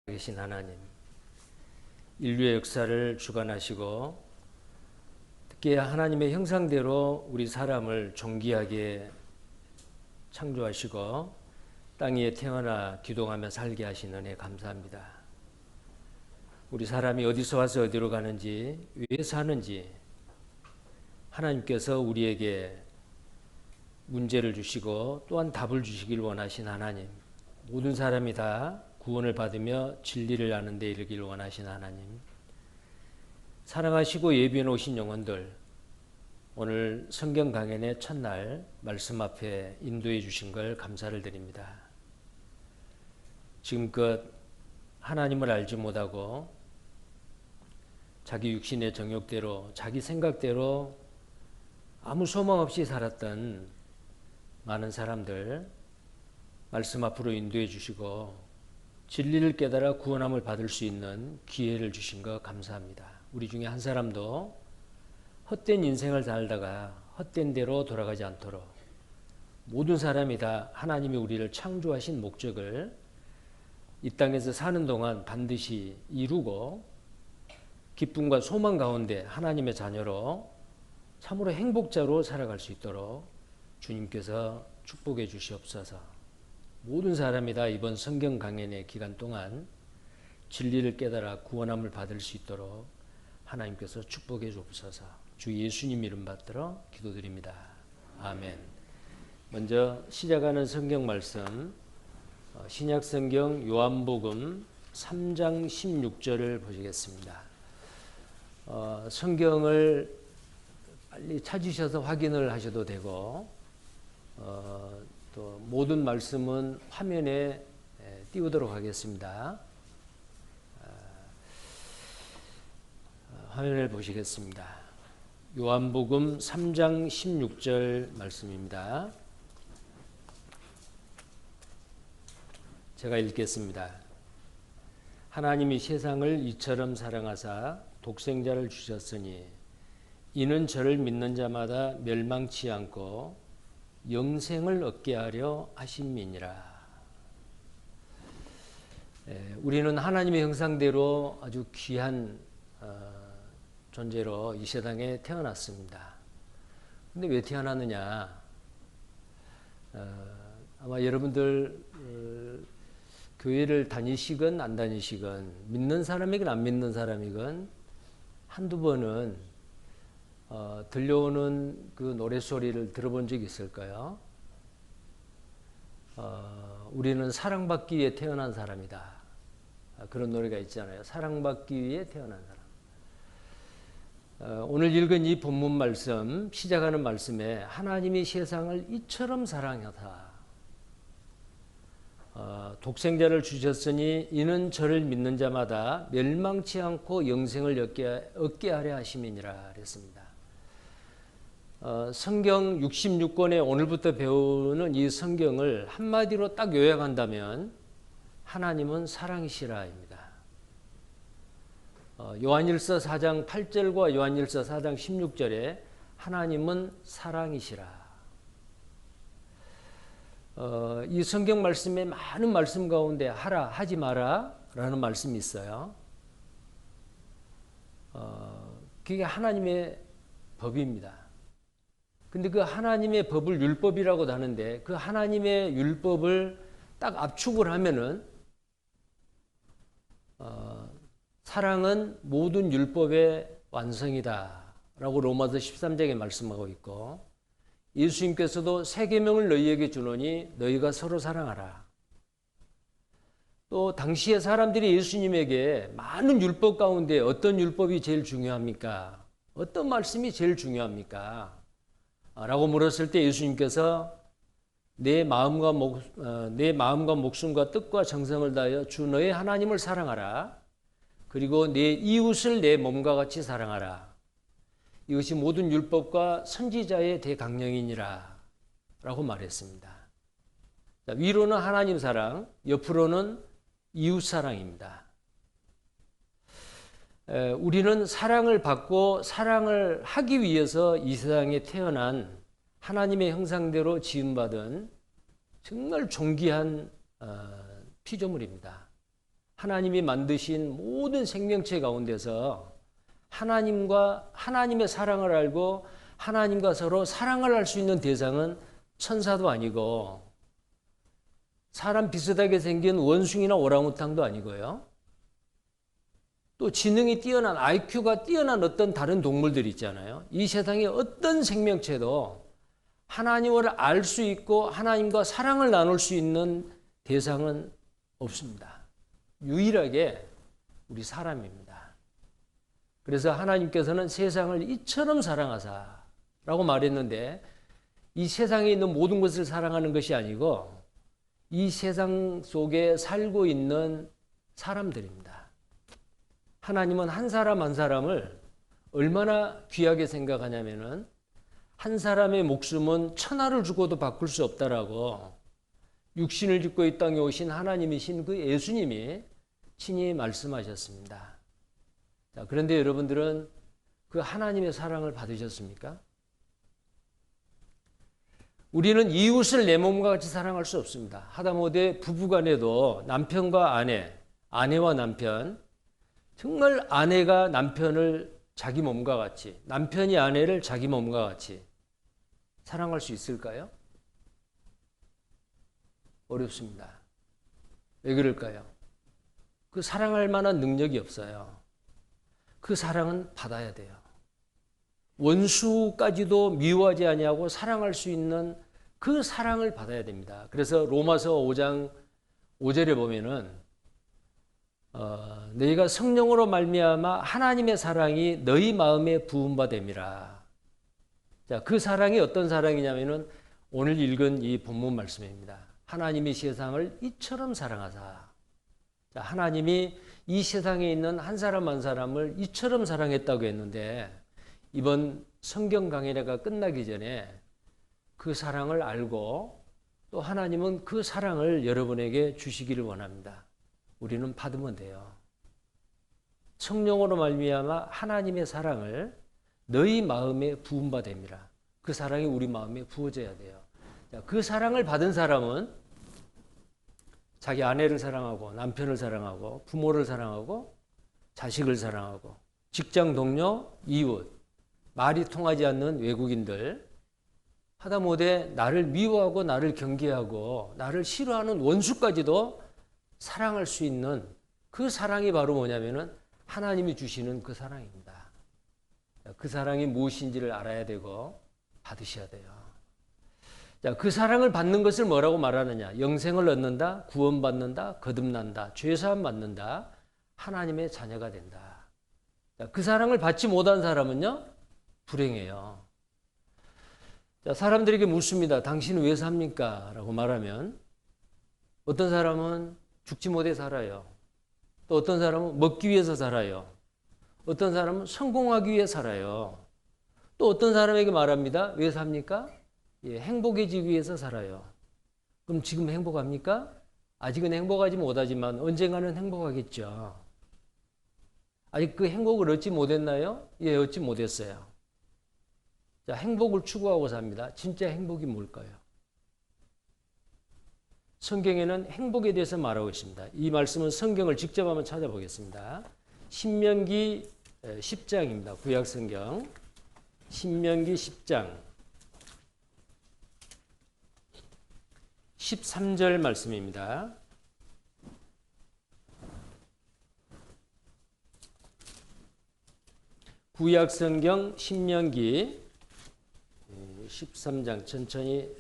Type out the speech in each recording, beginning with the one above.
계신 하나님, 인류의 역사를 주관하시고 특히 하나님의 형상대로 우리 사람을 존귀하게 창조하시고 땅 위에 태어나 기동하며 살게 하신 은혜 감사합니다. 우리 사람이 어디서 와서 어디로 가는지, 왜 사는지 하나님께서 우리에게 문제를 주시고 또한 답을 주시길 원하신 하나님, 모든 사람이 다 구원을 받으며 진리를 아는 데 이르기를 원하신 하나님, 사랑하시고 예비해 놓으신 영혼들, 오늘 성경 강연의 첫날 말씀 앞에 인도해 주신 걸 감사를 드립니다. 지금껏 하나님을 알지 못하고 자기 육신의 정욕대로, 자기 생각대로 아무 소망 없이 살았던 많은 사람들 말씀 앞으로 인도해 주시고 진리를 깨달아 구원함을 받을 수 있는 기회를 주신 것 감사합니다. 우리 중에 한 사람도 헛된 인생을 살다가 헛된 대로 돌아가지 않도록 모든 사람이 다 하나님이 우리를 창조하신 목적을 이 땅에서 사는 동안 반드시 이루고 기쁨과 소망 가운데 하나님의 자녀로 참으로 행복자로 살아갈 수 있도록 주님께서 축복해 주시옵소서. 모든 사람이 다 이번 성경 강연의 기간 동안 진리를 깨달아 구원함을 받을 수 있도록 하나님께서 축복해 주옵소서. 주 예수님 이름 받들어 기도드립니다. 아멘. 먼저 시작하는 성경 말씀, 신약 성경 요한복음 3장 16절을 보시겠습니다. 성경을 빨리 찾으셔서 확인을 하셔도 되고 또 모든 말씀은 화면에 띄우도록 하겠습니다. 화면을 보시겠습니다. 요한복음 3장 16절 말씀입니다. 제가 읽겠습니다. 하나님이 세상을 이처럼 사랑하사 독생자를 주셨으니 이는 저를 믿는 자마다 멸망치 않고 영생을 얻게 하려 하심이니라. 우리는 하나님의 형상대로 아주 귀한 존재로 이 세상에 태어났습니다. 근데 왜 태어났느냐? 아마 여러분들 교회를 다니시건 안 다니시건 믿는 사람이건 안 믿는 사람이건 한두 번은 들려오는 그 노래소리를 들어본 적이 있을까요? 우리는 사랑받기 위해 태어난 사람이다. 그런 노래가 있잖아요. 사랑받기 위해 태어난 사람. 오늘 읽은 이 본문 말씀, 시작하는 말씀에 하나님이 세상을 이처럼 사랑하사 독생자를 주셨으니 이는 저를 믿는 자마다 멸망치 않고 영생을 얻게 하려 하심이니라 그랬습니다. 성경 66권에 오늘부터 배우는 이 성경을 한마디로 딱 요약한다면 하나님은 사랑이시라입니다. 요한일서 4장 8절과 요한일서 4장 16절에 하나님은 사랑이시라. 이 성경 말씀에 많은 말씀 가운데 하라, 하지 마라 라는 말씀이 있어요. 그게 하나님의 법입니다. 근데 그 하나님의 법을 율법이라고도 하는데 그 하나님의 율법을 딱 압축을 하면은 사랑은 모든 율법의 완성이다 라고 로마서 13장에 말씀하고 있고, 예수님께서도 새 계명을 너희에게 주노니 너희가 서로 사랑하라. 또 당시의 사람들이 예수님에게 많은 율법 가운데 어떤 율법이 제일 중요합니까? 어떤 말씀이 제일 중요합니까? 라고 물었을 때 예수님께서 내 마음과 목숨과 뜻과 정성을 다하여 주 너의 하나님을 사랑하라. 그리고 내 이웃을 내 몸과 같이 사랑하라. 이것이 모든 율법과 선지자의 대강령이니라 라고 말했습니다. 위로는 하나님 사랑, 옆으로는 이웃 사랑입니다. 우리는 사랑을 받고 사랑을 하기 위해서 이 세상에 태어난 하나님의 형상대로 지음받은 정말 존귀한 피조물입니다. 하나님이 만드신 모든 생명체 가운데서 하나님과 하나님의 사랑을 알고 하나님과 서로 사랑을 할 수 있는 대상은 천사도 아니고 사람 비슷하게 생긴 원숭이나 오랑우탕도 아니고요. 또 지능이 뛰어난 IQ가 뛰어난 어떤 다른 동물들 있잖아요. 이 세상의 어떤 생명체도 하나님을 알 수 있고 하나님과 사랑을 나눌 수 있는 대상은 없습니다. 유일하게 우리 사람입니다. 그래서 하나님께서는 세상을 이처럼 사랑하사라고 말했는데 이 세상에 있는 모든 것을 사랑하는 것이 아니고 이 세상 속에 살고 있는 사람들입니다. 하나님은 한 사람 한 사람을 얼마나 귀하게 생각하냐면은 한 사람의 목숨은 천하를 주고도 바꿀 수 없다라고 육신을 짓고 이 땅에 오신 하나님이신 그 예수님이 친히 말씀하셨습니다. 자, 그런데 여러분들은 그 하나님의 사랑을 받으셨습니까? 우리는 이웃을 내 몸과 같이 사랑할 수 없습니다. 하다못해 부부간에도 남편과 아내, 아내와 남편, 정말 아내가 남편을 자기 몸과 같이, 남편이 아내를 자기 몸과 같이 사랑할 수 있을까요? 어렵습니다. 왜 그럴까요? 그 사랑할 만한 능력이 없어요. 그 사랑은 받아야 돼요. 원수까지도 미워하지 아니하고 사랑할 수 있는 그 사랑을 받아야 됩니다. 그래서 로마서 5장 5절에 보면은 너희가 성령으로 말미암아 하나님의 사랑이 너희 마음에 부은 바 됨이라. 자, 그 사랑이 어떤 사랑이냐면은 오늘 읽은 이 본문 말씀입니다. 하나님이 세상을 이처럼 사랑하사. 자, 하나님이 이 세상에 있는 한 사람 한 사람을 이처럼 사랑했다고 했는데 이번 성경 강해가 끝나기 전에 그 사랑을 알고 또 하나님은 그 사랑을 여러분에게 주시기를 원합니다. 우리는 받으면 돼요. 성령으로 말미암아 하나님의 사랑을 너희 마음에 부은 바 됨이라. 그 사랑이 우리 마음에 부어져야 돼요. 자, 그 사랑을 받은 사람은 자기 아내를 사랑하고 남편을 사랑하고 부모를 사랑하고 자식을 사랑하고 직장 동료, 이웃, 말이 통하지 않는 외국인들, 하다못해 나를 미워하고 나를 경계하고 나를 싫어하는 원수까지도 사랑할 수 있는 그 사랑이 바로 뭐냐면은 하나님이 주시는 그 사랑입니다. 그 사랑이 무엇인지를 알아야 되고 받으셔야 돼요. 자, 그 사랑을 받는 것을 뭐라고 말하느냐? 영생을 얻는다, 구원받는다, 거듭난다, 죄사함 받는다, 하나님의 자녀가 된다. 자, 그 사랑을 받지 못한 사람은요, 불행해요. 자, 사람들에게 묻습니다. 당신은 왜 삽니까? 라고 말하면 어떤 사람은 죽지 못해 살아요. 또 어떤 사람은 먹기 위해서 살아요. 어떤 사람은 성공하기 위해 살아요. 또 어떤 사람에게 말합니다. 왜 삽니까? 예, 행복해지기 위해서 살아요. 그럼 지금 행복합니까? 아직은 행복하지 못하지만 언젠가는 행복하겠죠. 아직 그 행복을 얻지 못했나요? 예, 얻지 못했어요. 자, 행복을 추구하고 삽니다. 진짜 행복이 뭘까요? 성경에는 행복에 대해서 말하고 있습니다. 이 말씀은 성경을 직접 한번 찾아보겠습니다. 신명기 10장입니다. 구약성경 신명기 10장 13절 말씀입니다. 구약성경 신명기 13장 천천히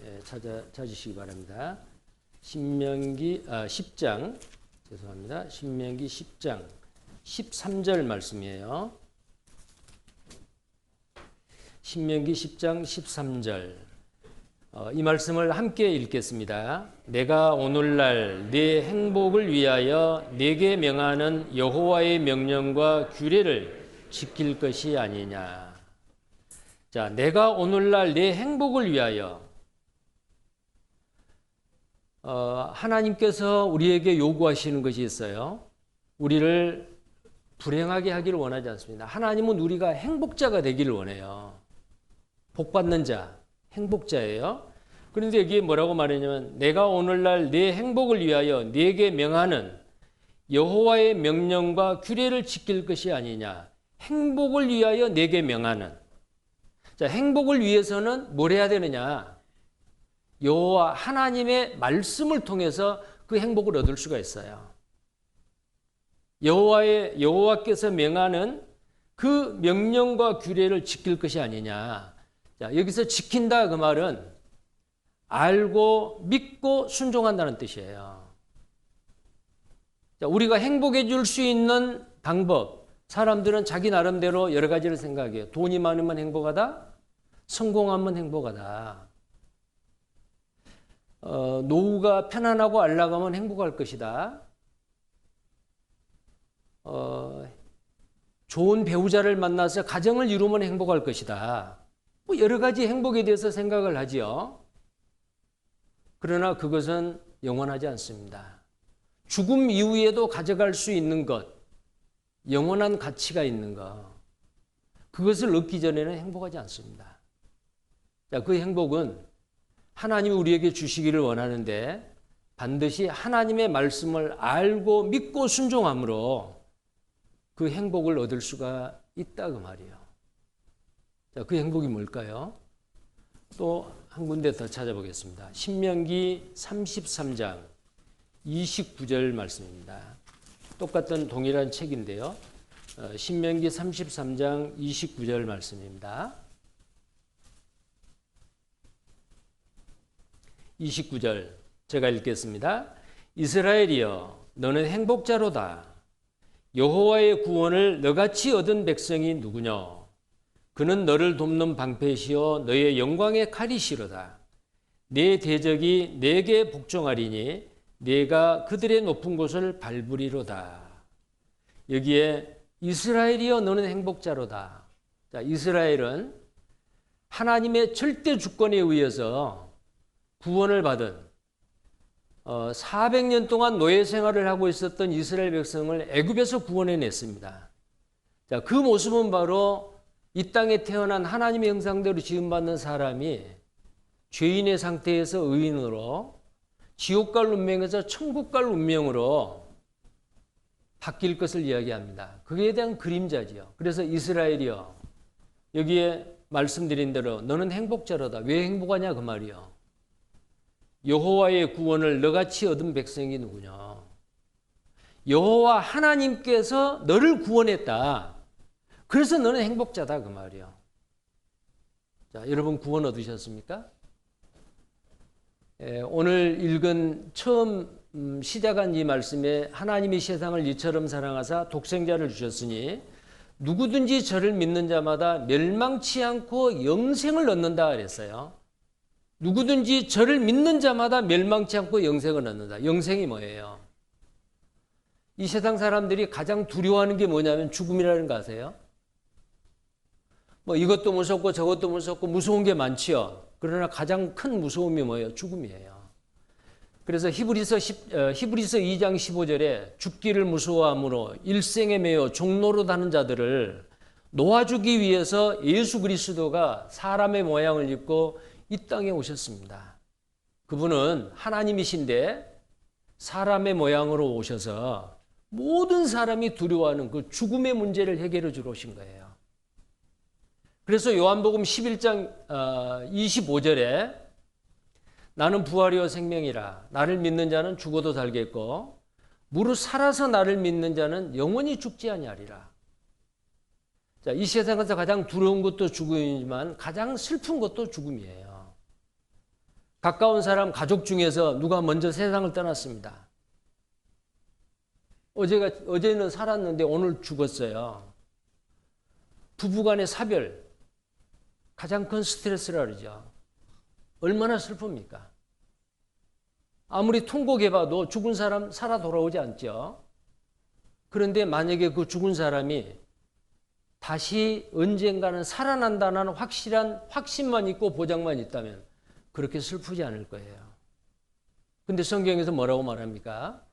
찾으시기 바랍니다. 신명기 10장 죄송합니다. 신명기 10장 13절 말씀이에요. 신명기 10장 13절 이 말씀을 함께 읽겠습니다. 내가 오늘날 네 행복을 위하여 네게 명하는 여호와의 명령과 규례를 지킬 것이 아니냐. 자, 내가 오늘날 네 행복을 위하여 하나님께서 우리에게 요구하시는 것이 있어요. 우리를 불행하게 하기를 원하지 않습니다. 하나님은 우리가 행복자가 되기를 원해요. 복받는 자, 행복자예요. 그런데 여기에 뭐라고 말하냐면 내가 오늘날 네 행복을 위하여 네게 명하는 여호와의 명령과 규례를 지킬 것이 아니냐. 행복을 위하여 내게 명하는. 자, 행복을 위해서는 뭘 해야 되느냐? 여호와 하나님의 말씀을 통해서 그 행복을 얻을 수가 있어요. 여호와께서 명하는 그 명령과 규례를 지킬 것이 아니냐. 자, 여기서 지킨다 그 말은 알고 믿고 순종한다는 뜻이에요. 자, 우리가 행복해 줄 수 있는 방법, 사람들은 자기 나름대로 여러 가지를 생각해요. 돈이 많으면 행복하다, 성공하면 행복하다, 노후가 편안하고 안락하면 행복할 것이다, 좋은 배우자를 만나서 가정을 이루면 행복할 것이다. 뭐 여러 가지 행복에 대해서 생각을 하지요. 그러나 그것은 영원하지 않습니다. 죽음 이후에도 가져갈 수 있는 것, 영원한 가치가 있는 것, 그것을 얻기 전에는 행복하지 않습니다. 자, 그 행복은 하나님이 우리에게 주시기를 원하는데 반드시 하나님의 말씀을 알고 믿고 순종함으로 그 행복을 얻을 수가 있다 그 말이에요. 자, 그 행복이 뭘까요? 또 한 군데 더 찾아보겠습니다. 신명기 33장 29절 말씀입니다. 똑같은 동일한 책인데요. 신명기 33장 29절 말씀입니다. 29절 제가 읽겠습니다. 이스라엘이여 너는 행복자로다. 여호와의 구원을 너같이 얻은 백성이 누구냐? 그는 너를 돕는 방패시요 너의 영광의 칼이시로다. 내 대적이 내게 복종하리니 내가 그들의 높은 곳을 밟으리로다. 여기에 이스라엘이여 너는 행복자로다. 자, 이스라엘은 하나님의 절대 주권에 의해서 구원을 받은 400년 동안 노예 생활을 하고 있었던 이스라엘 백성을 애굽에서 구원해냈습니다. 자, 그 모습은 바로 이 땅에 태어난 하나님의 형상대로 지음받는 사람이 죄인의 상태에서 의인으로 지옥 갈 운명에서 천국 갈 운명으로 바뀔 것을 이야기합니다. 그에 대한 그림자지요. 그래서 이스라엘이여 여기에 말씀드린 대로 너는 행복자로다. 왜 행복하냐 그 말이요. 여호와의 구원을 너같이 얻은 백성이 누구냐. 여호와 하나님께서 너를 구원했다. 그래서 너는 행복자다 그 말이요. 자, 여러분 구원 얻으셨습니까? 오늘 읽은 처음 시작한 이 말씀에 하나님이 세상을 이처럼 사랑하사 독생자를 주셨으니 누구든지 저를 믿는 자마다 멸망치 않고 영생을 얻는다 그랬어요. 누구든지 저를 믿는 자마다 멸망치 않고 영생을 얻는다. 영생이 뭐예요? 이 세상 사람들이 가장 두려워하는 게 뭐냐면 죽음이라는 거 아세요? 뭐 이것도 무섭고 저것도 무섭고 무서운 게 많지요. 그러나 가장 큰 무서움이 뭐예요? 죽음이에요. 그래서 히브리서 2장 15절에 죽기를 무서워함으로 일생에 매여 종로로 다는 자들을 놓아주기 위해서 예수 그리스도가 사람의 모양을 입고 이 땅에 오셨습니다. 그분은 하나님이신데 사람의 모양으로 오셔서 모든 사람이 두려워하는 그 죽음의 문제를 해결해 주러 오신 거예요. 그래서 요한복음 11장 25절에 나는 부활이요 생명이라 나를 믿는 자는 죽어도 살겠고 무릇 살아서 나를 믿는 자는 영원히 죽지 아니하리라. 자, 이 세상에서 가장 두려운 것도 죽음이지만 가장 슬픈 것도 죽음이에요. 가까운 사람 가족 중에서 누가 먼저 세상을 떠났습니다. 어제는 살았는데 오늘 죽었어요. 부부간의 사별 가장 큰 스트레스라 그러죠. 얼마나 슬픕니까? 아무리 통곡해봐도 죽은 사람 살아 돌아오지 않죠. 그런데 만약에 그 죽은 사람이 다시 언젠가는 살아난다는 확실한 확신만 있고 보장만 있다면 그렇게 슬프지 않을 거예요. 근데 성경에서 뭐라고 말합니까?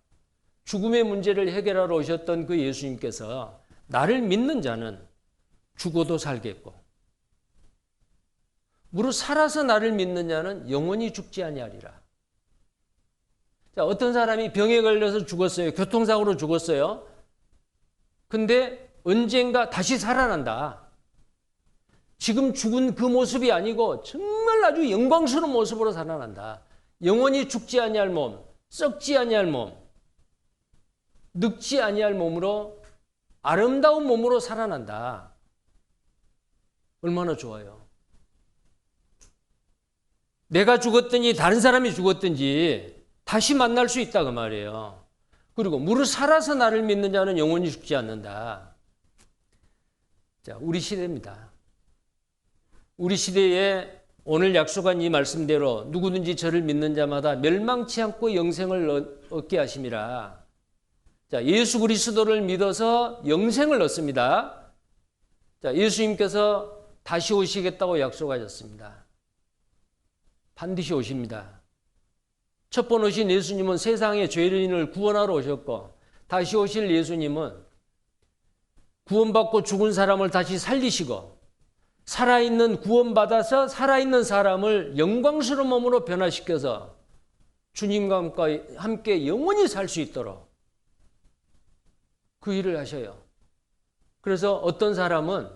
죽음의 문제를 해결하러 오셨던 그 예수님께서 나를 믿는 자는 죽어도 살겠고 무릇 살아서 나를 믿는 자는 영원히 죽지 아니하리라. 자, 어떤 사람이 병에 걸려서 죽었어요. 교통사고로 죽었어요. 근데 언젠가 다시 살아난다. 지금 죽은 그 모습이 아니고 정말 아주 영광스러운 모습으로 살아난다. 영원히 죽지 아니할 몸, 썩지 아니할 몸, 늙지 아니할 몸으로 아름다운 몸으로 살아난다. 얼마나 좋아요. 내가 죽었든지 다른 사람이 죽었든지 다시 만날 수 있다 그 말이에요. 그리고 무릇 살아서 나를 믿는 자는 영원히 죽지 않는다. 자, 우리 시대입니다. 우리 시대에 오늘 약속한 이 말씀대로 누구든지 저를 믿는 자마다 멸망치 않고 영생을 얻게 하심이라. 자, 예수 그리스도를 믿어서 영생을 얻습니다. 자, 예수님께서 다시 오시겠다고 약속하셨습니다. 반드시 오십니다. 첫 번 오신 예수님은 세상의 죄인을 구원하러 오셨고, 다시 오실 예수님은 구원받고 죽은 사람을 다시 살리시고, 살아있는 구원받아서 살아있는 사람을 영광스러운 몸으로 변화시켜서 주님과 함께 영원히 살 수 있도록 그 일을 하셔요. 그래서 어떤 사람은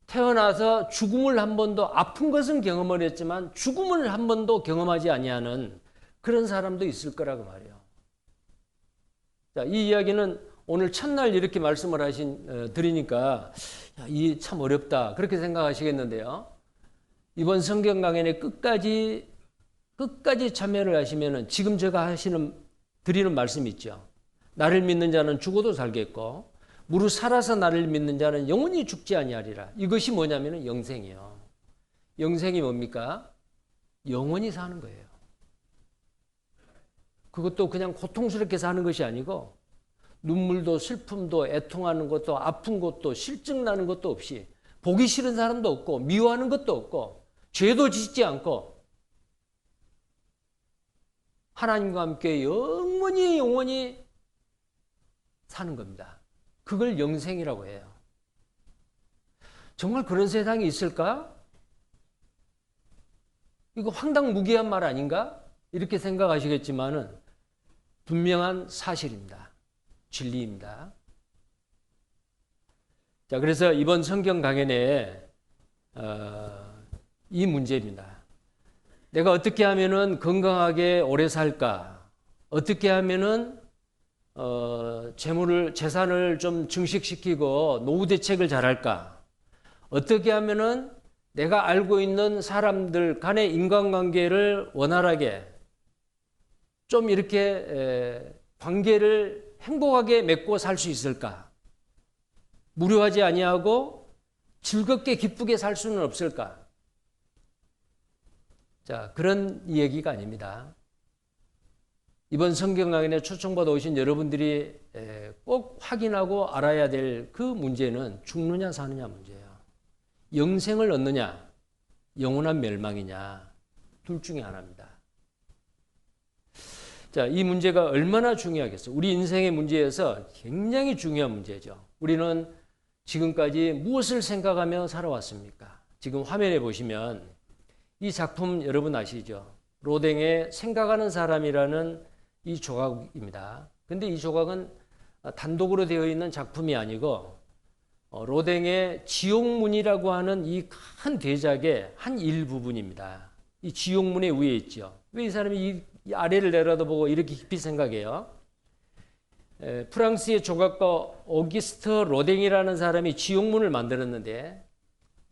태어나서 죽음을 한 번도, 아픈 것은 경험을 했지만 죽음을 한 번도 경험하지 아니하는 그런 사람도 있을 거라고 말이에요. 자, 이 이야기는 오늘 첫날 이렇게 말씀을 드리니까 이 참 어렵다 그렇게 생각하시겠는데요. 이번 성경 강연에 끝까지 참여를 하시면은 지금 제가 드리는 말씀이 있죠. 나를 믿는 자는 죽어도 살겠고 무릇 살아서 나를 믿는 자는 영원히 죽지 아니하리라. 이것이 뭐냐면은 영생이요. 영생이 뭡니까? 영원히 사는 거예요. 그것도 그냥 고통스럽게 사는 것이 아니고 눈물도 슬픔도 애통하는 것도 아픈 것도 실증 나는 것도 없이 보기 싫은 사람도 없고 미워하는 것도 없고 죄도 짓지 않고 하나님과 함께 영원히 사는 겁니다. 그걸 영생이라고 해요. 정말 그런 세상이 있을까? 이거 황당무계한 말 아닌가? 이렇게 생각하시겠지만은 분명한 사실입니다. 진리입니다. 자, 그래서 이번 성경 강연에 이 문제입니다. 내가 어떻게 하면은 건강하게 오래 살까? 어떻게 하면은 재산을 좀 증식시키고 노후 대책을 잘할까? 어떻게 하면은 내가 알고 있는 사람들 간의 인간관계를 원활하게 좀 이렇게 관계를 행복하게 맺고 살 수 있을까? 무료하지 아니하고 즐겁게 기쁘게 살 수는 없을까? 자, 그런 얘기가 아닙니다. 이번 성경 강연에 초청받아 오신 여러분들이 꼭 확인하고 알아야 될 그 문제는 죽느냐 사느냐 문제예요. 영생을 얻느냐, 영원한 멸망이냐, 둘 중에 하나입니다. 자, 이 문제가 얼마나 중요하겠어요. 우리 인생의 문제에서 굉장히 중요한 문제죠. 우리는 지금까지 무엇을 생각하며 살아왔습니까? 지금 화면에 보시면 이 작품 여러분 아시죠? 로댕의 생각하는 사람이라는 이 조각입니다. 근데 이 조각은 단독으로 되어 있는 작품이 아니고 로댕의 지옥문이라고 하는 이 큰 대작의 한 일부분입니다. 이 지옥문의 위에 있죠. 왜 이 사람이 이 아래를 내려다보고 이렇게 깊이 생각해요? 프랑스의 조각가 오기스트 로댕이라는 사람이 지옥문을 만들었는데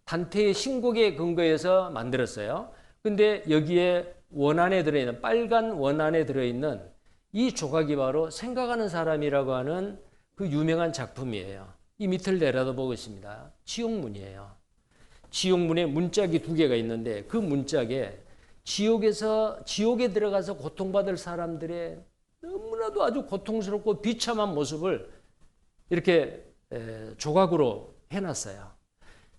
단테의 신곡에 근거해서 만들었어요. 근데 여기에 원안에 들어있는 빨간 원안에 들어있는 이 조각이 바로 생각하는 사람이라고 하는 그 유명한 작품이에요. 이 밑을 내려다보고 있습니다. 지옥문이에요. 지옥문에 문짝이 두 개가 있는데 그 문짝에 지옥에 들어가서 고통받을 사람들의 너무나도 아주 고통스럽고 비참한 모습을 이렇게 조각으로 해놨어요.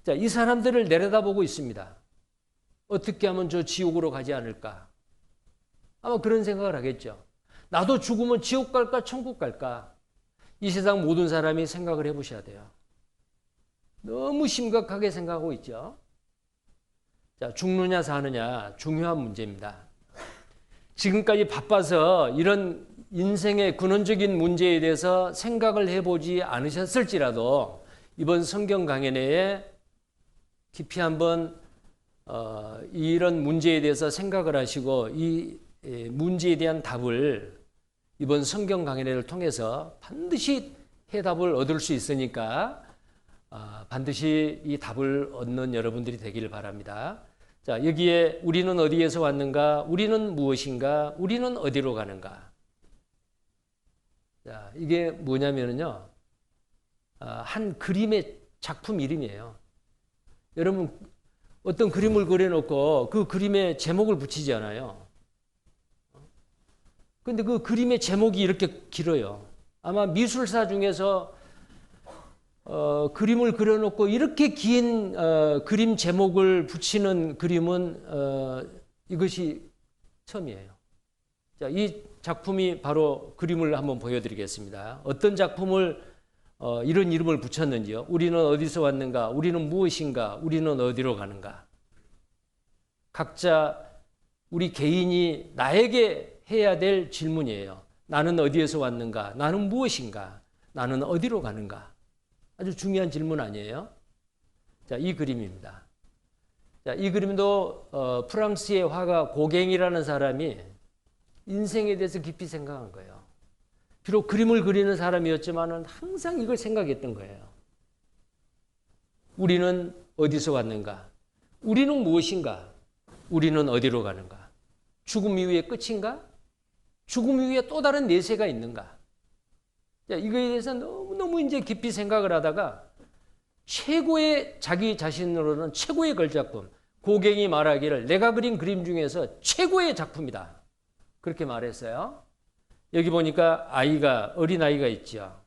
자, 이 사람들을 내려다보고 있습니다. 어떻게 하면 저 지옥으로 가지 않을까? 아마 그런 생각을 하겠죠. 나도 죽으면 지옥 갈까 천국 갈까? 이 세상 모든 사람이 생각을 해보셔야 돼요. 너무 심각하게 생각하고 있죠. 자, 죽느냐 사느냐 중요한 문제입니다. 지금까지 바빠서 이런 인생의 근원적인 문제에 대해서 생각을 해보지 않으셨을지라도 이번 성경 강해 내에 깊이 한번 이런 문제에 대해서 생각을 하시고 이 문제에 대한 답을 이번 성경 강해를 통해서 반드시 해답을 얻을 수 있으니까 반드시 이 답을 얻는 여러분들이 되기를 바랍니다. 자, 여기에 우리는 어디에서 왔는가? 우리는 무엇인가? 우리는 어디로 가는가? 자, 이게 뭐냐면요. 한 그림의 작품 이름이에요. 여러분 어떤 그림을 그려놓고 그 그림에 제목을 붙이지 않아요. 근데 그 그림의 제목이 이렇게 길어요. 아마 미술사 중에서 그림을 그려놓고 이렇게 긴 그림 제목을 붙이는 그림은 이것이 처음이에요. 자, 이 작품이 바로 그림을 한번 보여드리겠습니다. 어떤 작품을 이런 이름을 붙였는지요. 우리는 어디서 왔는가? 우리는 무엇인가? 우리는 어디로 가는가? 각자 우리 개인이 나에게 해야 될 질문이에요. 나는 어디에서 왔는가? 나는 무엇인가? 나는 어디로 가는가? 아주 중요한 질문 아니에요? 자, 이 그림입니다. 자, 이 그림도 프랑스의 화가 고갱이라는 사람이 인생에 대해서 깊이 생각한 거예요. 비록 그림을 그리는 사람이었지만 항상 이걸 생각했던 거예요. 우리는 어디서 왔는가? 우리는 무엇인가? 우리는 어디로 가는가? 죽음 이후의 끝인가? 죽음 이후에 또 다른 내세가 있는가? 자, 이거에 대해서 너무너무 이제 깊이 생각을 하다가 최고의 자기 자신으로는 최고의 걸작품, 고갱이 말하기를 내가 그린 그림 중에서 최고의 작품이다. 그렇게 말했어요. 여기 보니까 어린아이가 있죠.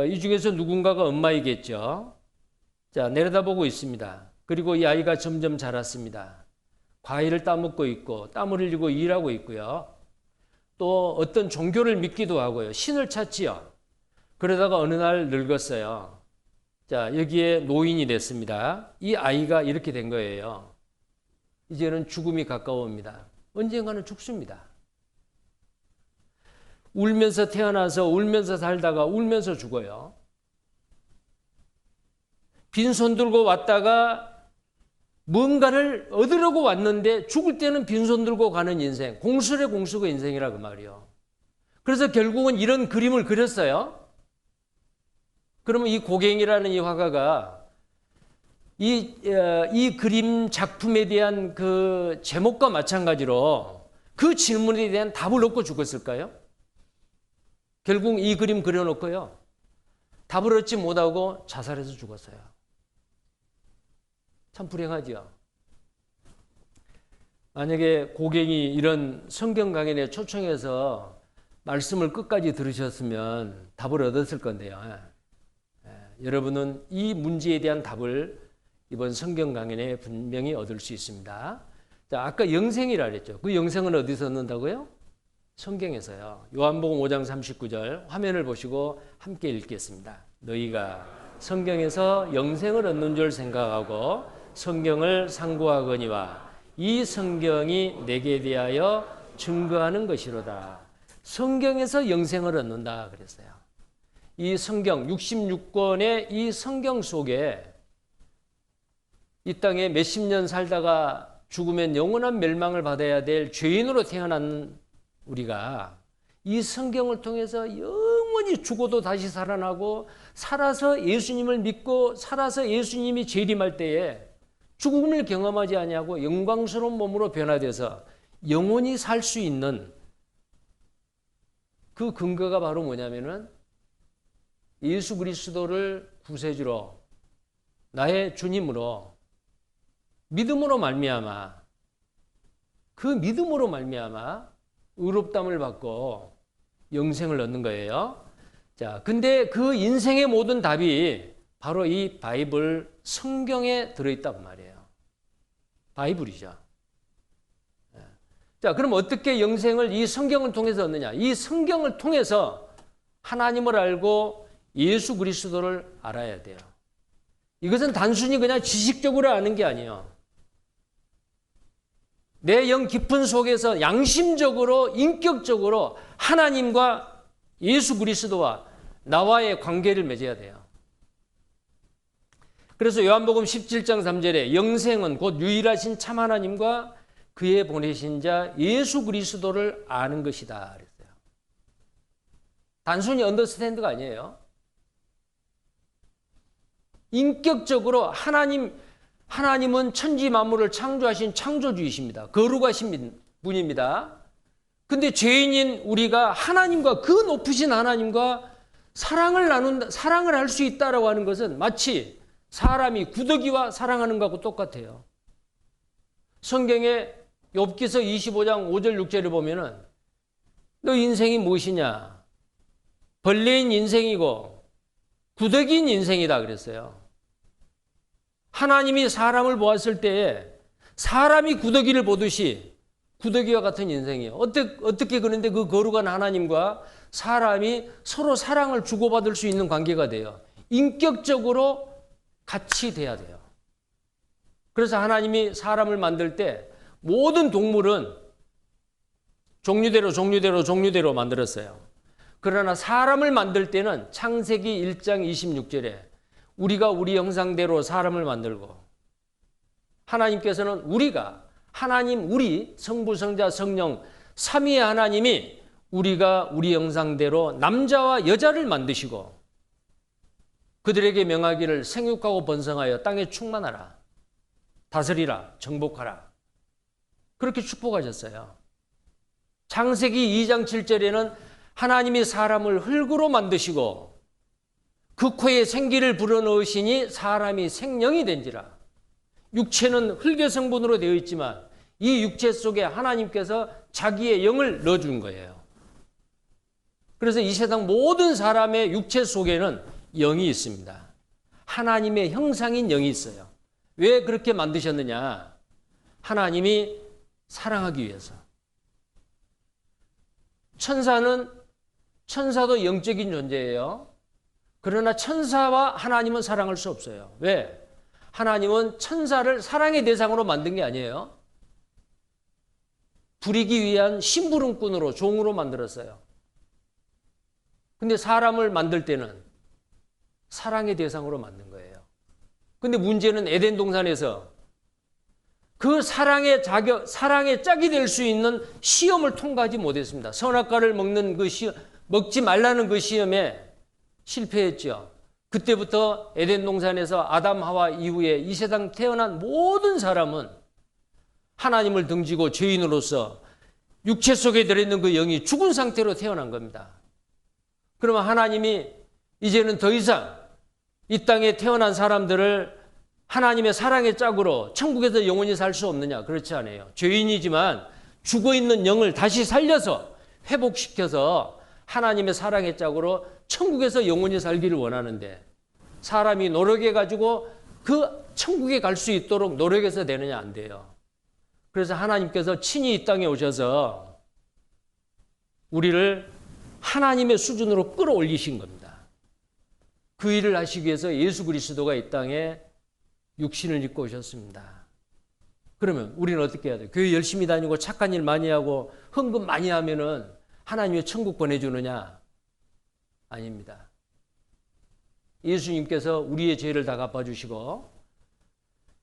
이 중에서 누군가가 엄마이겠죠. 자, 내려다보고 있습니다. 그리고 이 아이가 점점 자랐습니다. 과일을 따먹고 있고 땀을 흘리고 일하고 있고요. 또 어떤 종교를 믿기도 하고요. 신을 찾지요. 그러다가 어느 날 늙었어요. 자, 여기에 노인이 됐습니다. 이 아이가 이렇게 된 거예요. 이제는 죽음이 가까워옵니다. 언젠가는 죽습니다. 울면서 태어나서 울면서 살다가 울면서 죽어요. 빈손 들고 왔다가 뭔가를 얻으려고 왔는데 죽을 때는 빈손 들고 가는 인생, 공술의 공수가 인생이라 그 말이요. 그래서 결국은 이런 그림을 그렸어요. 그러면 이 고갱이라는 이 화가가 이 그림 작품에 대한 그 제목과 마찬가지로 그 질문에 대한 답을 얻고 죽었을까요? 결국 이 그림 그려놓고요. 답을 얻지 못하고 자살해서 죽었어요. 참 불행하지요. 만약에 고갱이 이런 성경 강연에 초청해서 말씀을 끝까지 들으셨으면 답을 얻었을 건데요. 여러분은 이 문제에 대한 답을 이번 성경 강연에 분명히 얻을 수 있습니다. 자, 아까 영생이라 그랬죠. 그 영생은 어디서 얻는다고요? 성경에서요. 요한복음 5장 39절 화면을 보시고 함께 읽겠습니다. 너희가 성경에서 영생을 얻는 줄 생각하고 성경을 상고하거니와 이 성경이 내게 대하여 증거하는 것이로다. 성경에서 영생을 얻는다 그랬어요. 이 성경 66권의 이 성경 속에 이 땅에 몇십 년 살다가 죽으면 영원한 멸망을 받아야 될 죄인으로 태어난 우리가 이 성경을 통해서 영원히 죽어도 다시 살아나고 살아서 예수님을 믿고 살아서 예수님이 재림할 때에 죽음을 경험하지 아니하고 영광스러운 몸으로 변화돼서 영원히 살 수 있는 그 근거가 바로 뭐냐면은 예수 그리스도를 구세주로 나의 주님으로 믿음으로 말미암아 그 믿음으로 말미암아 의롭다함을 받고 영생을 얻는 거예요. 자, 근데 그 인생의 모든 답이 바로 이 바이블 성경에 들어있다고 말이에요. 바이블이죠. 자, 그럼 어떻게 영생을 이 성경을 통해서 얻느냐? 이 성경을 통해서 하나님을 알고 예수 그리스도를 알아야 돼요. 이것은 단순히 그냥 지식적으로 아는 게 아니에요. 내 영 깊은 속에서 양심적으로 인격적으로 하나님과 예수 그리스도와 나와의 관계를 맺어야 돼요. 그래서 요한복음 17장 3절에 영생은 곧 유일하신 참 하나님과 그의 보내신 자 예수 그리스도를 아는 것이다 그랬어요. 단순히 언더스탠드가 아니에요. 인격적으로 하나님은 천지 만물을 창조하신 창조주이십니다. 거룩하신 분입니다. 근데 죄인인 우리가 하나님과 그 높으신 하나님과 사랑을 할 수 있다라고 하는 것은 마치 사람이 구더기와 사랑하는 것하고 똑같아요. 성경에 욥기서 25장 5절 6절을 보면은 너 인생이 무엇이냐? 벌레인 인생이고 구더기인 인생이다 그랬어요. 하나님이 사람을 보았을 때에 사람이 구더기를 보듯이 구더기와 같은 인생이에요. 어떻게 그런데 그 거룩한 하나님과 사람이 서로 사랑을 주고받을 수 있는 관계가 돼요. 인격적으로 같이 돼야 돼요. 그래서 하나님이 사람을 만들 때 모든 동물은 종류대로 만들었어요. 그러나 사람을 만들 때는 창세기 1장 26절에 우리가 우리 형상대로 사람을 만들고 하나님께서는 하나님 우리 성부 성자 성령 삼위의 하나님이 우리가 우리 형상대로 남자와 여자를 만드시고 그들에게 명하기를 생육하고 번성하여 땅에 충만하라 다스리라 정복하라 그렇게 축복하셨어요. 창세기 2장 7절에는 하나님이 사람을 흙으로 만드시고 그 코에 생기를 불어넣으시니 사람이 생명이 된지라. 육체는 흙의 성분으로 되어 있지만 이 육체 속에 하나님께서 자기의 영을 넣어준 거예요. 그래서 이 세상 모든 사람의 육체 속에는 영이 있습니다. 하나님의 형상인 영이 있어요. 왜 그렇게 만드셨느냐? 하나님이 사랑하기 위해서. 천사도 영적인 존재예요. 그러나 천사와 하나님은 사랑할 수 없어요. 왜? 하나님은 천사를 사랑의 대상으로 만든 게 아니에요. 부리기 위한 심부름꾼으로 종으로 만들었어요. 근데 사람을 만들 때는 사랑의 대상으로 만든 거예요. 근데 문제는 에덴 동산에서 그 사랑의 짝이 될 수 있는 시험을 통과하지 못했습니다. 선악과를 먹지 말라는 그 시험에 실패했죠. 그때부터 에덴 동산에서 아담 하와 이후에 이 세상 태어난 모든 사람은 하나님을 등지고 죄인으로서 육체 속에 들어있는 그 영이 죽은 상태로 태어난 겁니다. 그러면 하나님이 이제는 더 이상 이 땅에 태어난 사람들을 하나님의 사랑의 짝으로 천국에서 영원히 살 수 없느냐? 그렇지 않아요. 죄인이지만 죽어있는 영을 다시 살려서 회복시켜서 하나님의 사랑의 짝으로 천국에서 영원히 살기를 원하는데 사람이 노력해가지고 그 천국에 갈 수 있도록 노력해서 되느냐? 안 돼요. 그래서 하나님께서 친히 이 땅에 오셔서 우리를 하나님의 수준으로 끌어올리신 겁니다. 그 일을 하시기 위해서 예수 그리스도가 이 땅에 육신을 입고 오셨습니다. 그러면 우리는 어떻게 해야 돼요? 교회 열심히 다니고 착한 일 많이 하고 헌금 많이 하면은 하나님의 천국 보내주느냐? 아닙니다. 예수님께서 우리의 죄를 다 갚아주시고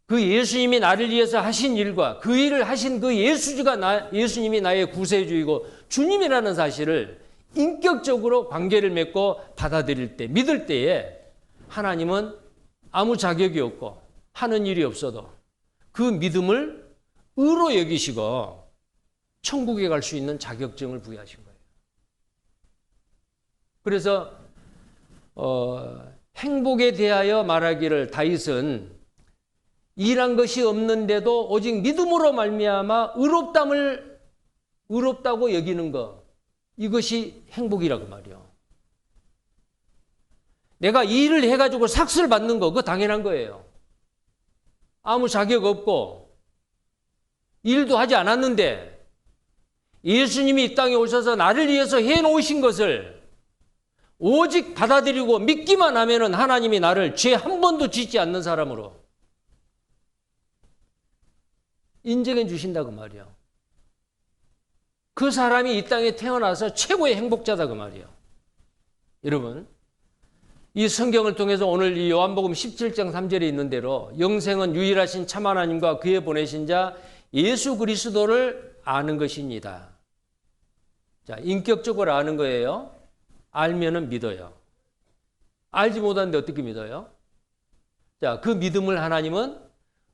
그 예수님이 나를 위해서 하신 일과 그 일을 하신 그 예수님이 나의 구세주이고 주님이라는 사실을 인격적으로 관계를 맺고 받아들일 때, 믿을 때에 하나님은 아무 자격이 없고 하는 일이 없어도 그 믿음을 의로 여기시고 천국에 갈 수 있는 자격증을 부여하신 거예요. 그래서 행복에 대하여 말하기를 다윗은 일한 것이 없는데도 오직 믿음으로 말미암아 의롭다고 여기는 것, 이것이 행복이라고 말이요. 내가 이 일을 해가지고 삭스를 받는 거, 그거 당연한 거예요. 아무 자격 없고 일도 하지 않았는데 예수님이 이 땅에 오셔서 나를 위해서 해놓으신 것을 오직 받아들이고 믿기만 하면은 하나님이 나를 죄 한 번도 짓지 않는 사람으로 인정해 주신다 그 말이에요. 그 사람이 이 땅에 태어나서 최고의 행복자다 그 말이에요. 여러분, 이 성경을 통해서 오늘 이 요한복음 17장 3절에 있는 대로 영생은 유일하신 참 하나님과 그의 보내신 자 예수 그리스도를 아는 것입니다. 자, 인격적으로 아는 거예요. 알면은 믿어요. 알지 못하는데 어떻게 믿어요? 자, 그 믿음을 하나님은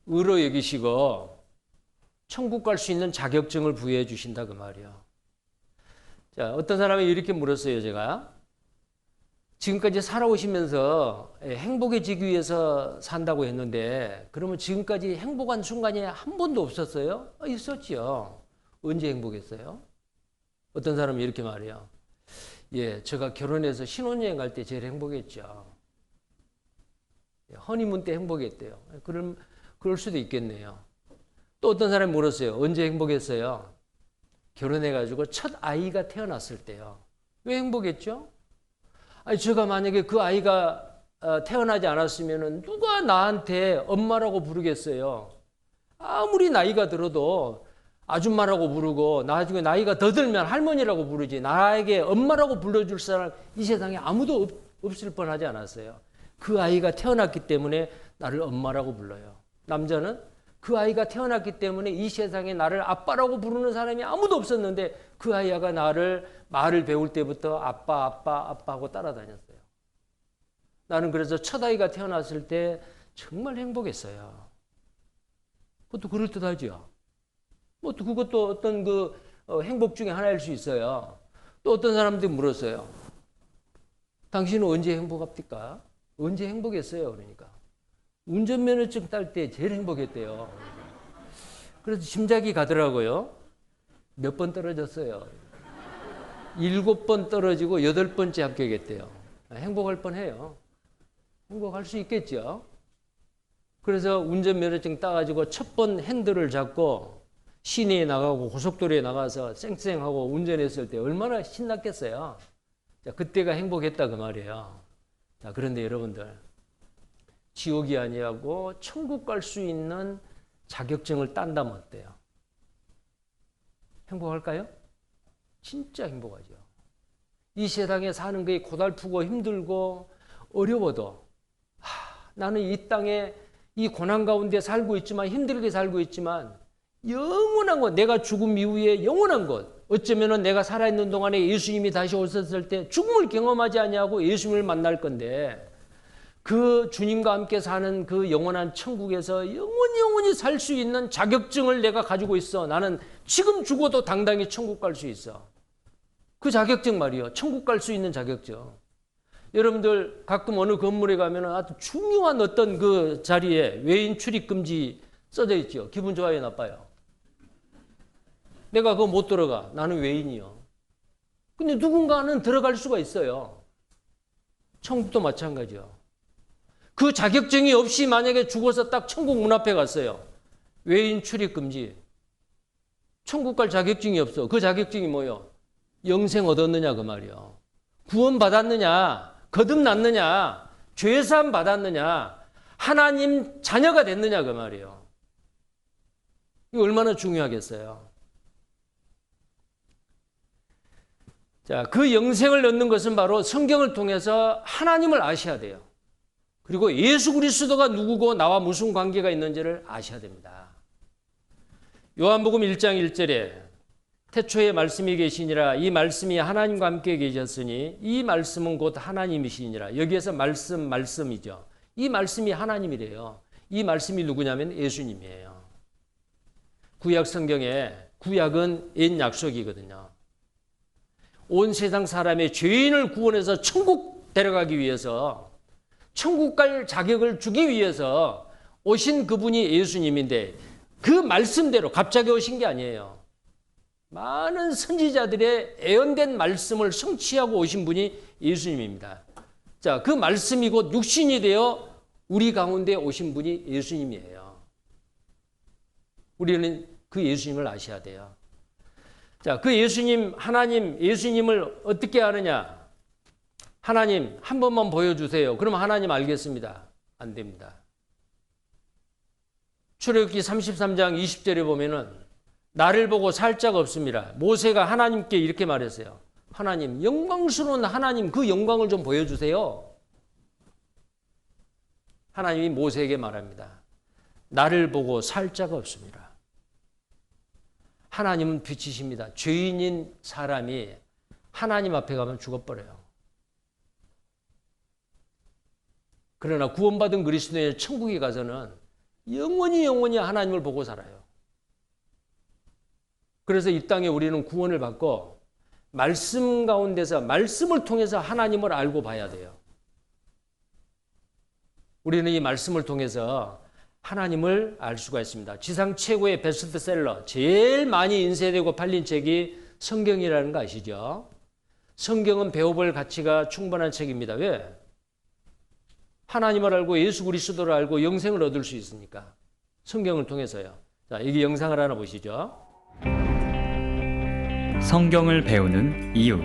의로 여기시고 천국 갈 수 있는 자격증을 부여해 주신다 그 말이에요. 자, 어떤 사람이 이렇게 물었어요, 제가. 지금까지 살아오시면서 행복해지기 위해서 산다고 했는데 그러면 지금까지 행복한 순간이 한 번도 없었어요? 있었죠. 언제 행복했어요? 어떤 사람이 이렇게 말해요. 예, 제가 결혼해서 신혼여행 갈 때 제일 행복했죠. 허니문 때 행복했대요. 그럴 수도 있겠네요. 또 어떤 사람이 물었어요. 언제 행복했어요? 결혼해가지고 첫 아이가 태어났을 때요. 왜 행복했죠? 아니, 제가 만약에 그 아이가 태어나지 않았으면 누가 나한테 엄마라고 부르겠어요? 아무리 나이가 들어도 아줌마라고 부르고 나중에 나이가 더 들면 할머니라고 부르지 나에게 엄마라고 불러줄 사람 이 세상에 아무도 없을 뻔하지 않았어요. 그 아이가 태어났기 때문에 나를 엄마라고 불러요. 남자는 그 아이가 태어났기 때문에 이 세상에 나를 아빠라고 부르는 사람이 아무도 없었는데 그 아이가 나를 말을 배울 때부터 아빠 아빠 아빠 하고 따라다녔어요. 나는 그래서 첫 아이가 태어났을 때 정말 행복했어요. 그것도 그럴듯하죠. 뭐 그것도 어떤 행복 중에 하나일 수 있어요. 또 어떤 사람들이 물었어요. 당신은 언제 행복합니까? 언제 행복했어요? 그러니까 운전면허증 딸 때 제일 행복했대요. 그래서 짐작이 가더라고요. 몇 번 떨어졌어요. 7번 떨어지고 8번째 합격했대요. 행복할 뻔해요. 행복할 수 있겠죠. 그래서 운전면허증 따가지고 첫 번 핸들을 잡고 시내에 나가고 고속도로에 나가서 쌩쌩하고 운전했을 때 얼마나 신났겠어요. 자, 그때가 행복했다 그 말이에요. 자, 그런데 여러분들 지옥이 아니하고 천국 갈 수 있는 자격증을 딴다면 어때요? 행복할까요? 진짜 행복하죠. 이 세상에 사는 게 고달프고 힘들고 어려워도 나는 이 땅에 이 고난 가운데 살고 있지만 힘들게 살고 있지만 영원한 것, 내가 죽음 이후에 영원한 것, 어쩌면 내가 살아있는 동안에 예수님이 다시 오셨을 때 죽음을 경험하지 아니하고 예수님을 만날 건데 그 주님과 함께 사는 그 영원한 천국에서 영원히 살 수 있는 자격증을 내가 가지고 있어. 나는 지금 죽어도 당당히 천국 갈 수 있어. 그 자격증 말이요. 천국 갈 수 있는 자격증. 여러분들 가끔 어느 건물에 가면 아주 중요한 어떤 그 자리에 외인 출입 금지 써져 있죠. 기분 좋아요, 나빠요? 내가 그거 못 들어가. 나는 외인이요. 근데 누군가는 들어갈 수가 있어요. 천국도 마찬가지요. 그 자격증이 없이 만약에 죽어서 딱 천국 문 앞에 갔어요. 외인 출입 금지. 천국 갈 자격증이 없어. 그 자격증이 뭐요? 영생 얻었느냐 그 말이요. 구원 받았느냐, 거듭났느냐, 죄사함 받았느냐, 하나님 자녀가 됐느냐 그 말이요. 이거 얼마나 중요하겠어요. 자, 그 영생을 얻는 것은 바로 성경을 통해서 하나님을 아셔야 돼요. 그리고 예수 그리스도가 누구고 나와 무슨 관계가 있는지를 아셔야 됩니다. 요한복음 1장 1절에 태초에 말씀이 계시니라 이 말씀이 하나님과 함께 계셨으니 이 말씀은 곧 하나님이시니라. 여기에서 말씀이죠. 이 말씀이 하나님이래요. 이 말씀이 누구냐면 예수님이에요. 구약 성경에 구약은 옛 약속이거든요. 온 세상 사람의 죄인을 구원해서 천국 데려가기 위해서 천국 갈 자격을 주기 위해서 오신 그분이 예수님인데 그 말씀대로 갑자기 오신 게 아니에요. 많은 선지자들의 예언된 말씀을 성취하고 오신 분이 예수님입니다. 자, 그 말씀이 곧 육신이 되어 우리 가운데 오신 분이 예수님이에요. 우리는 그 예수님을 아셔야 돼요. 자, 그 예수님, 하나님, 예수님을 어떻게 아느냐? 하나님 한 번만 보여주세요. 그럼 하나님 알겠습니다. 안 됩니다. 출애굽기 33장 20절에 보면은 나를 보고 살 자가 없습니다. 모세가 하나님께 이렇게 말했어요. 하나님, 영광스러운 하나님 그 영광을 좀 보여주세요. 하나님이 모세에게 말합니다. 나를 보고 살 자가 없습니다. 하나님은 빛이십니다. 죄인인 사람이 하나님 앞에 가면 죽어버려요. 그러나 구원받은 그리스도인의 천국에 가서는 영원히 하나님을 보고 살아요. 그래서 이 땅에 우리는 구원을 받고 말씀 가운데서 말씀을 통해서 하나님을 알고 봐야 돼요. 우리는 이 말씀을 통해서 하나님을 알 수가 있습니다. 지상 최고의 베스트셀러, 제일 많이 인쇄되고 팔린 책이 성경이라는 거 아시죠? 성경은 배워볼 가치가 충분한 책입니다. 왜? 하나님을 알고 예수 그리스도를 알고 영생을 얻을 수 있으니까. 성경을 통해서요. 자, 여기 영상을 하나 보시죠. 성경을 배우는 이유.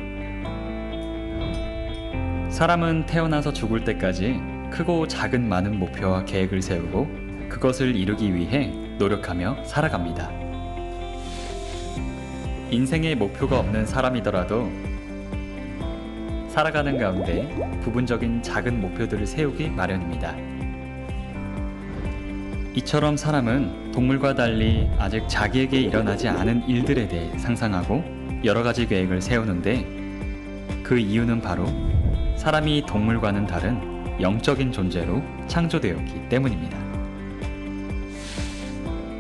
사람은 태어나서 죽을 때까지 크고 작은 많은 목표와 계획을 세우고 그것을 이루기 위해 노력하며 살아갑니다. 인생에 목표가 없는 사람이더라도 살아가는 가운데 부분적인 작은 목표들을 세우기 마련입니다. 이처럼 사람은 동물과 달리 아직 자기에게 일어나지 않은 일들에 대해 상상하고 여러 가지 계획을 세우는데 그 이유는 바로 사람이 동물과는 다른 영적인 존재로 창조되었기 때문입니다.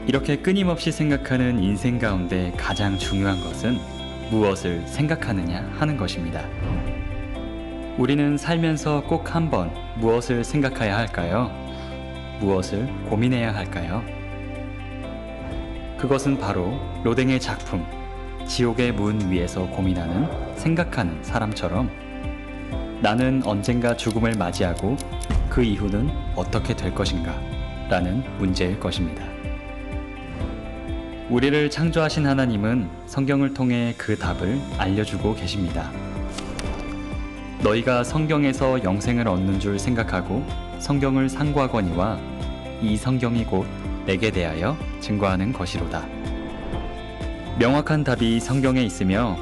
이렇게 끊임없이 생각하는 인생 가운데 가장 중요한 것은 무엇을 생각하느냐 하는 것입니다. 우리는 살면서 꼭 한 번 무엇을 생각해야 할까요? 무엇을 고민해야 할까요? 그것은 바로 로댕의 작품 지옥의 문 위에서 고민하는 생각하는 사람처럼 나는 언젠가 죽음을 맞이하고 그 이후는 어떻게 될 것인가 라는 문제일 것입니다. 우리를 창조하신 하나님은 성경을 통해 그 답을 알려주고 계십니다. 너희가 성경에서 영생을 얻는 줄 생각하고 성경을 상고하거니와 이 성경이 곧 내게 대하여 증거하는 것이로다. 명확한 답이 성경에 있으며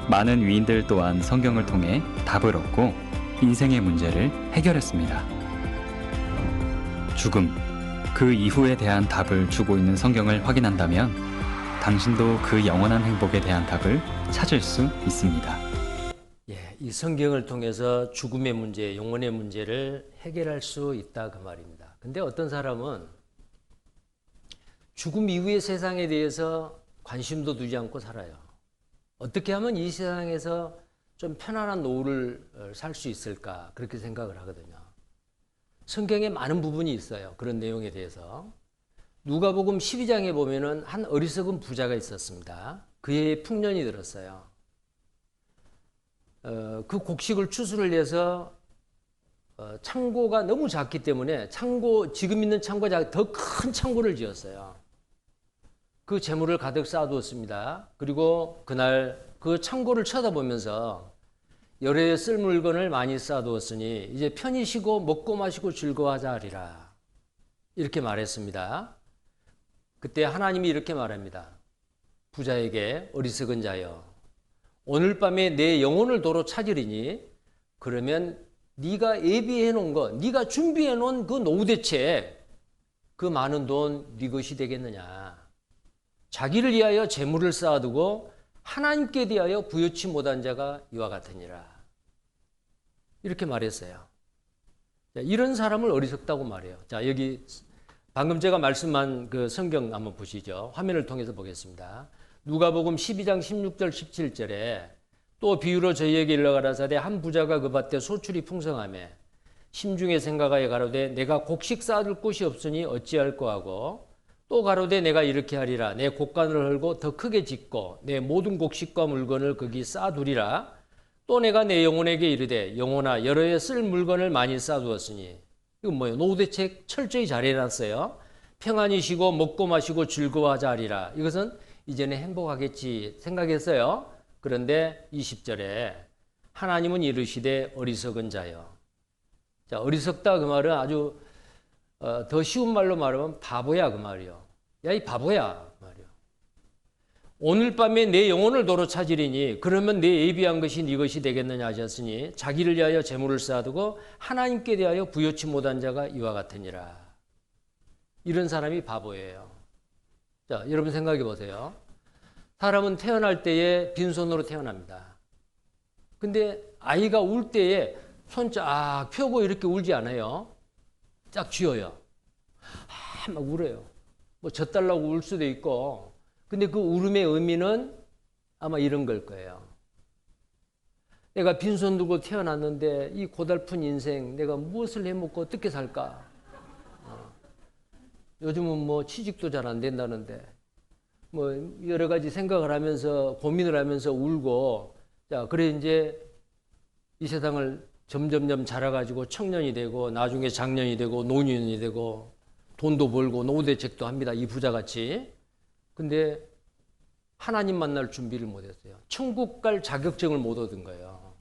많은 위인들 또한 성경을 통해 답을 얻고 인생의 문제를 해결했습니다. 죽음, 그 이후에 대한 답을 주고 있는 성경을 확인한다면 당신도 그 영원한 행복에 대한 답을 찾을 수 있습니다. 이 성경을 통해서 죽음의 문제, 영혼의 문제를 해결할 수 있다 그 말입니다. 근데 어떤 사람은 죽음 이후의 세상에 대해서 관심도 두지 않고 살아요. 어떻게 하면 이 세상에서 좀 편안한 노후를 살 수 있을까 그렇게 생각을 하거든요. 성경에 많은 부분이 있어요. 그런 내용에 대해서. 누가복음 12장에 보면은 한 어리석은 부자가 있었습니다. 그의 풍년이 들었어요. 그 곡식을 추수를 해서 창고가 너무 작기 때문에 지금 있는 창고보다 더 큰 창고를 지었어요. 그 재물을 가득 쌓아두었습니다. 그리고 그날 그 창고를 쳐다보면서 여러 해 쓸 물건을 많이 쌓아두었으니 이제 편히 쉬고 먹고 마시고 즐거워하자 하리라. 이렇게 말했습니다. 그때 하나님이 이렇게 말합니다. 부자에게 어리석은 자여 오늘 밤에 내 영혼을 도로 찾으리니 그러면 네가 예비해 놓은 것, 네가 준비해 놓은 그 노후 대책, 그 많은 돈 네 것이 되겠느냐. 자기를 위하여 재물을 쌓아두고 하나님께 대하여 부여치 못한 자가 이와 같으니라. 이렇게 말했어요. 이런 사람을 어리석다고 말해요. 자, 여기 방금 제가 말씀한 그 성경 한번 보시죠. 화면을 통해서 보겠습니다. 누가복음 12장 16절 17절에 또 비유로 저희에게 일러가라사대 한 부자가 그 밭에 소출이 풍성하며 심중에 생각하여 가로되 내가 곡식 쌓아둘 곳이 없으니 어찌할꼬 하고 또 가로되 내가 이렇게 하리라 내 곡간을 헐고 더 크게 짓고 내 모든 곡식과 물건을 거기 쌓아두리라 또 내가 내 영혼에게 이르되 영혼아 여러 해 쓸 물건을 많이 쌓아두었으니 이건 뭐예요? 노후 대책 철저히 잘 해놨어요. 평안히 쉬고 먹고 마시고 즐거워하자 하리라. 이것은 이제는 행복하겠지 생각했어요. 그런데 20절에 하나님은 이르시되 어리석은 자여. 자, 어리석다 그 말은 아주 더 쉬운 말로 말하면 바보야 그 말이요. 야, 이 바보야 말이야. 오늘 밤에 내 영혼을 도로 찾으리니 그러면 내 예비한 것이 네 것이 되겠느냐 하셨으니 자기를 위하여 재물을 쌓아두고 하나님께 대하여 부요치 못한 자가 이와 같으니라. 이런 사람이 바보예요. 자, 여러분 생각해 보세요. 사람은 태어날 때에 빈손으로 태어납니다. 근데 아이가 울 때에 손 쫙 펴고 이렇게 울지 않아요. 쫙 쥐어요. 막 울어요. 뭐 젖달라고 울 수도 있고. 근데 그 울음의 의미는 아마 이런 걸 거예요. 내가 빈손 들고 태어났는데 이 고달픈 인생 내가 무엇을 해먹고 어떻게 살까? 요즘은 뭐 취직도 잘 안 된다는데 뭐 여러 가지 생각을 하면서 고민을 하면서 울고, 자, 그래 이제 이 세상을 점점점 자라가지고 청년이 되고 나중에 장년이 되고 노년이 되고 돈도 벌고 노후대책도 합니다. 이 부자같이. 근데 하나님 만날 준비를 못했어요. 천국 갈 자격증을 못 얻은 거예요.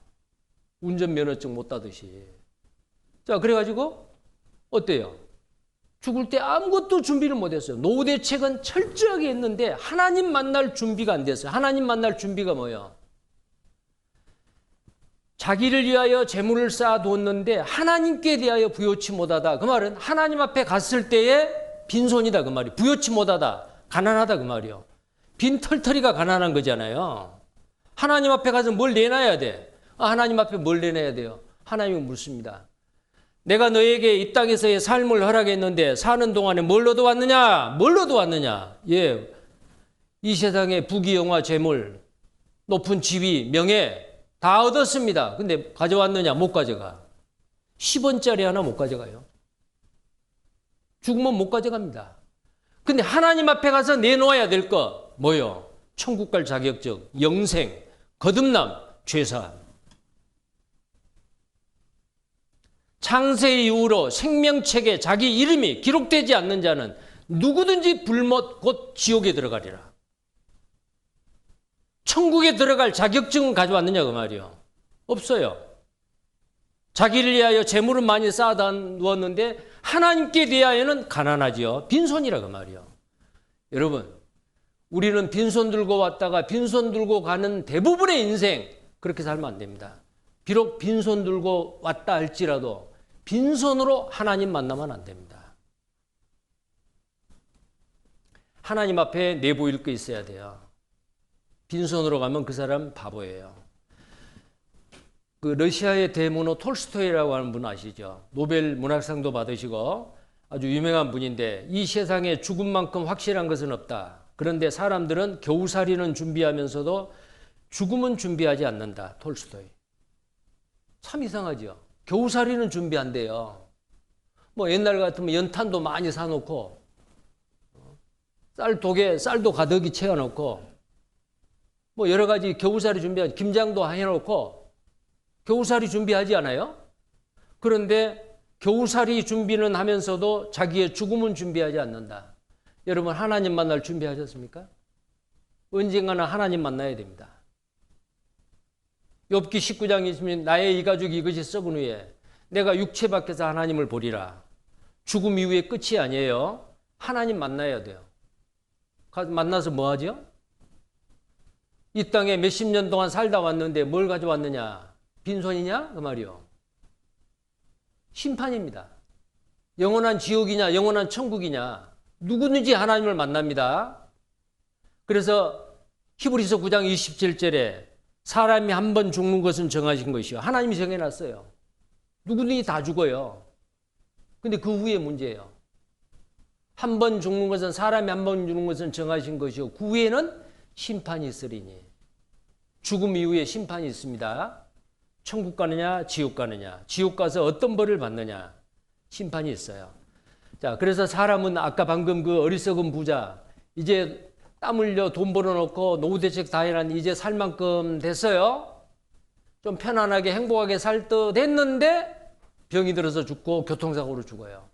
운전면허증 못 따듯이. 자, 그래가지고 어때요? 죽을 때 아무것도 준비를 못했어요. 노후대책은 철저하게 했는데 하나님 만날 준비가 안 됐어요. 하나님 만날 준비가 뭐예요? 자기를 위하여 재물을 쌓아두었는데 하나님께 대하여 부요치 못하다. 그 말은 하나님 앞에 갔을 때에 빈손이다 그 말이에요. 부요치 못하다. 가난하다 그 말이에요. 빈털터리가 가난한 거잖아요. 하나님 앞에 가서 뭘 내놔야 돼? 하나님 앞에 뭘 내놔야 돼요? 하나님은 묻습니다. 내가 너에게 이 땅에서의 삶을 허락했는데 사는 동안에 뭘 얻어왔느냐? 뭘 얻어왔느냐? 예, 이 세상의 부귀영화, 재물, 높은 지위, 명예 다 얻었습니다. 근데 가져왔느냐? 못 가져가. 10원짜리 하나 못 가져가요. 죽으면 못 가져갑니다. 근데 하나님 앞에 가서 내놓아야 될 거 뭐요? 천국 갈 자격증, 영생, 거듭남, 죄사함. 창세 이후로 생명책에 자기 이름이 기록되지 않는 자는 누구든지 불못 곧 지옥에 들어가리라. 천국에 들어갈 자격증은 가져왔느냐 그 말이요. 없어요. 자기를 위하여 재물은 많이 쌓아다 놓았는데 하나님께 대하여는 가난하지요. 빈손이라 그 말이요. 여러분, 우리는 빈손 들고 왔다가 빈손 들고 가는 대부분의 인생 그렇게 살면 안 됩니다. 비록 빈손 들고 왔다 할지라도 빈손으로 하나님 만나면 안 됩니다. 하나님 앞에 내보일 거 있어야 돼요. 빈손으로 가면 그 사람 바보예요. 그 러시아의 대문호 톨스토이라고 하는 분 아시죠? 노벨 문학상도 받으시고 아주 유명한 분인데 이 세상에 죽음만큼 확실한 것은 없다. 그런데 사람들은 겨우살이는 준비하면서도 죽음은 준비하지 않는다. 톨스토이. 참 이상하죠. 겨우살이는 준비한대요. 뭐 옛날 같으면 연탄도 많이 사놓고 쌀도 가득히 채워놓고 뭐 여러 가지 겨우살이 준비하지, 김장도 해놓고 겨우살이 준비하지 않아요? 그런데 겨우살이 준비는 하면서도 자기의 죽음은 준비하지 않는다. 여러분 하나님 만날 준비하셨습니까? 언젠가는 하나님 만나야 됩니다. 욥기 19장에 있으면 나의 이 가죽이 이것이 썩은 후에 내가 육체 밖에서 하나님을 보리라. 죽음 이후에 끝이 아니에요. 하나님 만나야 돼요. 만나서 뭐 하죠? 이 땅에 몇십 년 동안 살다 왔는데 뭘 가져왔느냐? 빈손이냐? 그 말이요. 심판입니다. 영원한 지옥이냐 영원한 천국이냐 누구든지 하나님을 만납니다. 그래서 히브리서 9장 27절에 사람이 한 번 죽는 것은 정하신 것이요. 하나님이 정해놨어요. 누구든지 다 죽어요. 근데 그 후에 문제예요. 한 번 죽는 것은 사람이 한 번 죽는 것은 정하신 것이요. 그 후에는 심판이 있으리니. 죽음 이후에 심판이 있습니다. 천국 가느냐 지옥 가느냐. 지옥 가서 어떤 벌을 받느냐. 심판이 있어요. 자, 그래서 사람은 아까 방금 그 어리석은 부자 이제 땀 흘려 돈 벌어놓고 노후대책 다 해놨는데 이제 살 만큼 됐어요. 좀 편안하게 행복하게 살 듯 했는데 병이 들어서 죽고 교통사고로 죽어요.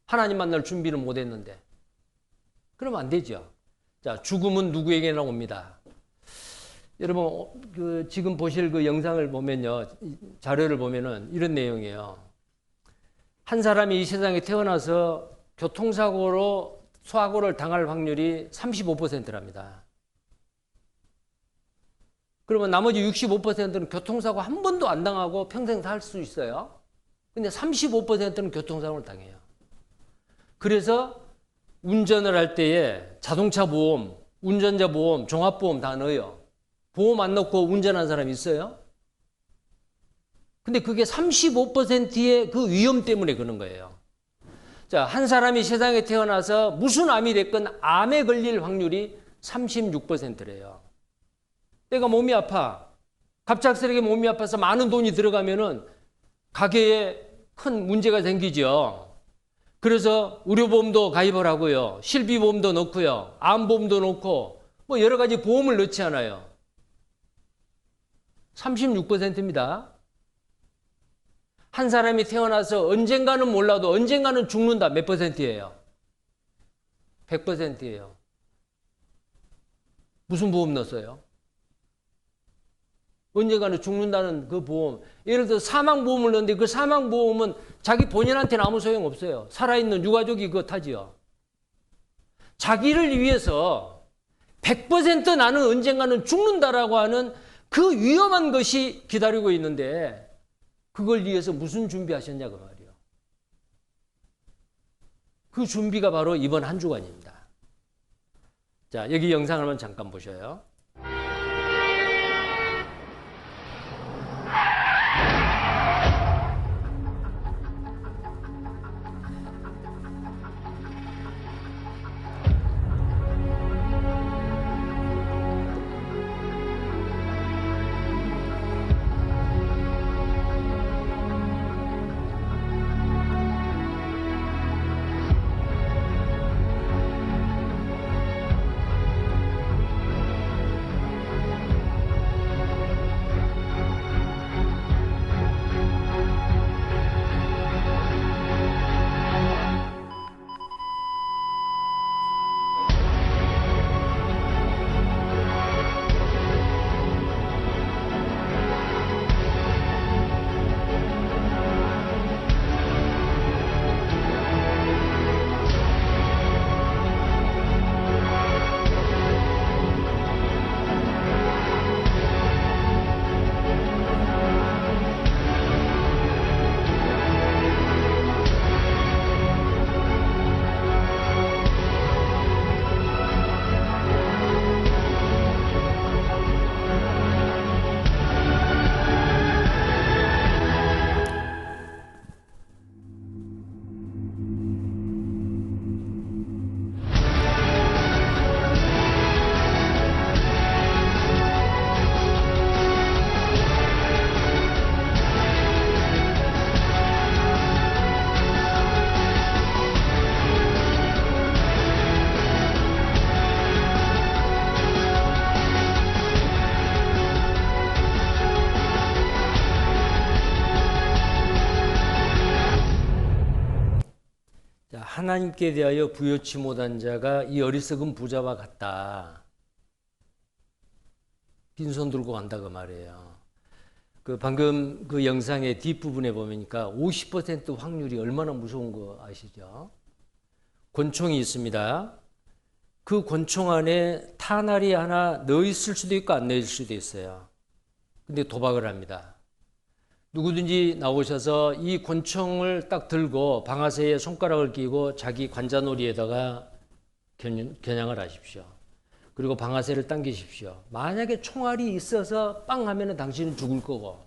하나님 만날 준비를 못 했는데. 그러면 안 되죠. 자, 죽음은 누구에게나 옵니다. 여러분, 지금 보실 그 영상을 보면요, 자료를 보면은 이런 내용이에요. 한 사람이 이 세상에 태어나서 교통사고로 사고를 당할 확률이 35%랍니다. 그러면 나머지 65%는 교통사고 한 번도 안 당하고 평생 살 수 있어요. 근데 35%는 교통사고를 당해요. 그래서 운전을 할 때에 자동차 보험, 운전자 보험, 종합보험 다 넣어요. 보험 안 넣고 운전한 사람 있어요? 근데 그게 35%의 그 위험 때문에 그런 거예요. 자, 한 사람이 세상에 태어나서 무슨 암이 됐건 암에 걸릴 확률이 36%래요. 내가 몸이 아파. 갑작스럽게 몸이 아파서 많은 돈이 들어가면은 가게에 큰 문제가 생기죠. 그래서 의료보험도 가입을 하고요. 실비보험도 넣고요. 암보험도 넣고 뭐 여러 가지 보험을 넣지 않아요. 36%입니다. 한 사람이 태어나서 언젠가는 몰라도 언젠가는 죽는다. 몇 %예요? 100%예요. 무슨 보험 넣었어요? 언젠가는 죽는다는 그 보험. 예를 들어 사망보험을 넣는데 그 사망보험은 자기 본인한테는 아무 소용 없어요. 살아있는 유가족이 그거 타지요. 자기를 위해서 100% 나는 언젠가는 죽는다라고 하는 그 위험한 것이 기다리고 있는데 그걸 위해서 무슨 준비하셨냐고 말이에요. 그 준비가 바로 이번 한 주간입니다. 자, 여기 영상을 한번 잠깐 보셔요. 하나님께 대하여 부여치 못한 자가 이 어리석은 부자와 같다. 빈손 들고 간다 그 말이에요. 그 방금 그 영상의 뒷부분에 보니까 50% 확률이 얼마나 무서운 거 아시죠? 권총이 있습니다. 그 권총 안에 탄알이 하나 넣어 있을 수도 있고 안 넣어 있을 수도 있어요. 근데 도박을 합니다. 누구든지 나오셔서 이 권총을 딱 들고 방아쇠에 손가락을 끼고 자기 관자놀이에다가 겨냥을 하십시오. 그리고 방아쇠를 당기십시오. 만약에 총알이 있어서 빵 하면은 당신은 죽을 거고,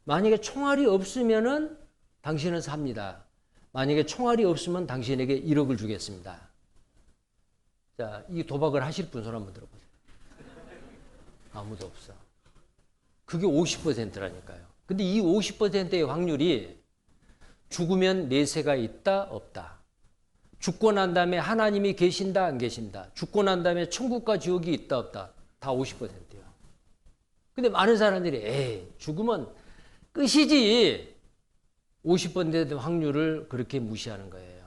만약에 총알이 없으면은 당신은 삽니다. 만약에 총알이 없으면 당신에게 1억을 주겠습니다. 자, 이 도박을 하실 분 손 한번 들어보세요. 아무도 없어. 그게 50%라니까요. 근데 이 50%의 확률이 죽으면 내세가 있다, 없다. 죽고 난 다음에 하나님이 계신다, 안 계신다. 죽고 난 다음에 천국과 지옥이 있다, 없다. 다 50%예요. 근데 많은 사람들이 에이, 죽으면 끝이지. 50%의 확률을 그렇게 무시하는 거예요.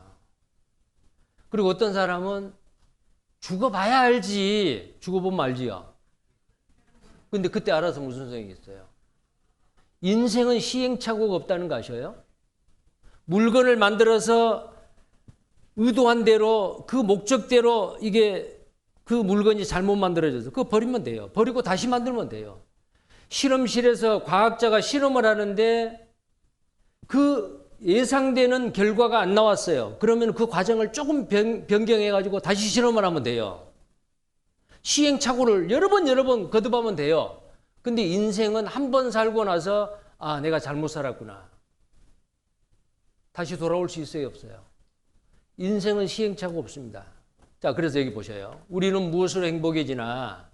그리고 어떤 사람은 죽어봐야 알지. 죽어보면 알지요. 근데 그때 알아서 무슨 소용이 있어요? 인생은 시행착오가 없다는 거 아셔요? 물건을 만들어서 의도한 대로 그 목적대로 이게 그 물건이 잘못 만들어져서 그거 버리면 돼요. 버리고 다시 만들면 돼요. 실험실에서 과학자가 실험을 하는데 그 예상되는 결과가 안 나왔어요. 그러면 그 과정을 조금 변경해가지고 다시 실험을 하면 돼요. 시행착오를 여러 번 거듭하면 돼요. 근데 인생은 한 번 살고 나서 아, 내가 잘못 살았구나. 다시 돌아올 수 있어요, 없어요? 인생은 시행착오 없습니다. 자, 그래서 여기 보셔요. 우리는 무엇으로 행복해지나?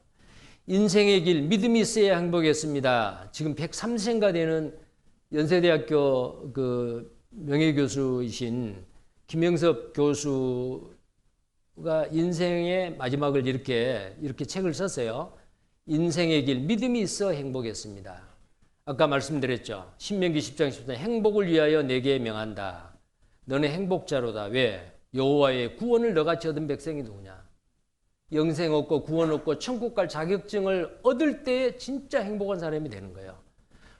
인생의 길, 믿음이 있어야 행복했습니다. 지금 103세가 되는 연세대학교 그 명예교수이신 김영섭 교수가 인생의 마지막을 이렇게 책을 썼어요. 인생의 길, 믿음이 있어 행복했습니다. 아까 말씀드렸죠. 신명기 10장 10절 행복을 위하여 내게 명한다. 너는 행복자로다. 왜? 여호와의 구원을 너같이 얻은 백성이 누구냐? 영생 얻고 구원 얻고 천국 갈 자격증을 얻을 때 진짜 행복한 사람이 되는 거예요.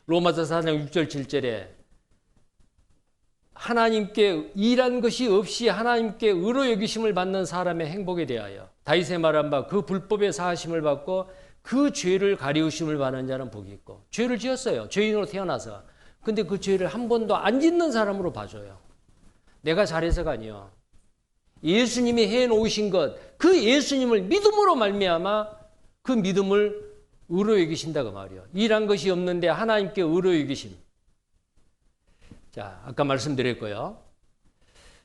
로마서 4장 6절 7절에 하나님께 일한 것이 없이 하나님께 의로 여기심을 받는 사람의 행복에 대하여 다윗의 말한 바 그 불법의 사하심을 받고 그 죄를 가리우심을 받는 자는 복이 있고 죄를 지었어요. 죄인으로 태어나서. 근데 그 죄를 한 번도 안 짓는 사람으로 봐줘요. 내가 잘해서가 아니요. 예수님이 해놓으신 것, 그 예수님을 믿음으로 말미암아 그 믿음을 의로 여기신다 그 말이요. 일한 것이 없는데 하나님께 의로 여기심. 자, 아까 말씀드렸고요.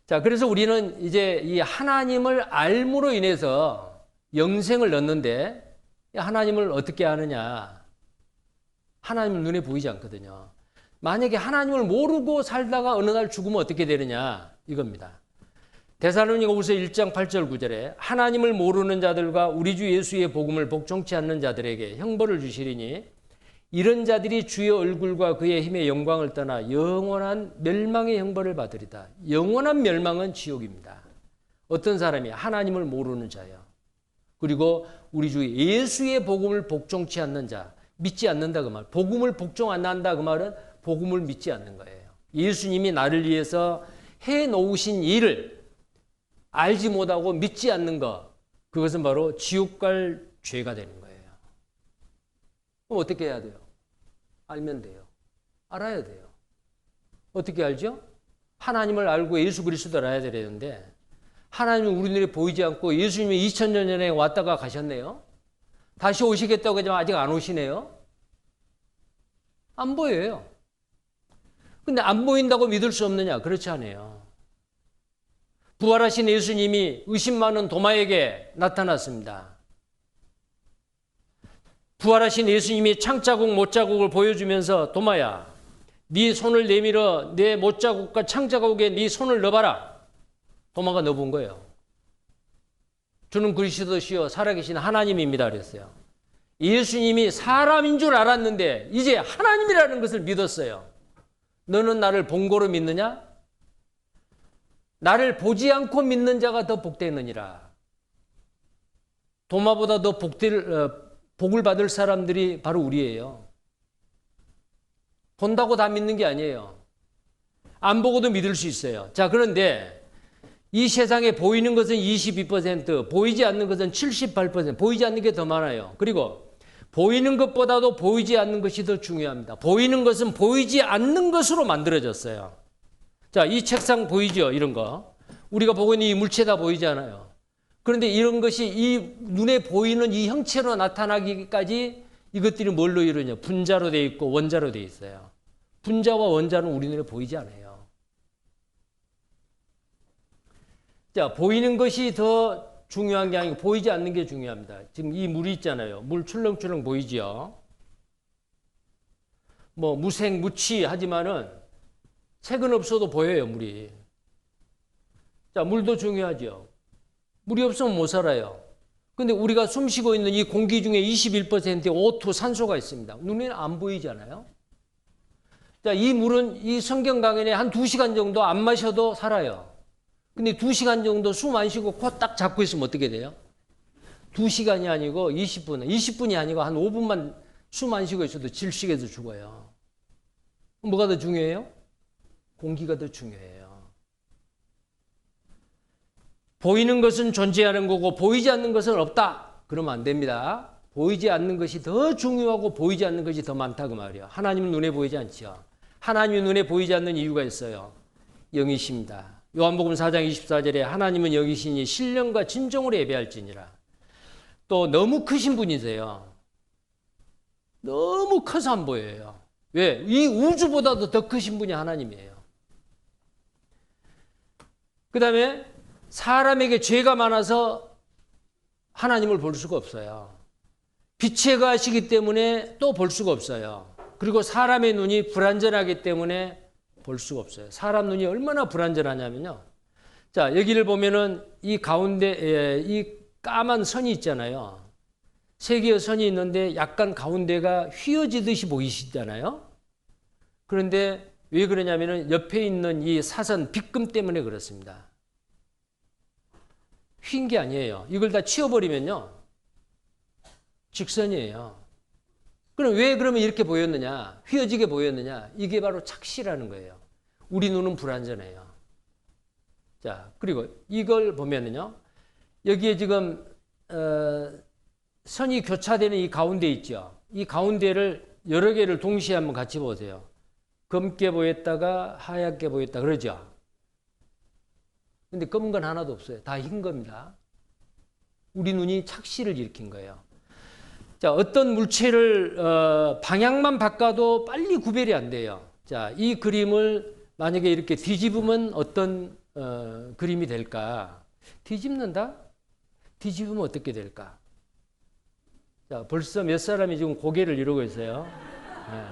자, 그래서 우리는 이제 이 하나님을 알므로 인해서 영생을 얻는데 하나님을 어떻게 아느냐? 하나님은 눈에 보이지 않거든요. 만약에 하나님을 모르고 살다가 어느 날 죽으면 어떻게 되느냐? 이겁니다. 데살로니가후서 1장 8절 9절에 하나님을 모르는 자들과 우리 주 예수의 복음을 복종치 않는 자들에게 형벌을 주시리니 이런 자들이 주의 얼굴과 그의 힘의 영광을 떠나 영원한 멸망의 형벌을 받으리다. 영원한 멸망은 지옥입니다. 어떤 사람이 하나님을 모르는 자예요. 그리고 우리 주 예수의 복음을 복종치 않는 자, 믿지 않는다 그 말. 복음을 복종 안 한다 그 말은 복음을 믿지 않는 거예요. 예수님이 나를 위해서 해놓으신 일을 알지 못하고 믿지 않는 것, 그것은 바로 지옥 갈 죄가 되는 거예요. 그럼 어떻게 해야 돼요? 알면 돼요. 알아야 돼요. 어떻게 알죠? 하나님을 알고 예수 그리스도를 알아야 되는데 하나님은 우리 눈에 보이지 않고 예수님이 2000년 전에 왔다가 가셨네요. 다시 오시겠다고 하지만 아직 안 오시네요. 안 보여요. 근데 안 보인다고 믿을 수 없느냐? 그렇지 않아요. 부활하신 예수님이 의심 많은 도마에게 나타났습니다. 부활하신 예수님이 창자국 못자국을 보여주면서 도마야, 네 손을 내밀어 내 못자국과 창자국에 네 손을 넣어봐라. 도마가 넣어본 거예요. 주는 그리스도시요 살아계신 하나님입니다 그랬어요. 예수님이 사람인 줄 알았는데 이제 하나님이라는 것을 믿었어요. 너는 나를 본고로 믿느냐? 나를 보지 않고 믿는 자가 더 복되느니라. 도마보다 더 복을 받을 사람들이 바로 우리예요. 본다고 다 믿는 게 아니에요. 안 보고도 믿을 수 있어요. 자, 그런데 이 세상에 보이는 것은 22%, 보이지 않는 것은 78%, 보이지 않는 게 더 많아요. 그리고 보이는 것보다도 보이지 않는 것이 더 중요합니다. 보이는 것은 보이지 않는 것으로 만들어졌어요. 자, 이 책상 보이죠? 이런 거. 우리가 보고 있는 이 물체 다 보이지 않아요. 그런데 이런 것이 이 눈에 보이는 이 형체로 나타나기까지 이것들이 뭘로 이루냐? 분자로 되어 있고 원자로 되어 있어요. 분자와 원자는 우리 눈에 보이지 않아요. 자, 보이는 것이 더 중요한 게 아니고 보이지 않는 게 중요합니다. 지금 이 물이 있잖아요. 물 출렁출렁 보이지요? 뭐 무색 무치 하지만은 색은 없어도 보여요, 물이. 자, 물도 중요하죠. 물이 없으면 못 살아요. 근데 우리가 숨 쉬고 있는 이 공기 중에 21%의 O2 산소가 있습니다. 눈에는 안 보이잖아요. 자, 이 물은 이 성경 강연에 한 2시간 정도 안 마셔도 살아요. 근데 2시간 정도 숨 안 쉬고 코 딱 잡고 있으면 어떻게 돼요? 2시간이 아니고 20분, 20분이 아니고 한 5분만 숨 안 쉬고 있어도 질식해서 죽어요. 뭐가 더 중요해요? 공기가 더 중요해요. 보이는 것은 존재하는 거고 보이지 않는 것은 없다. 그러면 안 됩니다. 보이지 않는 것이 더 중요하고 보이지 않는 것이 더 많다 그 말이에요. 하나님은 눈에 보이지 않죠. 하나님이 눈에 보이지 않는 이유가 있어요. 영이십니다. 요한복음 4장 24절에 하나님은 영이시니 신령과 진정으로 예배할지니라. 또 너무 크신 분이세요. 너무 커서 안 보여요. 왜? 이 우주보다도 더 크신 분이 하나님이에요. 그 다음에 사람에게 죄가 많아서 하나님을 볼 수가 없어요. 빛에 가시기 때문에 또 볼 수가 없어요. 그리고 사람의 눈이 불완전하기 때문에 볼 수가 없어요. 사람 눈이 얼마나 불완전하냐면요. 자, 여기를 보면은 이 가운데 이 까만 선이 있잖아요. 세 개의 선이 있는데 약간 가운데가 휘어지듯이 보이시잖아요. 그런데 왜 그러냐면은 옆에 있는 이 사선 빗금 때문에 그렇습니다. 휜 게 아니에요. 이걸 다 치워버리면요. 직선이에요. 그럼 왜 그러면 이렇게 보였느냐? 휘어지게 보였느냐? 이게 바로 착시라는 거예요. 우리 눈은 불완전해요. 자, 그리고 이걸 보면은요. 여기에 지금 선이 교차되는 이 가운데 있죠. 이 가운데를 여러 개를 동시에 한번 같이 보세요. 검게 보였다가 하얗게 보였다 그러죠. 근데 검은 건 하나도 없어요. 다 흰 겁니다. 우리 눈이 착시를 일으킨 거예요. 자, 어떤 물체를 방향만 바꿔도 빨리 구별이 안 돼요. 자, 이 그림을 만약에 이렇게 뒤집으면 어떤 그림이 될까? 뒤집는다? 뒤집으면 어떻게 될까? 자, 벌써 몇 사람이 지금 고개를 이러고 있어요. 네.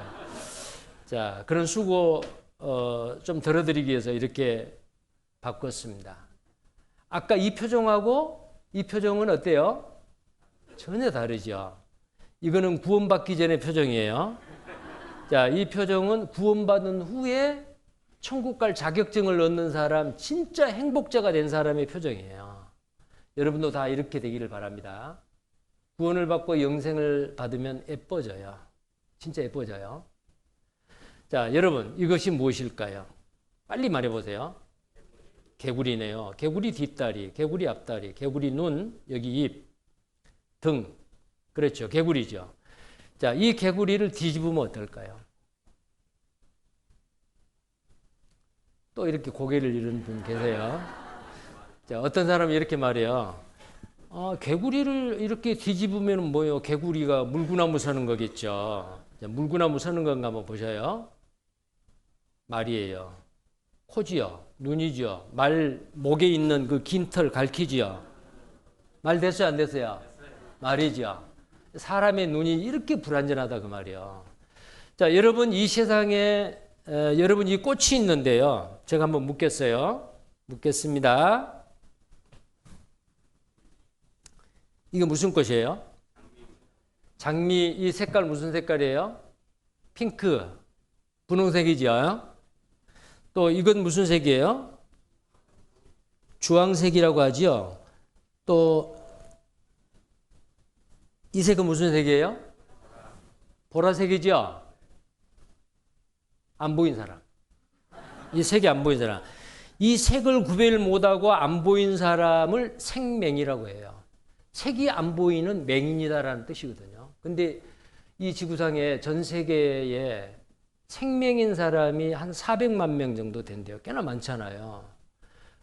자, 그런 수고 좀 덜어드리기 위해서 이렇게 바꿨습니다. 아까 이 표정하고 이 표정은 어때요? 전혀 다르죠. 이거는 구원받기 전의 표정이에요. 자, 이 표정은 구원받은 후에 천국 갈 자격증을 얻는 사람, 진짜 행복자가 된 사람의 표정이에요. 여러분도 다 이렇게 되기를 바랍니다. 구원을 받고 영생을 받으면 예뻐져요. 진짜 예뻐져요. 자, 여러분, 이것이 무엇일까요? 빨리 말해보세요. 개구리네요. 개구리 뒷다리, 개구리 앞다리, 개구리 눈, 여기 입, 등. 그렇죠. 개구리죠. 자, 이 개구리를 뒤집으면 어떨까요? 또 이렇게 고개를 이런 분 계세요. 자, 어떤 사람이 이렇게 말해요. 개구리를 이렇게 뒤집으면 뭐요? 개구리가 물구나무 서는 거겠죠. 자, 물구나무 서는 건가 한번 보셔요. 말이에요. 코지요. 눈이죠. 말 목에 있는 그 긴 털 갈퀴지요. 말 됐어요? 안 됐어요? 말이죠. 사람의 눈이 이렇게 불완전하다 그 말이에요. 자, 여러분 이 세상에 여러분 이 꽃이 있는데요. 제가 한번 묻겠어요. 묻겠습니다. 이거 무슨 꽃이에요? 장미. 이 색깔 무슨 색깔이에요? 핑크. 분홍색이죠. 또 이건 무슨 색이에요? 주황색이라고 하죠. 또 이 색은 무슨 색이에요? 보라색이죠. 안 보인 사람. 이 색이 안 보인 사람. 이 색을 구별 못하고 안 보인 사람을 생맹이라고 해요. 색이 안 보이는 맹인이다라는 뜻이거든요. 근데 이 지구상에 전 세계에 생맹인 사람이 한 400만 명 정도 된대요. 꽤나 많잖아요.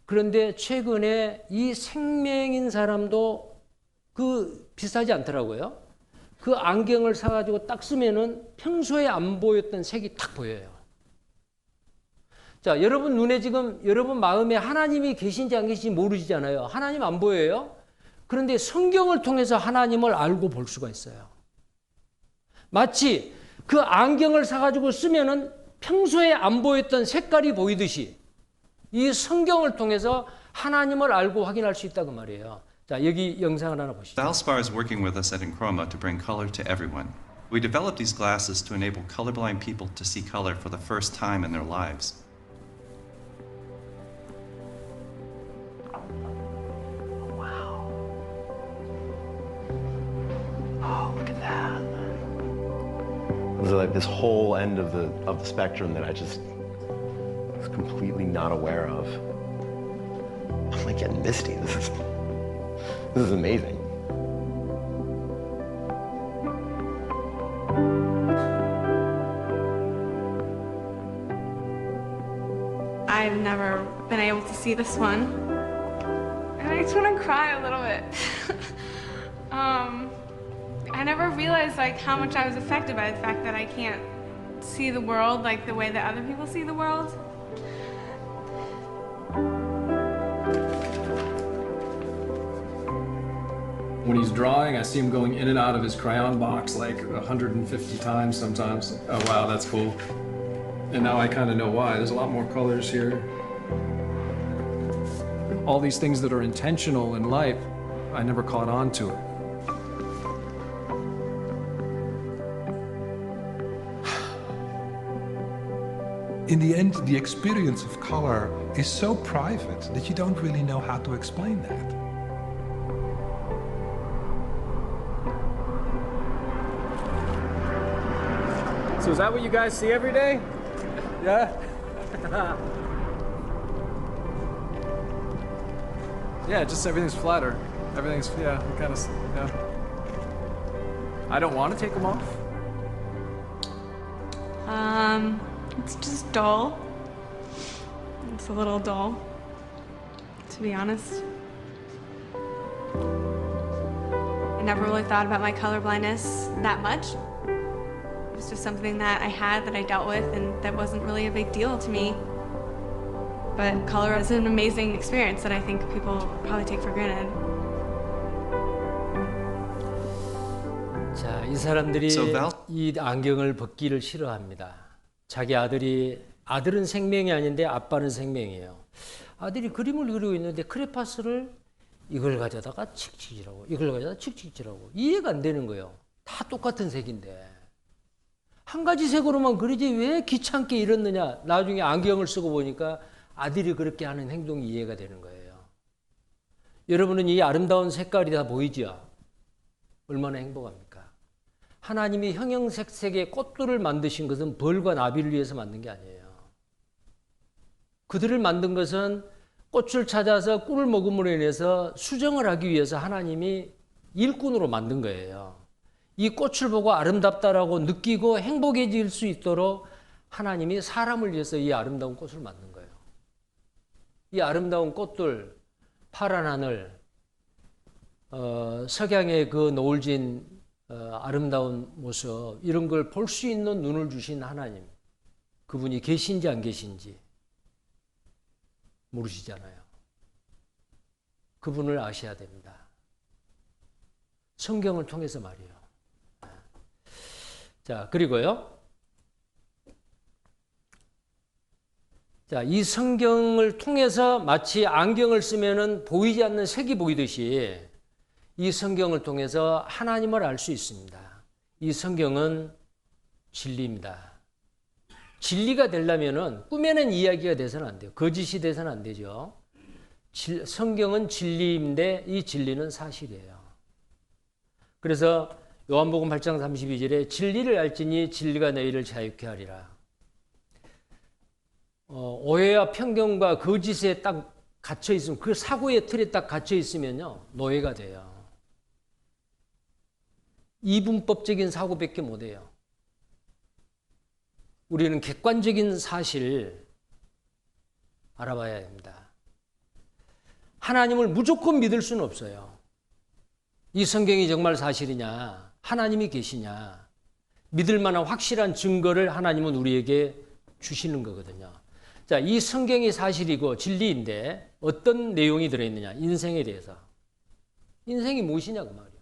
그런데 최근에 이 생맹인 사람도 비슷하지 않더라고요. 그 안경을 사가지고 딱 쓰면은 평소에 안 보였던 색이 딱 보여요. 자, 여러분 눈에 지금 여러분 마음에 하나님이 계신지 안 계신지 모르시잖아요. 하나님 안 보여요? 그런데 성경을 통해서 하나님을 알고 볼 수가 있어요. 마치 그 안경을 사가지고 쓰면은 평소에 안 보였던 색깔이 보이듯이 이 성경을 통해서 하나님을 알고 확인할 수 있다고 말이에요. 자, 여기 영상을 하나 보시죠. Valspar is working with us at Enchroma to bring color to everyone. We developed these glasses to enable colorblind people to see color for the first time in their lives. Oh, look at that. It was like this whole end of the spectrum that I just was completely not aware of. I'm like getting misty. This is amazing. I've never been able to see this one. And I just want to cry a little bit. I never realized like how much I was affected by the fact that I can't see the world like the way that other people see the world. When he's drawing, I see him going in and out of his crayon box like 150 times sometimes. Oh wow, that's cool. And now I kind of know why. There's a lot more colors here. All these things that are intentional in life, I never caught on to it. In the end, the experience of color is so private that you don't really know how to explain that. So is that what you guys see every day? Yeah? Yeah, just everything's flatter. Everything's, yeah, kind of, yeah. I don't want to take them off. It's just dull. It's a little dull, to be honest. I never really thought about my color blindness that much. It was just something that I had, that I dealt with, and that wasn't really a big deal to me. But color is an amazing experience that I think people probably take for granted. 자, 이 사람들이 So Val- 이 안경을 벗기를 싫어합니다. 자기 아들은 생명이 아닌데 아빠는 생명이에요. 아들이 그림을 그리고 있는데 크레파스를 이걸 가져다가 칙칙질하고 이걸 가져다가 칙칙질하고 이해가 안 되는 거예요. 다 똑같은 색인데 한 가지 색으로만 그리지 왜 귀찮게 이렇느냐. 나중에 안경을 쓰고 보니까 아들이 그렇게 하는 행동이 이해가 되는 거예요. 여러분은 이 아름다운 색깔이 다 보이죠? 얼마나 행복합니까? 하나님이 형형색색의 꽃들을 만드신 것은 벌과 나비를 위해서 만든 게 아니에요. 그들을 만든 것은 꽃을 찾아서 꿀을 먹음으로 인해서 수정을 하기 위해서 하나님이 일꾼으로 만든 거예요. 이 꽃을 보고 아름답다라고 느끼고 행복해질 수 있도록 하나님이 사람을 위해서 이 아름다운 꽃을 만든 거예요. 이 아름다운 꽃들, 파란 하늘, 석양의 그 노을진 아름다운 모습, 이런 걸 볼 수 있는 눈을 주신 하나님, 그분이 계신지 안 계신지 모르시잖아요. 그분을 아셔야 됩니다. 성경을 통해서 말이에요. 자, 그리고요. 자, 이 성경을 통해서 마치 안경을 쓰면은 보이지 않는 색이 보이듯이 이 성경을 통해서 하나님을 알 수 있습니다. 이 성경은 진리입니다. 진리가 되려면은 꾸며낸 이야기가 돼서는 안 돼요. 거짓이 돼서는 안 되죠. 성경은 진리인데 이 진리는 사실이에요. 그래서 요한복음 8장 32절에 진리를 알지니 진리가 너희를 자유케 하리라. 오해와 편견과 거짓에 딱 갇혀 있으면, 그 사고의 틀에 딱 갇혀 있으면요, 노예가 돼요. 이분법적인 사고밖에 못 해요. 우리는 객관적인 사실 알아봐야 됩니다. 하나님을 무조건 믿을 수는 없어요. 이 성경이 정말 사실이냐, 하나님이 계시냐, 믿을 만한 확실한 증거를 하나님은 우리에게 주시는 거거든요. 자, 이 성경이 사실이고 진리인데 어떤 내용이 들어있느냐? 인생에 대해서. 인생이 무엇이냐 그 말이에요.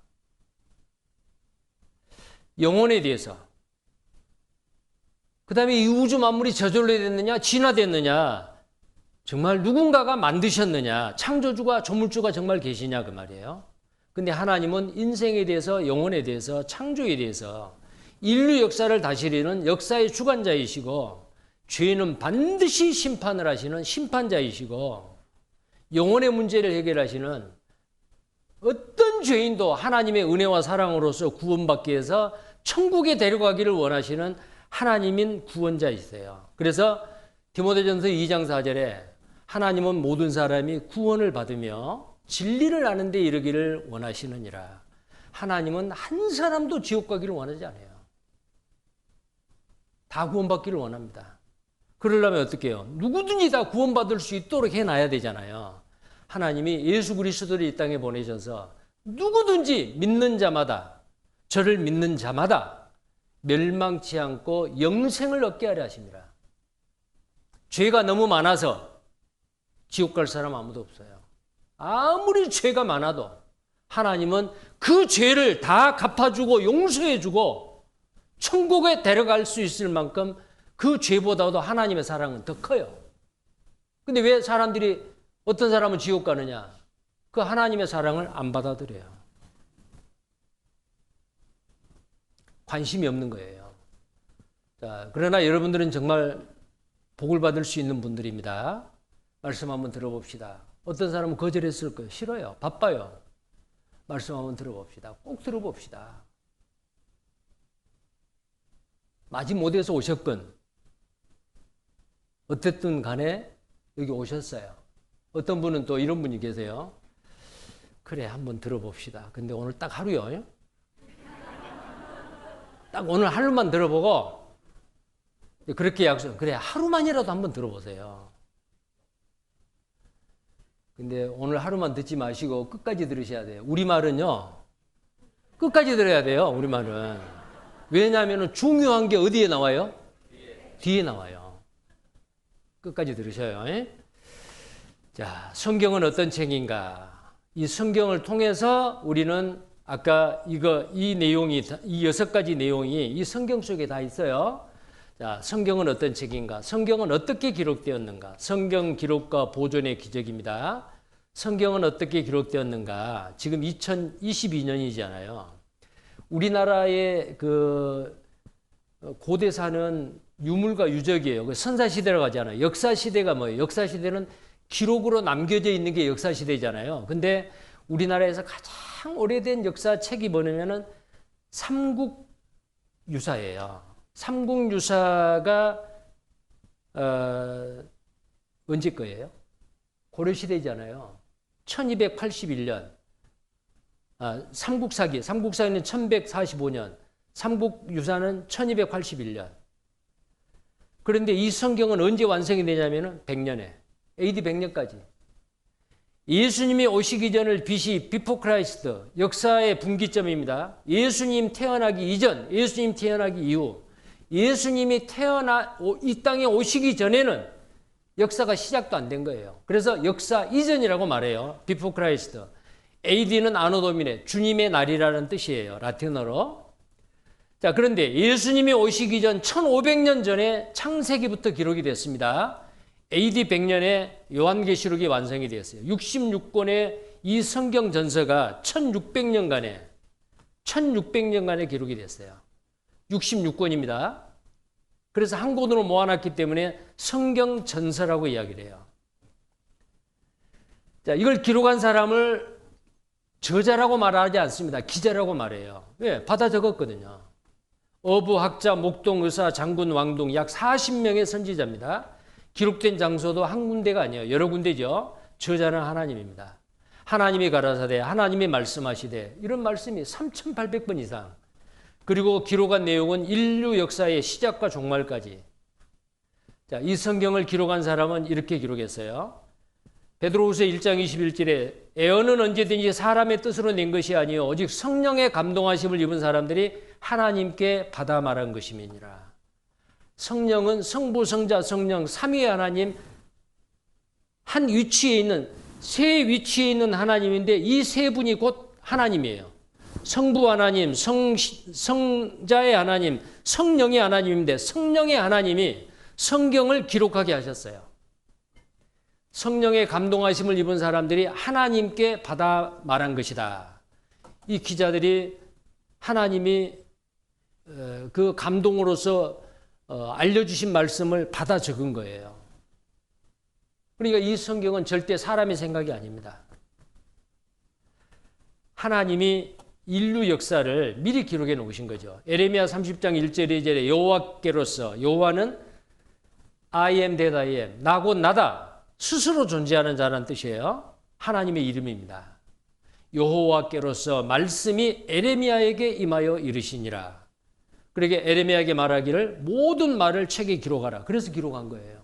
영혼에 대해서. 그 다음에 이 우주 만물이 저절로 됐느냐, 진화됐느냐, 정말 누군가가 만드셨느냐, 창조주가 조물주가 정말 계시냐 그 말이에요. 근데 하나님은 인생에 대해서, 영혼에 대해서, 창조에 대해서 인류 역사를 다스리는 역사의 주관자이시고, 죄는 반드시 심판을 하시는 심판자이시고, 영혼의 문제를 해결하시는, 어떤 죄인도 하나님의 은혜와 사랑으로서 구원받기 위해서 천국에 데려가기를 원하시는 하나님인 구원자이세요. 그래서 디모데전서 2장 4절에 하나님은 모든 사람이 구원을 받으며 진리를 아는 데 이르기를 원하시느니라. 하나님은 한 사람도 지옥 가기를 원하지 않아요. 다 구원받기를 원합니다. 그러려면 어떻게 해요? 누구든지 다 구원받을 수 있도록 해놔야 되잖아요. 하나님이 예수 그리스도를 이 땅에 보내셔서 누구든지 믿는 자마다, 저를 믿는 자마다 멸망치 않고 영생을 얻게 하려 하십니다. 죄가 너무 많아서 지옥 갈 사람 아무도 없어요. 아무리 죄가 많아도 하나님은 그 죄를 다 갚아주고 용서해주고 천국에 데려갈 수 있을 만큼 그 죄보다도 하나님의 사랑은 더 커요. 근데 왜 사람들이 어떤 사람은 지옥 가느냐? 그 하나님의 사랑을 안 받아들여요. 관심이 없는 거예요. 자, 그러나 여러분들은 정말 복을 받을 수 있는 분들입니다. 말씀 한번 들어봅시다. 어떤 사람은 거절했을 거예요. 싫어요. 바빠요. 말씀 한번 들어봅시다. 꼭 들어봅시다. 마지못해서 오셨건 어쨌든 간에 여기 오셨어요. 어떤 분은 또 이런 분이 계세요. 그래, 한번 들어봅시다. 근데 오늘 딱 하루요. 딱 오늘 하루만 들어보고 그렇게 약속. 그래, 하루만이라도 한번 들어보세요. 근데 오늘 하루만 듣지 마시고 끝까지 들으셔야 돼요. 우리말은요. 끝까지 들어야 돼요. 우리말은. 왜냐하면 중요한 게 어디에 나와요? 뒤에 나와요. 끝까지 들으셔요. 자, 성경은 어떤 책인가? 이 성경을 통해서 우리는 아까 이 내용이, 이 6가지 내용이 이 성경 속에 다 있어요. 자, 성경은 어떤 책인가? 성경은 어떻게 기록되었는가? 성경 기록과 보존의 기적입니다. 성경은 어떻게 기록되었는가? 지금 2022년이잖아요. 우리나라의 그 고대사는 유물과 유적이에요. 그 선사시대라고 하잖아요. 역사시대가 뭐예요? 역사시대는 기록으로 남겨져 있는 게 역사시대잖아요. 근데 우리나라에서 가장 오래된 역사책이 뭐냐면은 삼국유사예요. 삼국유사가 언제 거예요? 고려시대잖아요. 1281년. 삼국사기는 1145년. 삼국유사는 1281년. 그런데 이 성경은 언제 완성이 되냐면은 100년에. AD 100년까지. 예수님이 오시기 전을 BC, 비포 크라이스트, 역사의 분기점입니다. 예수님 태어나기 이전, 예수님 태어나기 이후, 예수님이 이 땅에 오시기 전에는 역사가 시작도 안 된 거예요. 그래서 역사 이전이라고 말해요. 비포 크라이스트. AD는 아노 도미네, 주님의 날이라는 뜻이에요. 라틴어로. 자, 그런데 예수님이 오시기 전 1500년 전에 창세기부터 기록이 됐습니다. AD 100년에 요한계시록이 완성이 되었어요. 66권의 이 성경 전서가 1600년간에 기록이 됐어요. 66권입니다. 그래서 한 권으로 모아놨기 때문에 성경 전서라고 이야기를 해요. 자, 이걸 기록한 사람을 저자라고 말하지 않습니다. 기자라고 말해요. 왜? 받아 적었거든요. 어부, 학자, 목동, 의사, 장군, 왕동 약 40명의 선지자입니다. 기록된 장소도 한 군데가 아니에요. 여러 군데죠. 저자는 하나님입니다. 하나님이 가라사대, 하나님이 말씀하시되, 이런 말씀이 3800번 이상. 그리고 기록한 내용은 인류 역사의 시작과 종말까지. 자, 이 성경을 기록한 사람은 이렇게 기록했어요. 베드로후서 1장 21절에 애언은 언제든지 사람의 뜻으로 낸 것이 아니요 오직 성령의 감동하심을 입은 사람들이 하나님께 받아 말한 것임이니라. 성령은 성부, 성자, 성령, 삼위의 하나님 한 위치에 있는 세 위치에 있는 하나님인데 이 세 분이 곧 하나님이에요. 성부 하나님, 성자의 하나님, 성령의 하나님인데 성령의 하나님이 성경을 기록하게 하셨어요. 성령의 감동하심을 입은 사람들이 하나님께 받아 말한 것이다. 이 기자들이 하나님이 그 감동으로서 알려주신 말씀을 받아 적은 거예요. 그러니까 이 성경은 절대 사람의 생각이 아닙니다. 하나님이 인류 역사를 미리 기록해 놓으신 거죠. 에레미야 30장 1절 2절에 여호와께로서, 여호와는 I am that I am, 나 곧 나다. 스스로 존재하는 자라는 뜻이에요. 하나님의 이름입니다. 여호와께로서 말씀이 에레미야에게 임하여 이르시니라. 그러게 에레미야에게 말하기를 모든 말을 책에 기록하라. 그래서 기록한 거예요.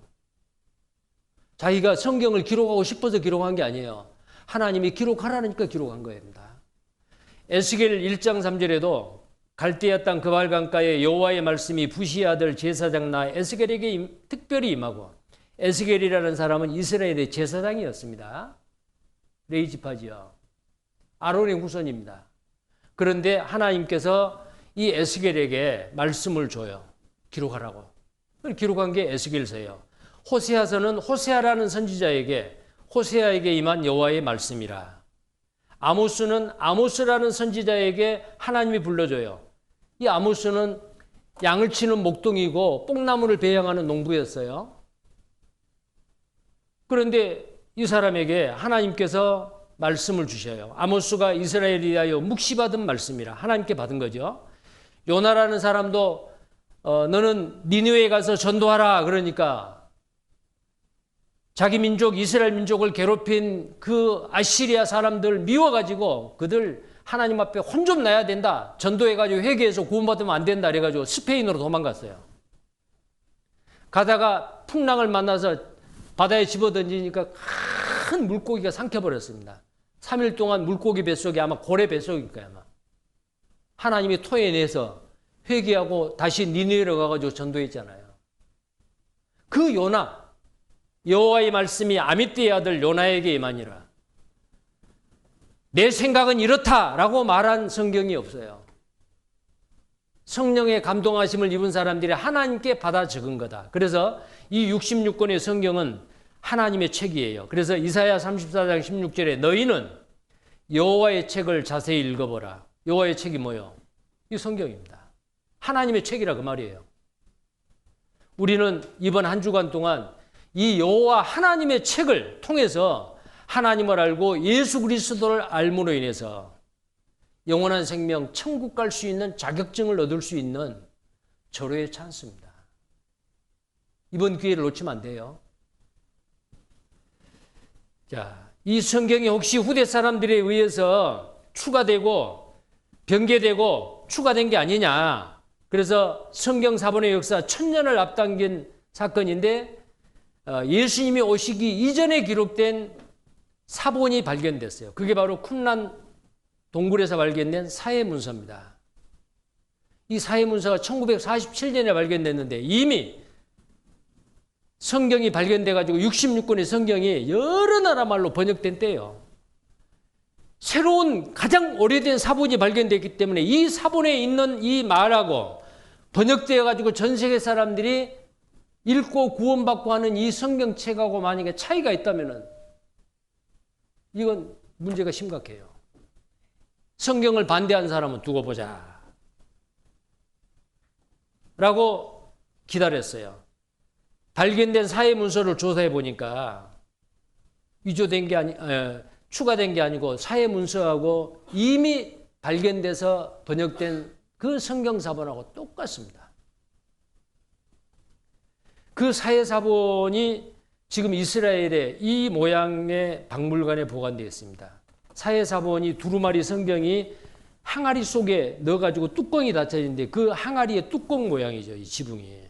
자기가 성경을 기록하고 싶어서 기록한 게 아니에요. 하나님이 기록하라니까 기록한 겁니다. 에스겔 1장 3절에도 갈대아 땅 그발 강가에 여호와의 말씀이 부시의 아들 제사장 나 에스겔에게 특별히 임하고, 에스겔이라는 사람은 이스라엘의 제사장이었습니다. 레이지파지요. 아론의 후손입니다. 그런데 하나님께서 이 에스겔에게 말씀을 줘요. 기록하라고. 기록한 게 에스겔서예요. 호세아서는 호세아라는 선지자에게, 호세아에게 임한 여호와의 말씀이라. 아모스는 아모스라는 선지자에게 하나님이 불러줘요. 이 아모스는 양을 치는 목동이고 뽕나무를 배양하는 농부였어요. 그런데 이 사람에게 하나님께서 말씀을 주셔요. 아모스가 이스라엘에 대하여 묵시받은 말씀이라. 하나님께 받은 거죠. 요나라는 사람도 너는 니느웨에 가서 전도하라 그러니까 자기 민족 이스라엘 민족을 괴롭힌 그 아시리아 사람들 미워가지고 그들 하나님 앞에 혼 좀 나야 된다. 전도해가지고 회개해서 구원받으면 안 된다. 그래가지고 스페인으로 도망갔어요. 가다가 풍랑을 만나서 바다에 집어던지니까 큰 물고기가 삼켜버렸습니다. 3일 동안 물고기 뱃속에 아마 고래 뱃속일 거야 아마. 하나님이 토해내서 회개하고 다시 니느웨로 가가지고 전도했잖아요. 그 요나, 여호와의 말씀이 아미떼의 아들 요나에게 임하니라. 내 생각은 이렇다라고 말한 성경이 없어요. 성령의 감동하심을 입은 사람들이 하나님께 받아 적은 거다. 그래서 이 66권의 성경은 하나님의 책이에요. 그래서 이사야 34장 16절에 너희는 여호와의 책을 자세히 읽어보라. 여호와의 책이 뭐예요? 이 성경입니다. 하나님의 책이라 그 말이에요. 우리는 이번 한 주간 동안 이 여호와 하나님의 책을 통해서 하나님을 알고 예수 그리스도를 알므로 인해서 영원한 생명, 천국 갈 수 있는 자격증을 얻을 수 있는 절호의 찬스입니다. 이번 기회를 놓치면 안 돼요. 자, 이 성경이 혹시 후대 사람들에 의해서 추가되고 변개되고 추가된 게 아니냐. 그래서 성경 사본의 역사 1000년을 앞당긴 사건인데 예수님이 오시기 이전에 기록된 사본이 발견됐어요. 그게 바로 쿰란 동굴에서 발견된 사해문서입니다. 이 사해문서가 1947년에 발견됐는데 이미 성경이 발견돼가지고 66권의 성경이 여러 나라 말로 번역된 때예요. 새로운 가장 오래된 사본이 발견됐기 때문에 이 사본에 있는 이 말하고 번역되어가지고 전 세계 사람들이 읽고 구원받고 하는 이 성경책하고 만약에 차이가 있다면은 이건 문제가 심각해요. 성경을 반대한 사람은 두고 보자 라고 기다렸어요. 발견된 사회 문서를 조사해 보니까 위조된 게 추가된 게 아니고 사회 문서하고 이미 발견돼서 번역된 그 성경사본하고 똑같습니다. 그 사회사본이 지금 이스라엘의 이 모양의 박물관에 보관되어 있습니다. 사회사본이 두루마리 성경이 항아리 속에 넣어가지고 뚜껑이 닫혀있는데 그 항아리의 뚜껑 모양이죠. 이 지붕이.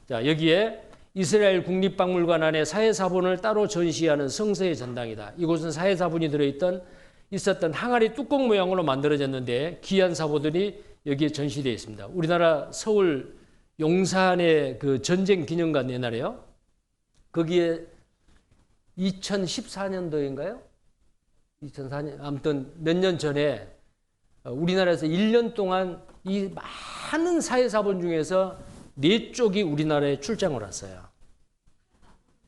자, 여기에 이스라엘 국립박물관 안에 사회사본을 따로 전시하는 성서의 전당이다. 이곳은 사회사본이 있었던 항아리 뚜껑 모양으로 만들어졌는데 귀한 사본들이 여기에 전시되어 있습니다. 우리나라 서울 용산의 그 전쟁 기념관 옛날에요. 거기에 2014년도인가요? 2004년 아무튼 몇 년 전에 우리나라에서 1년 동안 이 많은 사회사본 중에서 4쪽이 우리나라에 출장을 왔어요.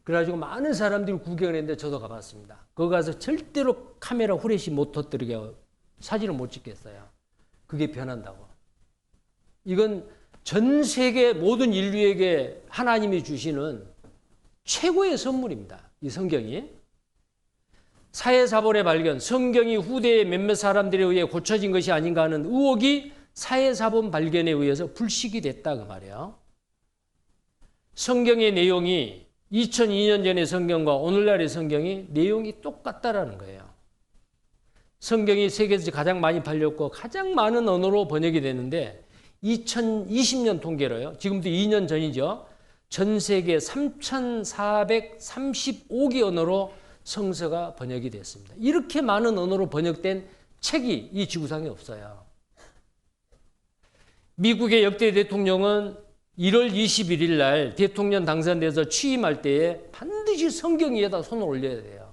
그래가지고 많은 사람들이 구경을 했는데 저도 가봤습니다. 거기 가서 절대로 카메라 후레쉬 못 터뜨리게 사진을 못 찍겠어요. 그게 변한다고. 이건 전 세계 모든 인류에게 하나님이 주시는 최고의 선물입니다. 이 성경이. 사회사본의 발견, 성경이 후대의 몇몇 사람들에 의해 고쳐진 것이 아닌가 하는 의혹이 사회사본 발견에 의해서 불식이 됐다 그 말이에요. 성경의 내용이 2002년 전의 성경과 오늘날의 성경이 내용이 똑같다라는 거예요. 성경이 세계에서 가장 많이 팔렸고 가장 많은 언어로 번역이 됐는데 2020년 통계로요. 지금도 2년 전이죠. 전 세계 3,435개 언어로 성서가 번역이 됐습니다. 이렇게 많은 언어로 번역된 책이 이 지구상에 없어요. 미국의 역대 대통령은 1월 21일 날 대통령 당선돼서 취임할 때에 반드시 성경 위에다 손을 올려야 돼요.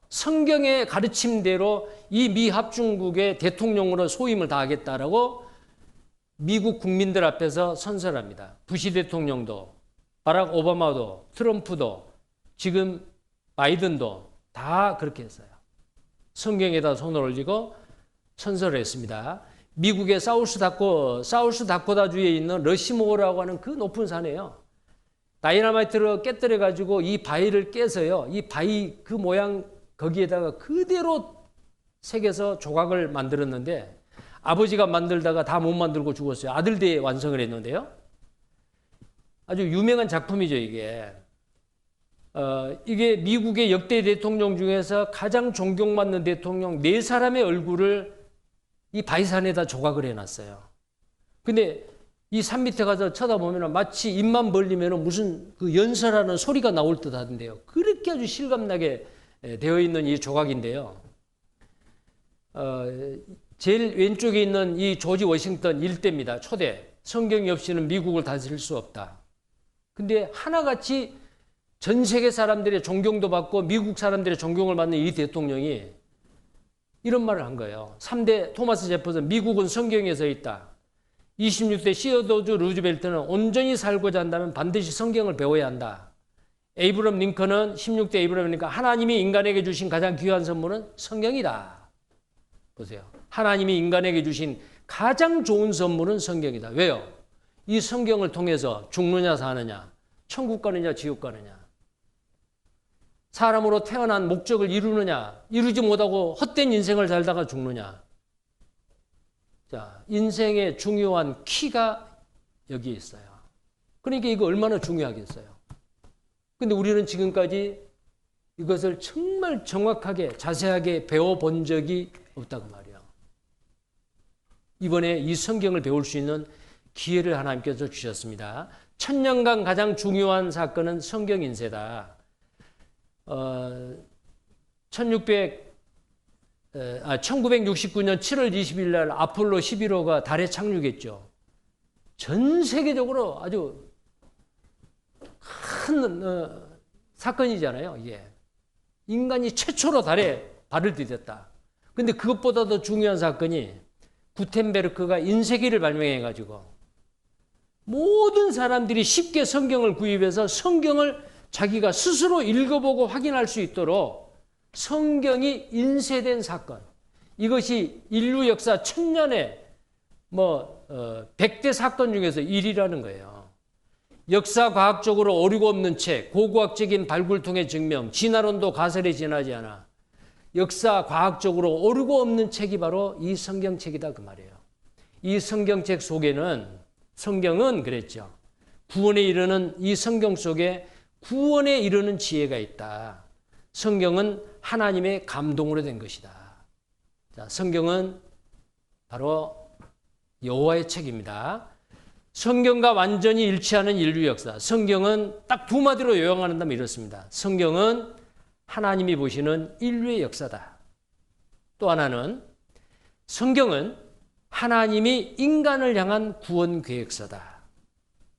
성경의 가르침대로 이 미 합중국의 대통령으로 소임을 다하겠다라고 미국 국민들 앞에서 선서합니다. 부시 대통령도, 바락 오바마도, 트럼프도, 지금 바이든도 다 그렇게 했어요. 성경에다 손을 올리고 선서를 했습니다. 미국의 사우스다코다주에 있는 러시모어라고 하는 그 높은 산이에요. 다이너마이트를 깨뜨려가지고 이 바위를 깨서요. 이 바위 그 모양 거기에다가 그대로 새겨서 조각을 만들었는데 아버지가 만들다가 다 못 만들고 죽었어요. 아들들이 완성을 했는데요. 아주 유명한 작품이죠, 이게. 이게 미국의 역대 대통령 중에서 가장 존경받는 대통령 4사람의 얼굴을 이 바위산에다 조각을 해놨어요. 근데 이 산 밑에 가서 쳐다보면 마치 입만 벌리면 무슨 그 연설하는 소리가 나올 듯 하던데요. 그렇게 아주 실감나게 되어 있는 이 조각인데요. 제일 왼쪽에 있는 이 조지 워싱턴 일대입니다. 초대. 성경이 없이는 미국을 다스릴 수 없다. 근데 하나같이 전 세계 사람들의 존경도 받고 미국 사람들의 존경을 받는 이 대통령이 이런 말을 한 거예요. 3대 토마스 제퍼슨, 미국은 성경에 서 있다. 26대 시어도즈 루즈벨트는 온전히 살고자 한다면 반드시 성경을 배워야 한다. 에이브럼 링컨은 16대 에이브럼 링컨, 하나님이 인간에게 주신 가장 귀한 선물은 성경이다. 보세요. 하나님이 인간에게 주신 가장 좋은 선물은 성경이다. 왜요? 이 성경을 통해서 죽느냐 사느냐, 천국 가느냐 지옥 가느냐, 사람으로 태어난 목적을 이루느냐, 이루지 못하고 헛된 인생을 살다가 죽느냐. 자, 인생의 중요한 키가 여기에 있어요. 그러니까 이거 얼마나 중요하겠어요. 근데 우리는 지금까지 이것을 정말 정확하게 자세하게 배워본 적이 없다고 말이에요. 이번에 이 성경을 배울 수 있는 기회를 하나님께서 주셨습니다. 1000년간 가장 중요한 사건은 성경 인쇄다. 1969년 7월 20일 날 아폴로 11호가 달에 착륙했죠. 전 세계적으로 아주 큰 사건이잖아요. 이게 인간이 최초로 달에 발을 디뎠다. 근데 그것보다 더 중요한 사건이 구텐베르크가 인쇄기를 발명해가지고 모든 사람들이 쉽게 성경을 구입해서 성경을 자기가 스스로 읽어보고 확인할 수 있도록 성경이 인쇄된 사건. 이것이 인류 역사 1000년의 100대 사건 중에서 1위라는 거예요. 역사 과학적으로 오류가 없는 책, 고고학적인 발굴통의 증명, 진화론도 가설에 지나지 않아. 역사 과학적으로 오류가 없는 책이 바로 이 성경책이다 그 말이에요. 이 성경책 속에는 성경은 그랬죠. 구원에 이르는 이 성경 속에 구원에 이르는 지혜가 있다. 성경은 하나님의 감동으로 된 것이다. 자, 성경은 바로 여호와의 책입니다. 성경과 완전히 일치하는 인류 역사. 성경은 딱 두 마디로 요약한다면 이렇습니다. 성경은 하나님이 보시는 인류의 역사다. 또 하나는 성경은 하나님이 인간을 향한 구원 계획서다.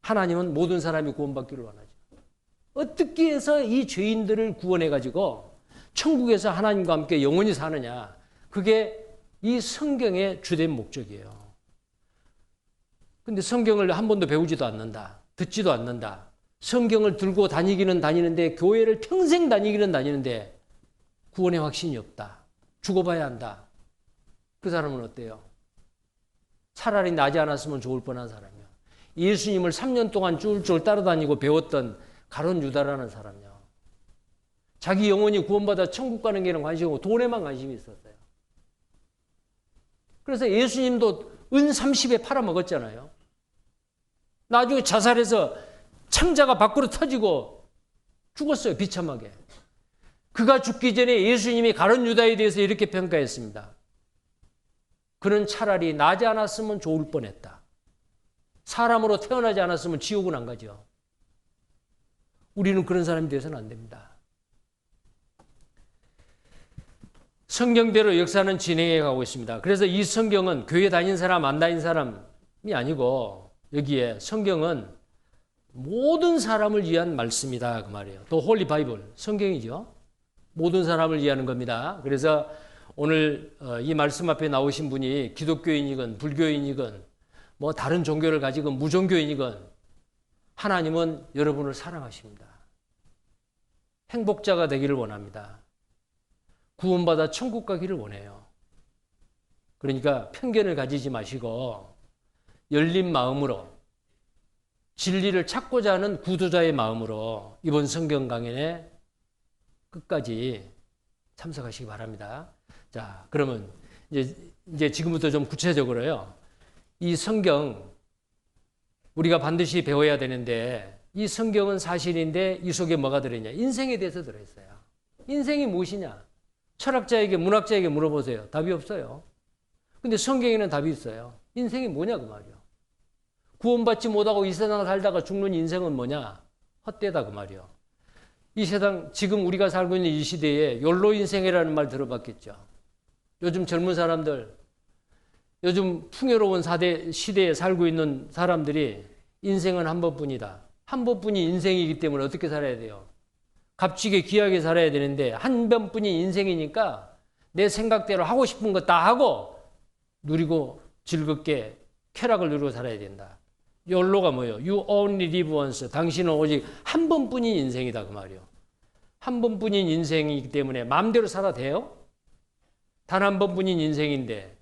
하나님은 모든 사람이 구원받기를 원하죠. 어떻게 해서 이 죄인들을 구원해가지고 천국에서 하나님과 함께 영원히 사느냐. 그게 이 성경의 주된 목적이에요. 근데 성경을 한 번도 배우지도 않는다. 듣지도 않는다. 성경을 들고 다니기는 다니는데 교회를 평생 다니기는 다니는데 구원의 확신이 없다. 죽어봐야 한다. 그 사람은 어때요? 차라리 나지 않았으면 좋을 뻔한 사람이요. 예수님을 3년 동안 쫄쫄 따라다니고 배웠던 가룟 유다라는 사람이요. 자기 영혼이 구원받아 천국 가는 게는 관심이 없고 돈에만 관심이 있었어요. 그래서 예수님도 은 30에 팔아먹었잖아요. 나중에 자살해서 창자가 밖으로 터지고 죽었어요. 비참하게. 그가 죽기 전에 예수님이 가룟 유다에 대해서 이렇게 평가했습니다. 그는 차라리 나지 않았으면 좋을 뻔했다. 사람으로 태어나지 않았으면 지옥은 안 가죠. 우리는 그런 사람이 되어서는 안 됩니다. 성경대로 역사는 진행해 가고 있습니다. 그래서 이 성경은 교회 다닌 사람, 안 다닌 사람이 아니고 여기에 성경은 모든 사람을 위한 말씀이다 그 말이에요. 또 홀리 바이블, 성경이죠. 모든 사람을 위하는 겁니다. 그래서 오늘 이 말씀 앞에 나오신 분이 기독교인이건 불교인이건 뭐 다른 종교를 가지건 무종교인이건 하나님은 여러분을 사랑하십니다. 행복자가 되기를 원합니다. 구원받아 천국 가기를 원해요. 그러니까 편견을 가지지 마시고 열린 마음으로 진리를 찾고자 하는 구도자의 마음으로 이번 성경 강연에 끝까지 참석하시기 바랍니다. 자, 그러면 이제 지금부터 좀 구체적으로요. 이 성경 우리가 반드시 배워야 되는데 이 성경은 사실인데 이 속에 뭐가 들어있냐? 인생에 대해서 들어있어요. 인생이 무엇이냐? 철학자에게 문학자에게 물어보세요. 답이 없어요. 근데 성경에는 답이 있어요. 인생이 뭐냐 그 말이요. 구원받지 못하고 이 세상을 살다가 죽는 인생은 뭐냐? 헛되다 그 말이요. 이 세상 지금 우리가 살고 있는 이 시대에 욜로 인생이라는 말 들어봤겠죠. 요즘 젊은 사람들, 요즘 풍요로운 시대에 살고 있는 사람들이 인생은 한 번뿐이다. 한 번뿐이 인생이기 때문에 어떻게 살아야 돼요? 값지게 귀하게 살아야 되는데 한 번뿐이 인생이니까 내 생각대로 하고 싶은 거 다 하고 누리고 즐겁게 쾌락을 누리고 살아야 된다. 욜로가 뭐예요? You only live once. 당신은 오직 한 번뿐인 인생이다 그 말이요. 한 번뿐인 인생이기 때문에 마음대로 살아도 돼요? 단 한 번뿐인 인생인데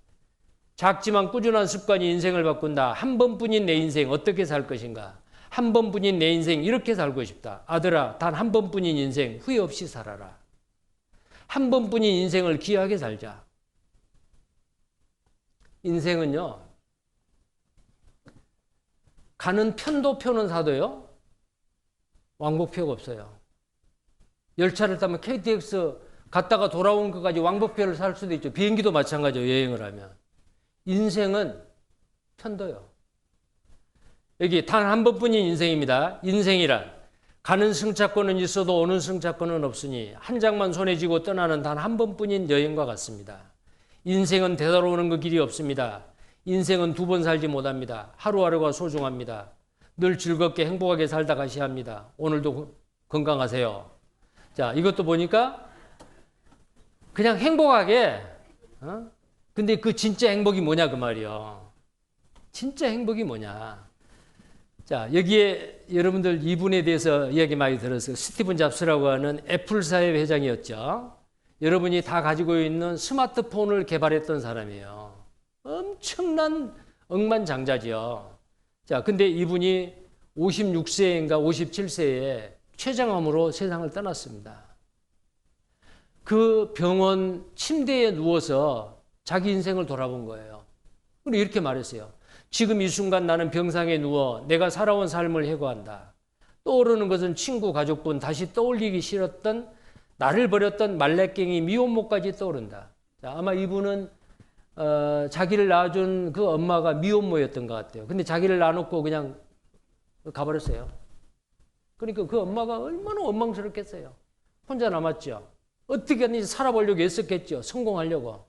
작지만 꾸준한 습관이 인생을 바꾼다. 한 번뿐인 내 인생 어떻게 살 것인가? 한 번뿐인 내 인생 이렇게 살고 싶다. 아들아, 단 한 번뿐인 인생 후회 없이 살아라. 한 번뿐인 인생을 귀하게 살자. 인생은요. 가는 편도 표는 사도요. 왕복표가 없어요. 열차를 타면 KTX 갔다가 돌아온 것까지 왕복표를 살 수도 있죠. 비행기도 마찬가지예요. 여행을 하면. 인생은 편도요. 여기 단 한 번뿐인 인생입니다. 인생이란 가는 승차권은 있어도 오는 승차권은 없으니 한 장만 손에 쥐고 떠나는 단 한 번뿐인 여행과 같습니다. 인생은 되돌아오는 그 길이 없습니다. 인생은 두 번 살지 못합니다. 하루하루가 소중합니다. 늘 즐겁게 행복하게 살다 가셔야 합니다. 오늘도 건강하세요. 자, 이것도 보니까 그냥 행복하게 근데 그 진짜 행복이 뭐냐 그 말이요. 진짜 행복이 뭐냐. 자, 여기에 여러분들 이분에 대해서 이야기 많이 들었어요. 스티븐 잡스라고 하는 애플사의 회장이었죠. 여러분이 다 가지고 있는 스마트폰을 개발했던 사람이에요. 엄청난 억만장자지요. 자, 근데 이분이 56세인가 57세에 췌장암으로 세상을 떠났습니다. 그 병원 침대에 누워서 자기 인생을 돌아본 거예요. 그리고 이렇게 말했어요. 지금 이 순간 나는 병상에 누워 내가 살아온 삶을 회고한다. 떠오르는 것은 친구, 가족분, 다시 떠올리기 싫었던 나를 버렸던 말레깽이 미혼모까지 떠오른다. 자, 아마 이분은 자기를 낳아준 그 엄마가 미혼모였던 것 같아요. 근데 자기를 낳아놓고 그냥 가버렸어요. 그러니까 그 엄마가 얼마나 원망스럽겠어요. 혼자 남았죠. 어떻게든 살아보려고 애썼겠죠. 성공하려고.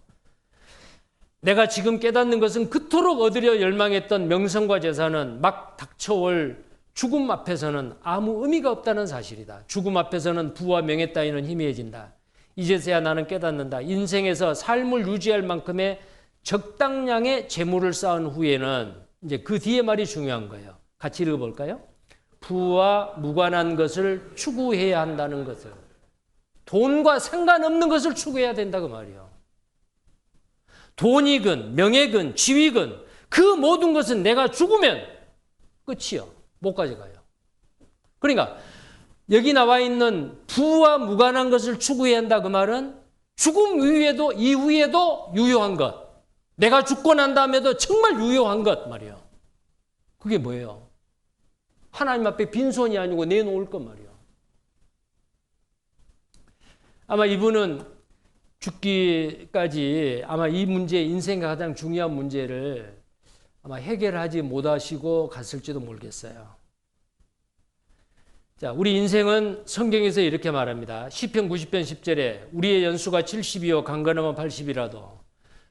내가 지금 깨닫는 것은 그토록 얻으려 열망했던 명성과 재산은 막 닥쳐올 죽음 앞에서는 아무 의미가 없다는 사실이다. 죽음 앞에서는 부와 명예 따위는 희미해진다. 이제서야 나는 깨닫는다. 인생에서 삶을 유지할 만큼의 적당량의 재물을 쌓은 후에는 이제 그 뒤에 말이 중요한 거예요. 같이 읽어볼까요? 부와 무관한 것을 추구해야 한다는 것을. 돈과 상관없는 것을 추구해야 된다고 말이에요. 돈이건 명예건 지위건 그 모든 것은 내가 죽으면 끝이요. 못 가져가요. 그러니까 여기 나와 있는 부와 무관한 것을 추구해야 한다 그 말은 죽음 이후에도 유효한 것. 내가 죽고 난 다음에도 정말 유효한 것 말이에요. 그게 뭐예요? 하나님 앞에 빈손이 아니고 내놓을 것 말이에요. 아마 이분은 죽기까지 아마 이 문제, 인생의 가장 중요한 문제를 아마 해결하지 못하시고 갔을지도 모르겠어요. 자, 우리 인생은 성경에서 이렇게 말합니다. 시편 90편 10절에 우리의 연수가 70이요 강건하면 80이라도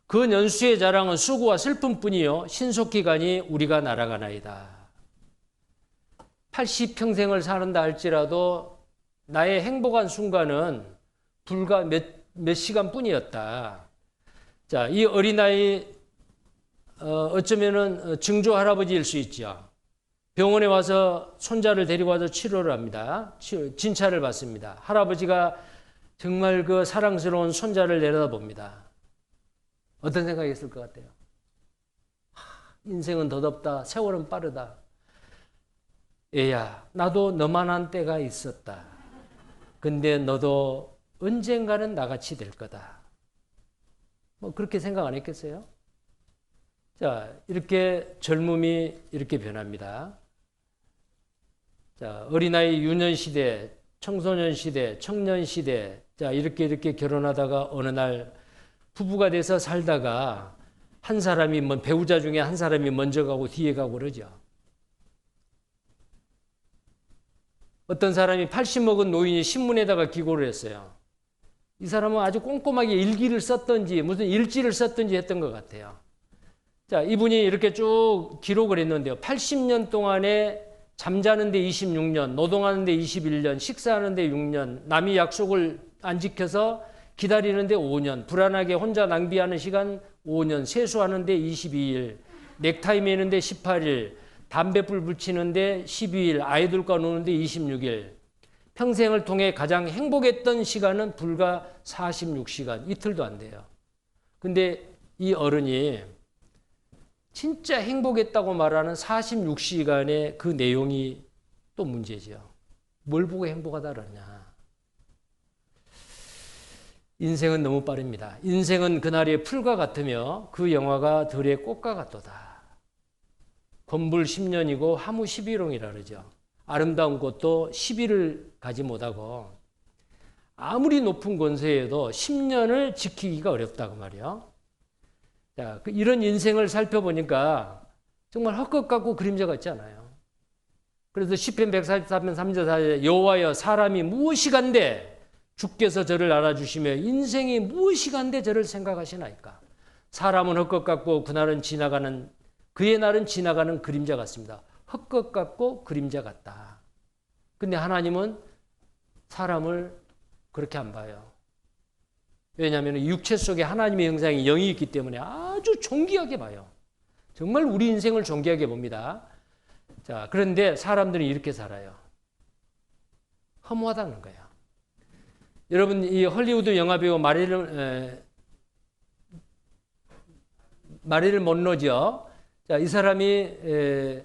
그 연수의 자랑은 수고와 슬픔뿐이요 신속기간이 우리가 날아가나이다. 80평생을 사는다 할지라도 나의 행복한 순간은 불과 몇 시간뿐이었다. 자, 이 어린아이 어쩌면은 증조 할아버지일 수 있죠. 병원에 와서 손자를 데리고 와서 치료를 합니다. 진찰을 받습니다. 할아버지가 정말 그 사랑스러운 손자를 내려다봅니다. 어떤 생각이 있을 것 같아요? 인생은 더덥다. 세월은 빠르다. 얘야, 나도 너만한 때가 있었다. 근데 너도 언젠가는 나같이 될 거다. 뭐 그렇게 생각 안 했겠어요? 자, 이렇게 젊음이 이렇게 변합니다. 자, 어린아이 유년 시대, 청소년 시대, 청년 시대, 자, 이렇게 결혼하다가 어느 날 부부가 돼서 살다가 한 사람이, 배우자 중에 한 사람이 먼저 가고 뒤에 가고 그러죠. 어떤 사람이 80 먹은 노인이 신문에다가 기고를 했어요. 이 사람은 아주 꼼꼼하게 일기를 썼던지 무슨 일지를 썼던지 했던 것 같아요. 자, 이분이 이렇게 쭉 기록을 했는데요. 80년 동안에 잠자는데 26년, 노동하는데 21년, 식사하는데 6년, 남이 약속을 안 지켜서 기다리는데 5년, 불안하게 혼자 낭비하는 시간 5년, 세수하는데 22일, 넥타이 매는데 18일, 담뱃불 붙이는데 12일, 아이들과 노는데 26일. 평생을 통해 가장 행복했던 시간은 불과 46시간, 이틀도 안 돼요. 근데 이 어른이 진짜 행복했다고 말하는 46시간의 그 내용이 또 문제죠. 뭘 보고 행복하다 그러냐. 인생은 너무 빠릅니다. 인생은 그날의 풀과 같으며 그 영화가 들의 꽃과 같도다. 건불 10년이고 하무 11홍이라 그러죠. 아름다운 꽃도 10일을 가지 못하고 아무리 높은 권세에도 10년을 지키기가 어렵다고 말이에요. 자, 이런 인생을 살펴보니까 정말 헛것 같고 그림자 같지 않아요. 그래서 시편 144편 3절 4절 여호와여 사람이 무엇이간데 주께서 저를 알아주시며 인생이 무엇이간데 저를 생각하시나이까. 사람은 헛것 같고 그의 날은 지나가는 그림자 같습니다. 헛것 같고 그림자 같다. 근데 하나님은 사람을 그렇게 안 봐요. 왜냐하면 육체 속에 하나님의 형상이 영이 있기 때문에 아주 존귀하게 봐요. 정말 우리 인생을 존귀하게 봅니다. 자, 그런데 사람들은 이렇게 살아요. 허무하다는 거예요. 여러분, 이 헐리우드 영화배우 마릴린 먼로죠. 자, 이 사람이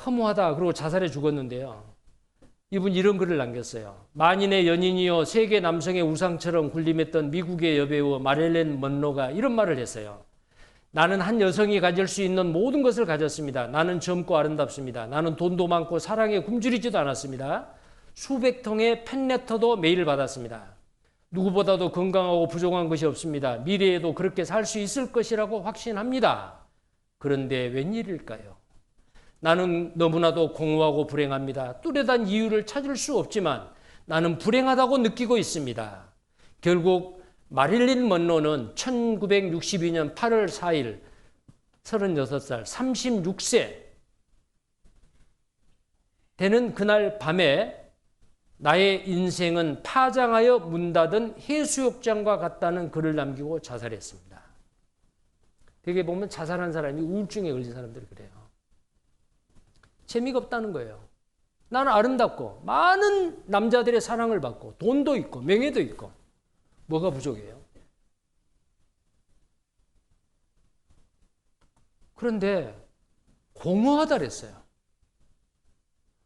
허무하다 그러고 자살해 죽었는데요. 이분 이런 글을 남겼어요. 만인의 연인이요 세계 남성의 우상처럼 군림했던 미국의 여배우 마릴린 먼로가 이런 말을 했어요. 나는 한 여성이 가질 수 있는 모든 것을 가졌습니다. 나는 젊고 아름답습니다. 나는 돈도 많고 사랑에 굶주리지도 않았습니다. 수백 통의 팬레터도 메일을 받았습니다. 누구보다도 건강하고 부족한 것이 없습니다. 미래에도 그렇게 살 수 있을 것이라고 확신합니다. 그런데 웬일일까요? 나는 너무나도 공허하고 불행합니다. 뚜렷한 이유를 찾을 수 없지만 나는 불행하다고 느끼고 있습니다. 결국 마릴린 먼로는 1962년 8월 4일 36살 36세 되는 그날 밤에 나의 인생은 파장하여 문 닫은 해수욕장과 같다는 글을 남기고 자살했습니다. 되게 보면 자살한 사람이 우울증에 걸린 사람들이 그래요. 재미가 없다는 거예요. 나는 아름답고 많은 남자들의 사랑을 받고 돈도 있고 명예도 있고 뭐가 부족해요? 그런데 공허하다 그랬어요.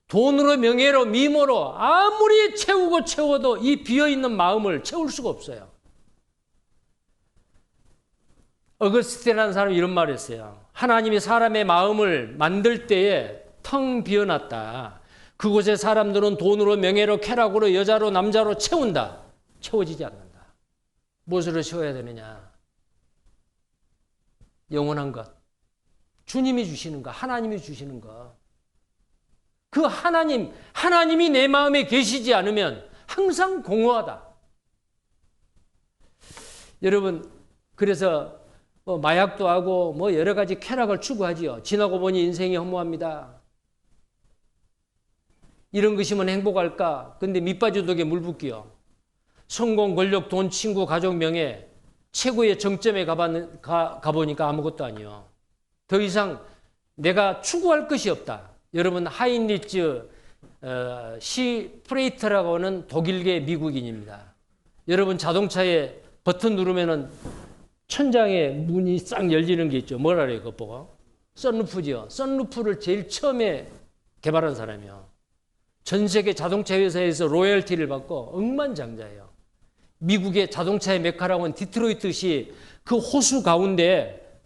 돈으로 명예로 미모로 아무리 채워도 이 비어있는 마음을 채울 수가 없어요. 어거스틴이라는 사람이 이런 말을 했어요. 하나님이 사람의 마음을 만들 때에 텅 비어놨다. 그곳에 사람들은 돈으로 명예로 쾌락으로 여자로 남자로 채운다. 채워지지 않는다. 무엇으로 채워야 되느냐? 영원한 것. 주님이 주시는 것, 하나님이 주시는 것. 그 하나님이 내 마음에 계시지 않으면 항상 공허하다. 여러분, 그래서 마약도 하고 여러 가지 쾌락을 추구하지요. 지나고 보니 인생이 허무합니다. 이런 것이면 행복할까? 근데 밑빠진 독에 물 붓기요. 성공, 권력, 돈, 친구, 가족, 명예 최고의 정점에 가보니까 아무것도 아니요. 더 이상 내가 추구할 것이 없다. 여러분, 하인리츠 시프레이트라고 하는 독일계 미국인입니다. 여러분, 자동차에 버튼 누르면은 천장에 문이 싹 열리는 게 있죠. 뭐라 그래요, 그거 보고? 썬루프죠. 썬루프를 제일 처음에 개발한 사람이요. 전 세계 자동차 회사에서 로열티를 받고 억만장자예요. 미국의 자동차의 메카라고 하는 디트로이트시 그 호수 가운데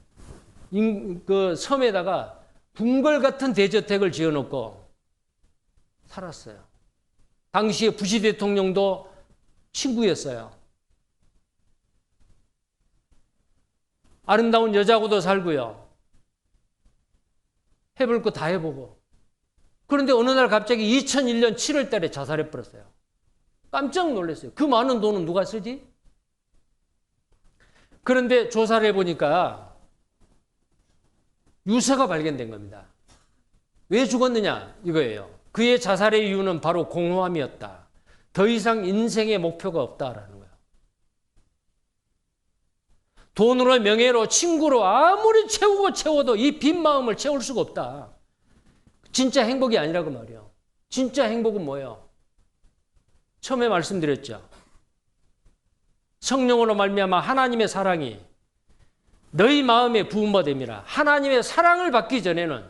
그 섬에다가 궁궐 같은 대저택을 지어놓고 살았어요. 당시에 부시 대통령도 친구였어요. 아름다운 여자하고도 살고요. 해볼 거 다 해보고. 그런데 어느 날 갑자기 2001년 7월 달에 자살해버렸어요. 깜짝 놀랐어요. 그 많은 돈은 누가 쓰지? 그런데 조사를 해보니까 유서가 발견된 겁니다. 왜 죽었느냐? 이거예요. 그의 자살의 이유는 바로 공허함이었다. 더 이상 인생의 목표가 없다라는 거예요. 돈으로 명예로 친구로 아무리 채워도 이 빈 마음을 채울 수가 없다. 진짜 행복이 아니라고 말이에요. 진짜 행복은 뭐예요? 처음에 말씀드렸죠. 성령으로 말미암아 하나님의 사랑이 너희 마음에 부음받음이라. 하나님의 사랑을 받기 전에는,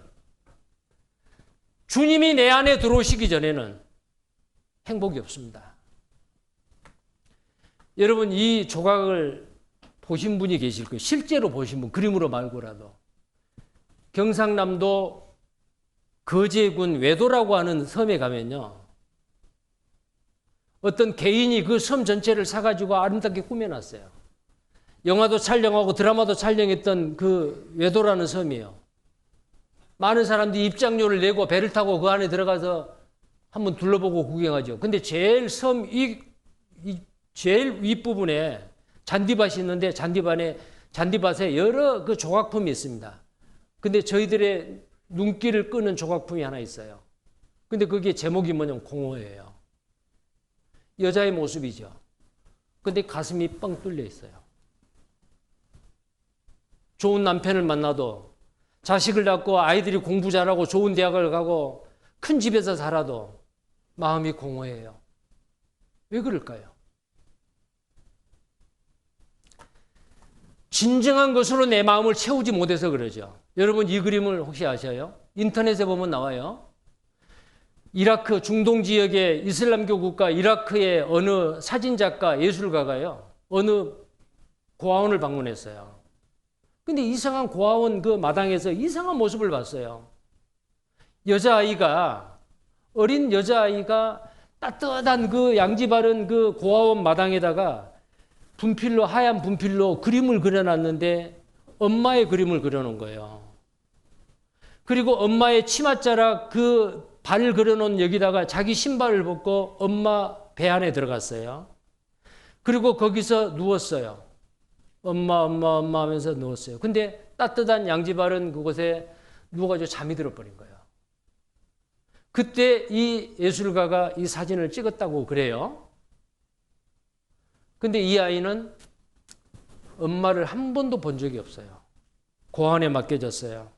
주님이 내 안에 들어오시기 전에는 행복이 없습니다. 여러분, 이 조각을 보신 분이 계실 거예요. 실제로 보신 분, 그림으로 말고라도. 경상남도 거제군 외도라고 하는 섬에 가면요, 어떤 개인이 그 섬 전체를 사가지고 아름답게 꾸며놨어요. 영화도 촬영하고 드라마도 촬영했던 그 외도라는 섬이에요. 많은 사람들이 입장료를 내고 배를 타고 그 안에 들어가서 한번 둘러보고 구경하죠. 근데 제일 제일 윗부분에 잔디밭이 있는데 잔디밭에 여러 그 조각품이 있습니다. 근데 저희들의 눈길을 끄는 조각품이 하나 있어요. 근데 그게 제목이 뭐냐면 공허예요. 여자의 모습이죠. 근데 가슴이 뻥 뚫려 있어요. 좋은 남편을 만나도, 자식을 낳고 아이들이 공부 잘하고 좋은 대학을 가고 큰 집에서 살아도 마음이 공허해요. 왜 그럴까요? 진정한 것으로 내 마음을 채우지 못해서 그러죠. 여러분, 이 그림을 혹시 아셔요? 인터넷에 보면 나와요. 이라크 중동 지역의 이슬람교 국가 이라크의 어느 사진작가, 예술가가요, 어느 고아원을 방문했어요. 근데 이상한 고아원 그 마당에서 이상한 모습을 봤어요. 어린 여자아이가 따뜻한 그 양지 바른 그 고아원 마당에다가 하얀 분필로 그림을 그려놨는데 엄마의 그림을 그려놓은 거예요. 그리고 엄마의 치맛자락 그 발 그려놓은 여기다가 자기 신발을 벗고 엄마 배 안에 들어갔어요. 그리고 거기서 누웠어요. 엄마 하면서 누웠어요. 근데 따뜻한 양지 바른 그곳에 누워가지고 잠이 들어버린 거예요. 그때 이 예술가가 이 사진을 찍었다고 그래요. 근데 이 아이는 엄마를 한 번도 본 적이 없어요. 고아원에 맡겨졌어요.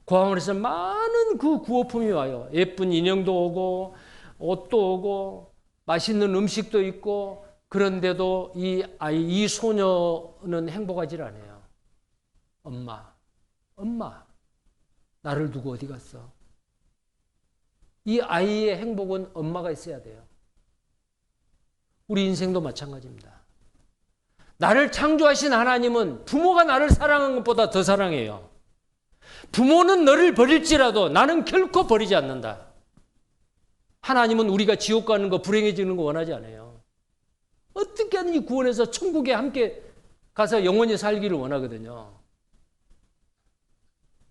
고아원에서 많은 그 구호품이 와요. 예쁜 인형도 오고 옷도 오고 맛있는 음식도 있고, 그런데도 이 소녀는 행복하지 않아요. 엄마, 나를 두고 어디 갔어? 이 아이의 행복은 엄마가 있어야 돼요. 우리 인생도 마찬가지입니다. 나를 창조하신 하나님은 부모가 나를 사랑한 것보다 더 사랑해요. 부모는 너를 버릴지라도 나는 결코 버리지 않는다. 하나님은 우리가 지옥 가는 거, 불행해지는 거 원하지 않아요. 어떻게 하든지 구원해서 천국에 함께 가서 영원히 살기를 원하거든요.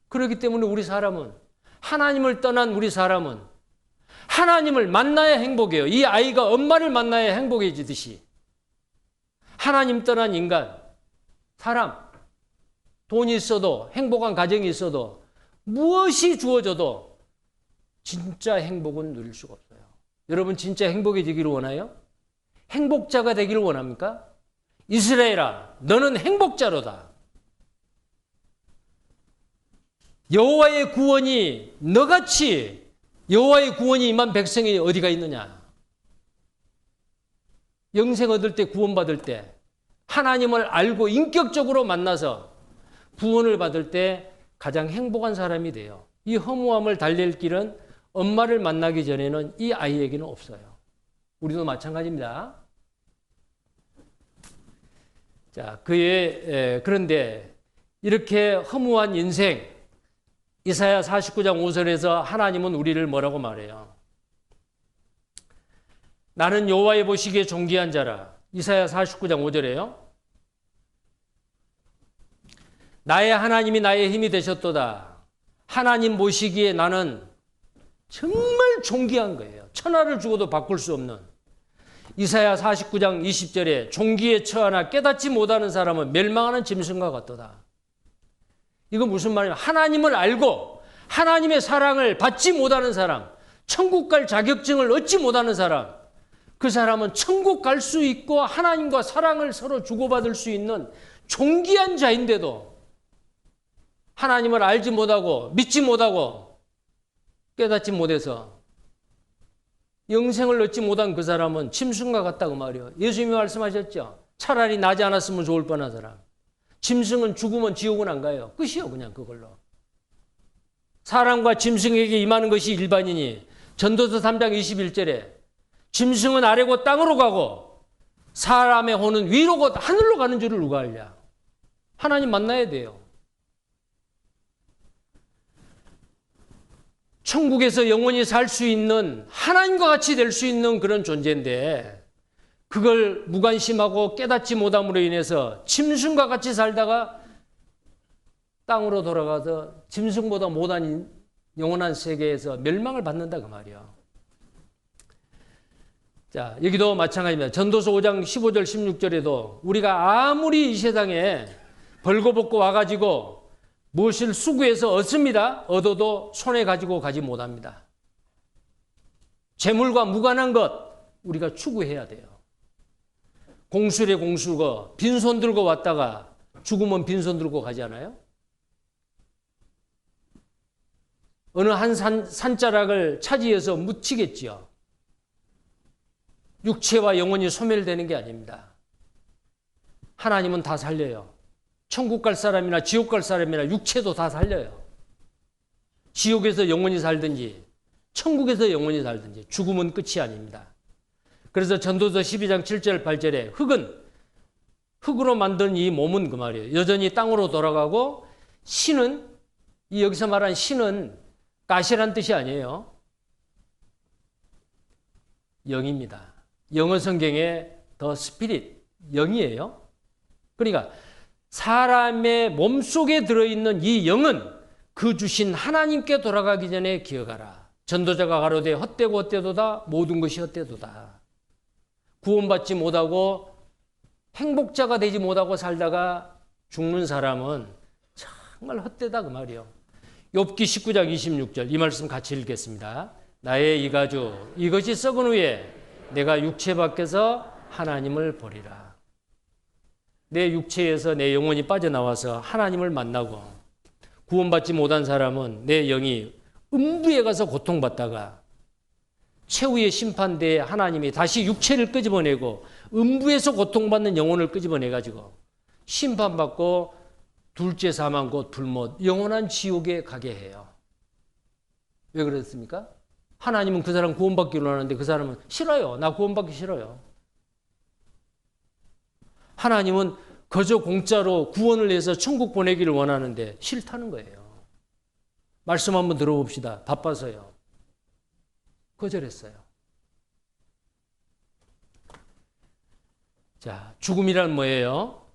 그렇기 때문에 우리 사람은, 하나님을 떠난 우리 사람은 하나님을 만나야 행복해요. 이 아이가 엄마를 만나야 행복해지듯이 하나님 떠난 인간, 사람, 돈이 있어도, 행복한 가정이 있어도, 무엇이 주어져도 진짜 행복은 누릴 수가 없어요. 여러분 진짜 행복해지기를 원해요? 행복자가 되기를 원합니까? 이스라엘아, 너는 행복자로다. 여호와의 구원이 너같이 여호와의 구원이 임한 백성이 어디가 있느냐? 영생 얻을 때, 구원받을 때, 하나님을 알고 인격적으로 만나서 구원을 받을 때 가장 행복한 사람이 돼요. 이 허무함을 달랠 길은 엄마를 만나기 전에는 이 아이에게는 없어요. 우리도 마찬가지입니다. 자, 그런데 이렇게 허무한 인생, 이사야 49장 5절에서 하나님은 우리를 뭐라고 말해요? 나는 여호와의 보시기에 존귀한 자라. 이사야 49장 5절에요. 나의 하나님이 나의 힘이 되셨도다. 하나님 보시기에 나는 정말 존귀한 거예요. 천하를 주고도 바꿀 수 없는. 이사야 49장 20절에 종기에 처하나 깨닫지 못하는 사람은 멸망하는 짐승과 같도다. 이건 무슨 말이냐? 하나님을 알고 하나님의 사랑을 받지 못하는 사람, 천국 갈 자격증을 얻지 못하는 사람, 그 사람은 천국 갈 수 있고 하나님과 사랑을 서로 주고받을 수 있는 존귀한 자인데도 하나님을 알지 못하고 믿지 못하고 깨닫지 못해서 영생을 얻지 못한 그 사람은 짐승과 같다고 말이에요. 예수님이 말씀하셨죠. 차라리 나지 않았으면 좋을 뻔한 사람. 짐승은 죽으면 지옥은 안 가요. 끝이요, 그냥 그걸로. 사람과 짐승에게 임하는 것이 일반이니 전도서 3장 21절에 짐승은 아래고 땅으로 가고 사람의 혼은 위로 곧 하늘로 가는 줄을 누가 알냐. 하나님 만나야 돼요. 천국에서 영원히 살 수 있는, 하나님과 같이 될 수 있는 그런 존재인데 그걸 무관심하고 깨닫지 못함으로 인해서 짐승과 같이 살다가 땅으로 돌아가서 짐승보다 못한 영원한 세계에서 멸망을 받는다 그 말이야. 자, 여기도 마찬가지입니다. 전도서 5장 15절 16절에도 우리가 아무리 이 세상에 벌거벗고 와가지고 무엇을 수고해서 얻습니다. 얻어도 손에 가지고 가지 못합니다. 재물과 무관한 것 우리가 추구해야 돼요. 공술에 공수고 빈손 들고 왔다가 죽으면 빈손 들고 가지 않아요? 어느 한 산자락을 차지해서 묻히겠지요. 육체와 영혼이 소멸되는 게 아닙니다. 하나님은 다 살려요. 천국 갈 사람이나 지옥 갈 사람이나 육체도 다 살려요. 지옥에서 영원히 살든지 천국에서 영원히 살든지 죽음은 끝이 아닙니다. 그래서 전도서 12장 7절 8절에 흙으로 만든 이 몸은 그 말이에요. 여전히 땅으로 돌아가고 신은, 이 여기서 말한 신은 가시란 뜻이 아니에요. 영입니다. 영어 성경에 더 스피릿, 영이에요. 그러니까 사람의 몸속에 들어있는 이 영은 그 주신 하나님께 돌아가기 전에 기억하라. 전도자가 가로되 헛되고 헛되도다. 모든 것이 헛되도다. 구원받지 못하고 행복자가 되지 못하고 살다가 죽는 사람은 정말 헛되다 그 말이에요. 욥기 19장 26절 이 말씀 같이 읽겠습니다. 나의 이가주 이것이 썩은 후에 내가 육체 밖에서 하나님을 보리라. 내 육체에서 내 영혼이 빠져나와서 하나님을 만나고 구원받지 못한 사람은 내 영이 음부에 가서 고통받다가 최후의 심판대에 하나님이 다시 육체를 끄집어내고 음부에서 고통받는 영혼을 끄집어내가지고 심판받고 둘째 사망 곧 불못 영원한 지옥에 가게 해요. 왜 그랬습니까? 하나님은 그 사람 구원받기를 원하는데 그 사람은 싫어요. 나 구원받기 싫어요. 하나님은 거저 공짜로 구원을 해서 천국 보내기를 원하는데 싫다는 거예요. 말씀 한번 들어봅시다. 바빠서요. 거절했어요. 자, 죽음이란 뭐예요?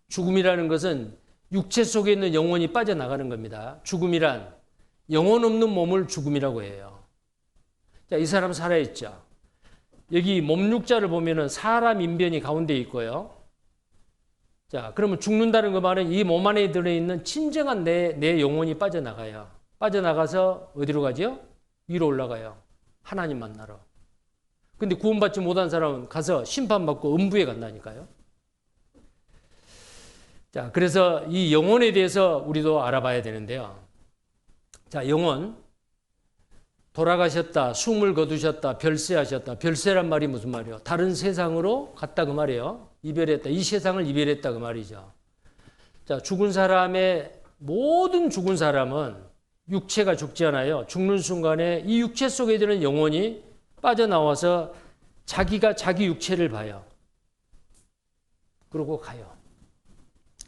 죽음이라는 것은 육체 속에 있는 영혼이 빠져나가는 겁니다. 죽음이란 영혼 없는 몸을 죽음이라고 해요. 자, 이 사람 살아있죠. 여기 몸육자를 보면은 사람 인변이 가운데 있고요. 자, 그러면 죽는다는 그 말은 이 몸 안에 들어있는 진정한 내 영혼이 빠져나가요. 빠져나가서 어디로 가죠? 위로 올라가요. 하나님 만나러. 근데 구원받지 못한 사람은 가서 심판받고 음부에 간다니까요. 자, 그래서 이 영혼에 대해서 우리도 알아봐야 되는데요. 자, 영혼. 돌아가셨다, 숨을 거두셨다, 별세하셨다. 별세란 말이 무슨 말이에요? 다른 세상으로 갔다 그 말이에요. 이별했다. 이 세상을 이별했다 그 말이죠. 자, 죽은 사람의 모든 죽은 사람은 육체가 죽지 않아요. 죽는 순간에 이 육체 속에 드는 영혼이 빠져나와서 자기가 자기 육체를 봐요. 그러고 가요.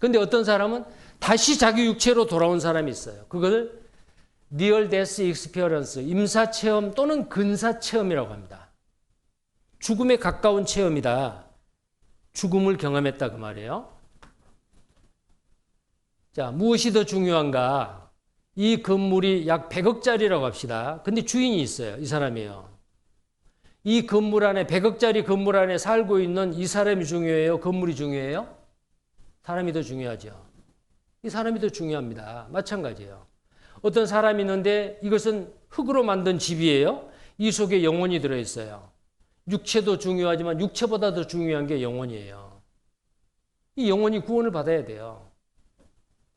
근데 어떤 사람은 다시 자기 육체로 돌아온 사람이 있어요. 그걸 Near Death Experience, 임사체험 또는 근사체험이라고 합니다. 죽음에 가까운 체험이다. 죽음을 경험했다 그 말이에요. 자, 무엇이 더 중요한가? 이 건물이 약 100억짜리라고 합시다. 근데 주인이 있어요. 이 사람이에요. 이 건물 안에 100억짜리 건물 안에 살고 있는 이 사람이 중요해요? 건물이 중요해요? 사람이 더 중요하죠. 이 사람이 더 중요합니다. 마찬가지예요. 어떤 사람이 있는데 이것은 흙으로 만든 집이에요. 이 속에 영혼이 들어있어요. 육체도 중요하지만 육체보다 더 중요한 게 영혼이에요. 이 영혼이 구원을 받아야 돼요.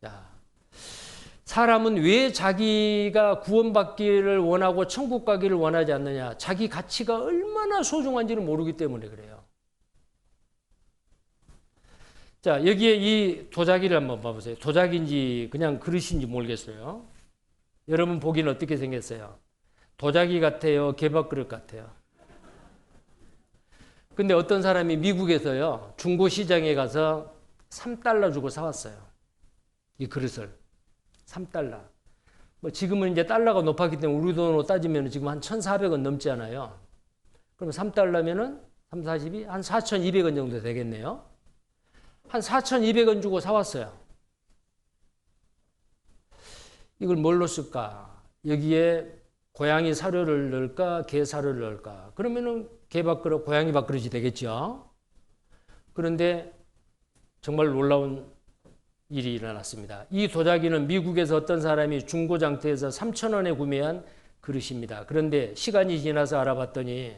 자, 사람은 왜 자기가 구원받기를 원하고 천국 가기를 원하지 않느냐? 자기 가치가 얼마나 소중한지를 모르기 때문에 그래요. 자, 여기에 이 도자기를 한번 봐보세요. 도자기인지 그냥 그릇인지 모르겠어요. 여러분 보기는 어떻게 생겼어요? 도자기 같아요? 개밥그릇 같아요? 근데 어떤 사람이 미국에서요, 중고시장에 가서 3달러 주고 사왔어요. 이 그릇을. 3달러. 뭐 지금은 이제 달러가 높았기 때문에 우리 돈으로 따지면 지금 한 1,400원 넘지 않아요. 그럼 3달러면은 3, 42? 한 4,200원 정도 되겠네요. 한 4,200원 주고 사왔어요. 이걸 뭘로 쓸까? 여기에 고양이 사료를 넣을까? 개 사료를 넣을까? 그러면은 개 밥그릇, 고양이 밥그릇이 되겠죠. 그런데 정말 놀라운 일이 일어났습니다. 이 도자기는 미국에서 어떤 사람이 중고장터에서 3,000원에 구매한 그릇입니다. 그런데 시간이 지나서 알아봤더니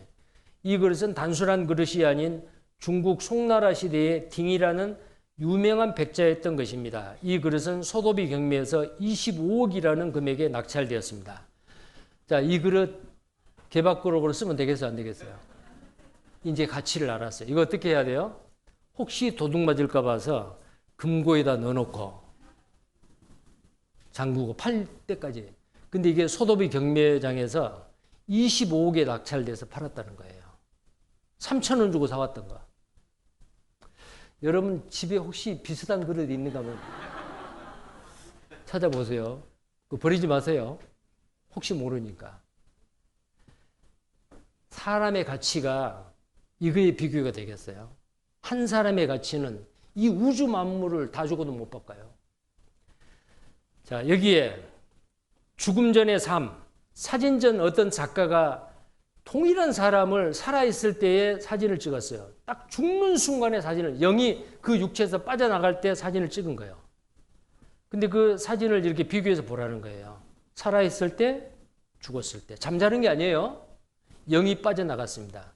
이 그릇은 단순한 그릇이 아닌 중국 송나라 시대의 딩이라는 유명한 백자였던 것입니다. 이 그릇은 소도비 경매에서 25억이라는 금액에 낙찰되었습니다. 자, 이 그릇 개밥그릇으로 쓰면 되겠어요? 안 되겠어요? 이제 가치를 알았어요. 이거 어떻게 해야 돼요? 혹시 도둑 맞을까 봐서 금고에다 넣어놓고 잠그고 팔 때까지. 근데 이게 소도비 경매장에서 25억에 낙찰돼서 팔았다는 거예요. 3,000원 주고 사왔던 거. 여러분 집에 혹시 비슷한 그릇 있는가 한번 찾아보세요. 그거 버리지 마세요. 혹시 모르니까. 사람의 가치가 이거에 비교가 되겠어요? 한 사람의 가치는 이 우주 만물을 다 주고도 못 바꿔요. 자, 여기에 죽음 전의 삶, 사진전 어떤 작가가 동일한 사람을 살아있을 때의 사진을 찍었어요. 딱 죽는 순간의 사진을, 영이 그 육체에서 빠져나갈 때 사진을 찍은 거예요. 근데 그 사진을 이렇게 비교해서 보라는 거예요. 살아있을 때, 죽었을 때. 잠자는 게 아니에요. 영이 빠져나갔습니다.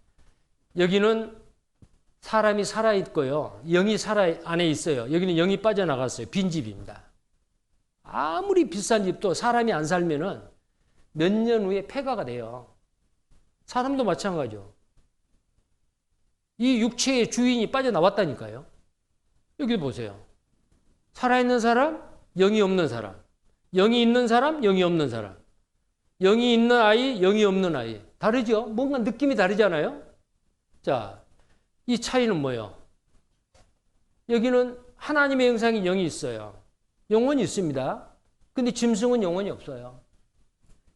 여기는 사람이 살아있고요. 영이 안에 있어요. 여기는 영이 빠져나갔어요. 빈집입니다. 아무리 비싼 집도 사람이 안 살면은 몇 년 후에 폐가가 돼요. 사람도 마찬가지죠. 이 육체의 주인이 빠져나왔다니까요. 여기 보세요. 살아있는 사람, 영이 없는 사람. 영이 있는 사람, 영이 없는 사람. 영이 있는 아이, 영이 없는 아이. 다르죠? 뭔가 느낌이 다르잖아요? 자, 이 차이는 뭐예요? 여기는 하나님의 형상인 영이 있어요. 영혼이 있습니다. 근데 짐승은 영혼이 없어요.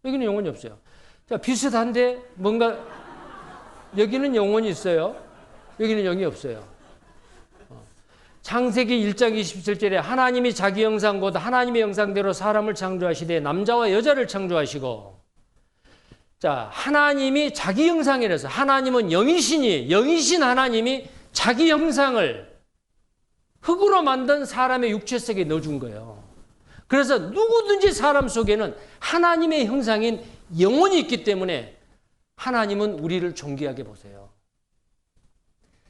여기는 영혼이 없어요. 자, 비슷한데 뭔가 여기는 영혼이 있어요. 여기는 영이 없어요. 창세기 1장 27절에 하나님이 자기 형상 곧 하나님의 형상대로 사람을 창조하시되 남자와 여자를 창조하시고, 자, 하나님이 자기 형상이라서 하나님은 영이시니 영이신 하나님이 자기 형상을 흙으로 만든 사람의 육체 속에 넣어준 거예요. 그래서 누구든지 사람 속에는 하나님의 형상인 영혼이 있기 때문에 하나님은 우리를 존귀하게 보세요.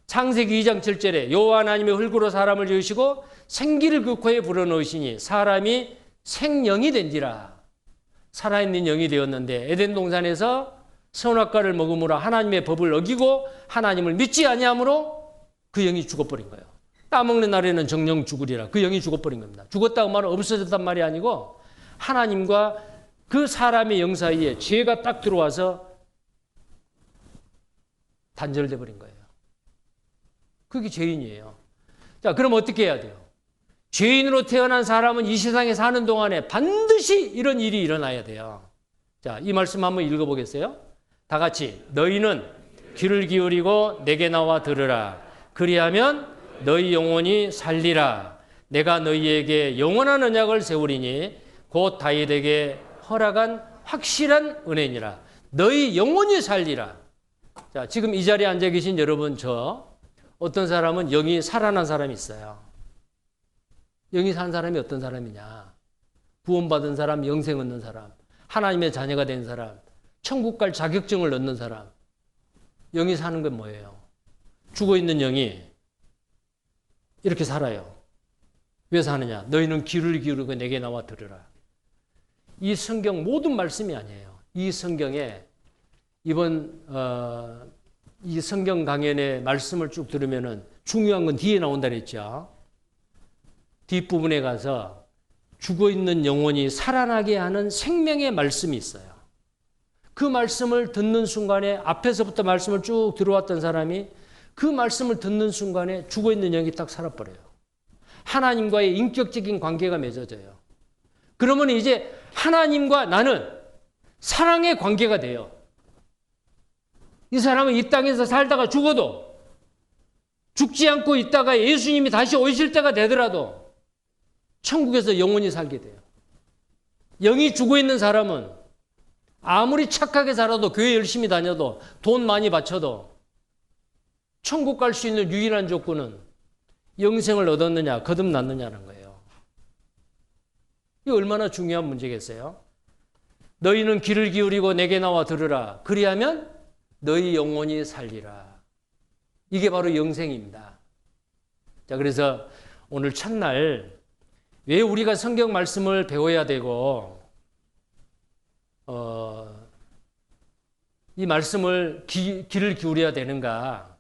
창세기 2장 7절에 여호와 하나님이 흙으로 사람을 지으시고 생기를 그 코에 불어넣으시니 사람이 생영이 된지라. 살아있는 영이 되었는데 에덴 동산에서 선악과를 먹음으로 하나님의 법을 어기고 하나님을 믿지 아니하므로 그 영이 죽어버린 거예요. 따먹는 날에는 정령 죽으리라. 그 영이 죽어버린 겁니다. 죽었다고 말은 없어졌단 말이 아니고 하나님과 그 사람의 영 사이에 죄가 딱 들어와서 단절돼 버린 거예요. 그게 죄인이에요. 자, 그럼 어떻게 해야 돼요? 죄인으로 태어난 사람은 이 세상에 사는 동안에 반드시 이런 일이 일어나야 돼요. 자, 이 말씀 한번 읽어보겠어요? 다 같이. 너희는 귀를 기울이고 내게 나와 들으라. 그리하면 너희 영혼이 살리라. 내가 너희에게 영원한 언약을 세우리니 곧 다윗에게 허락한 확실한 은혜니라. 너희 영혼이 살리라. 자, 지금 이 자리에 앉아 계신 여러분, 어떤 사람은 영이 살아난 사람이 있어요. 영이 산 사람이 어떤 사람이냐? 구원받은 사람, 영생 얻는 사람, 하나님의 자녀가 된 사람, 천국 갈 자격증을 얻는 사람. 영이 사는 건 뭐예요? 죽어있는 영이 이렇게 살아요. 왜 사느냐? 너희는 귀를 기울이고 내게 나와 들으라. 이 성경 모든 말씀이 아니에요. 이 성경에 이번 이 성경 강연의 말씀을 쭉 들으면은 중요한 건 뒤에 나온다 그랬죠. 뒷부분에 가서 죽어있는 영혼이 살아나게 하는 생명의 말씀이 있어요. 그 말씀을 듣는 순간에 앞에서부터 말씀을 쭉 들어왔던 사람이 그 말씀을 듣는 순간에 죽어있는 영이 딱 살아버려요. 하나님과의 인격적인 관계가 맺어져요. 그러면 이제 하나님과 나는 사랑의 관계가 돼요. 이 사람은 이 땅에서 살다가 죽어도 죽지 않고 있다가 예수님이 다시 오실 때가 되더라도 천국에서 영원히 살게 돼요. 영이 죽어있는 사람은 아무리 착하게 살아도 교회 열심히 다녀도 돈 많이 바쳐도 천국 갈 수 있는 유일한 조건은 영생을 얻었느냐 거듭났느냐는 거예요. 이게 얼마나 중요한 문제겠어요? 너희는 귀를 기울이고 내게 나와 들으라. 그리하면 너희 영혼이 살리라. 이게 바로 영생입니다. 자, 그래서 오늘 첫날 왜 우리가 성경 말씀을 배워야 되고 이 말씀을 귀를 기울여야 되는가?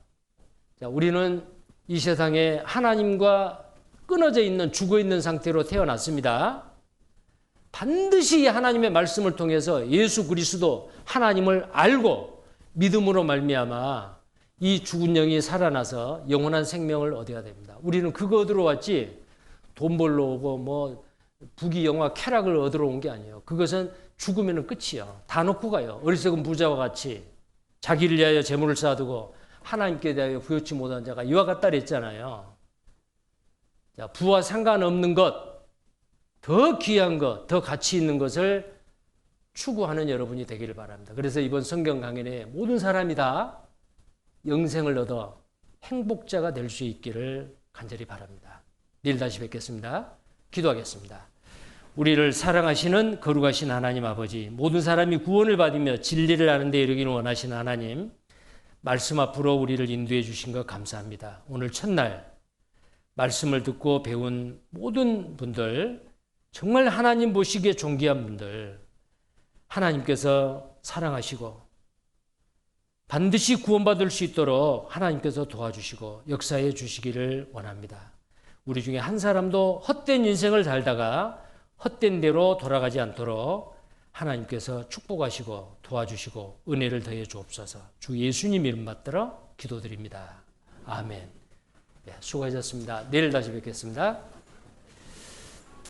자, 우리는 이 세상에 하나님과 끊어져 있는 죽어있는 상태로 태어났습니다. 반드시 하나님의 말씀을 통해서 예수 그리스도 하나님을 알고 믿음으로 말미암아 이 죽은 영이 살아나서 영원한 생명을 얻어야 됩니다. 우리는 그거 얻으러 왔지 돈 벌러 오고 뭐 부귀 영화 쾌락을 얻으러 온 게 아니에요. 그것은 죽으면 끝이에요. 다 놓고 가요. 어리석은 부자와 같이 자기를 위하여 재물을 쌓아두고 하나님께 대하여 부여치 못한 자가 이와 같다 그랬잖아요. 자, 부와 상관없는 것, 더 귀한 것, 더 가치 있는 것을 추구하는 여러분이 되기를 바랍니다. 그래서 이번 성경 강연에 모든 사람이 다 영생을 얻어 행복자가 될 수 있기를 간절히 바랍니다. 내일 다시 뵙겠습니다. 기도하겠습니다. 우리를 사랑하시는 거룩하신 하나님 아버지, 모든 사람이 구원을 받으며 진리를 아는 데 이르기를 원하시는 하나님, 말씀 앞으로 우리를 인도해 주신 것 감사합니다. 오늘 첫날 말씀을 듣고 배운 모든 분들, 정말 하나님 보시기에 존귀한 분들, 하나님께서 사랑하시고 반드시 구원받을 수 있도록 하나님께서 도와주시고 역사해 주시기를 원합니다. 우리 중에 한 사람도 헛된 인생을 살다가 헛된 대로 돌아가지 않도록 하나님께서 축복하시고 도와주시고 은혜를 더해 주옵소서. 주 예수님 이름 받들어 기도드립니다. 아멘. 네, 수고하셨습니다. 내일 다시 뵙겠습니다.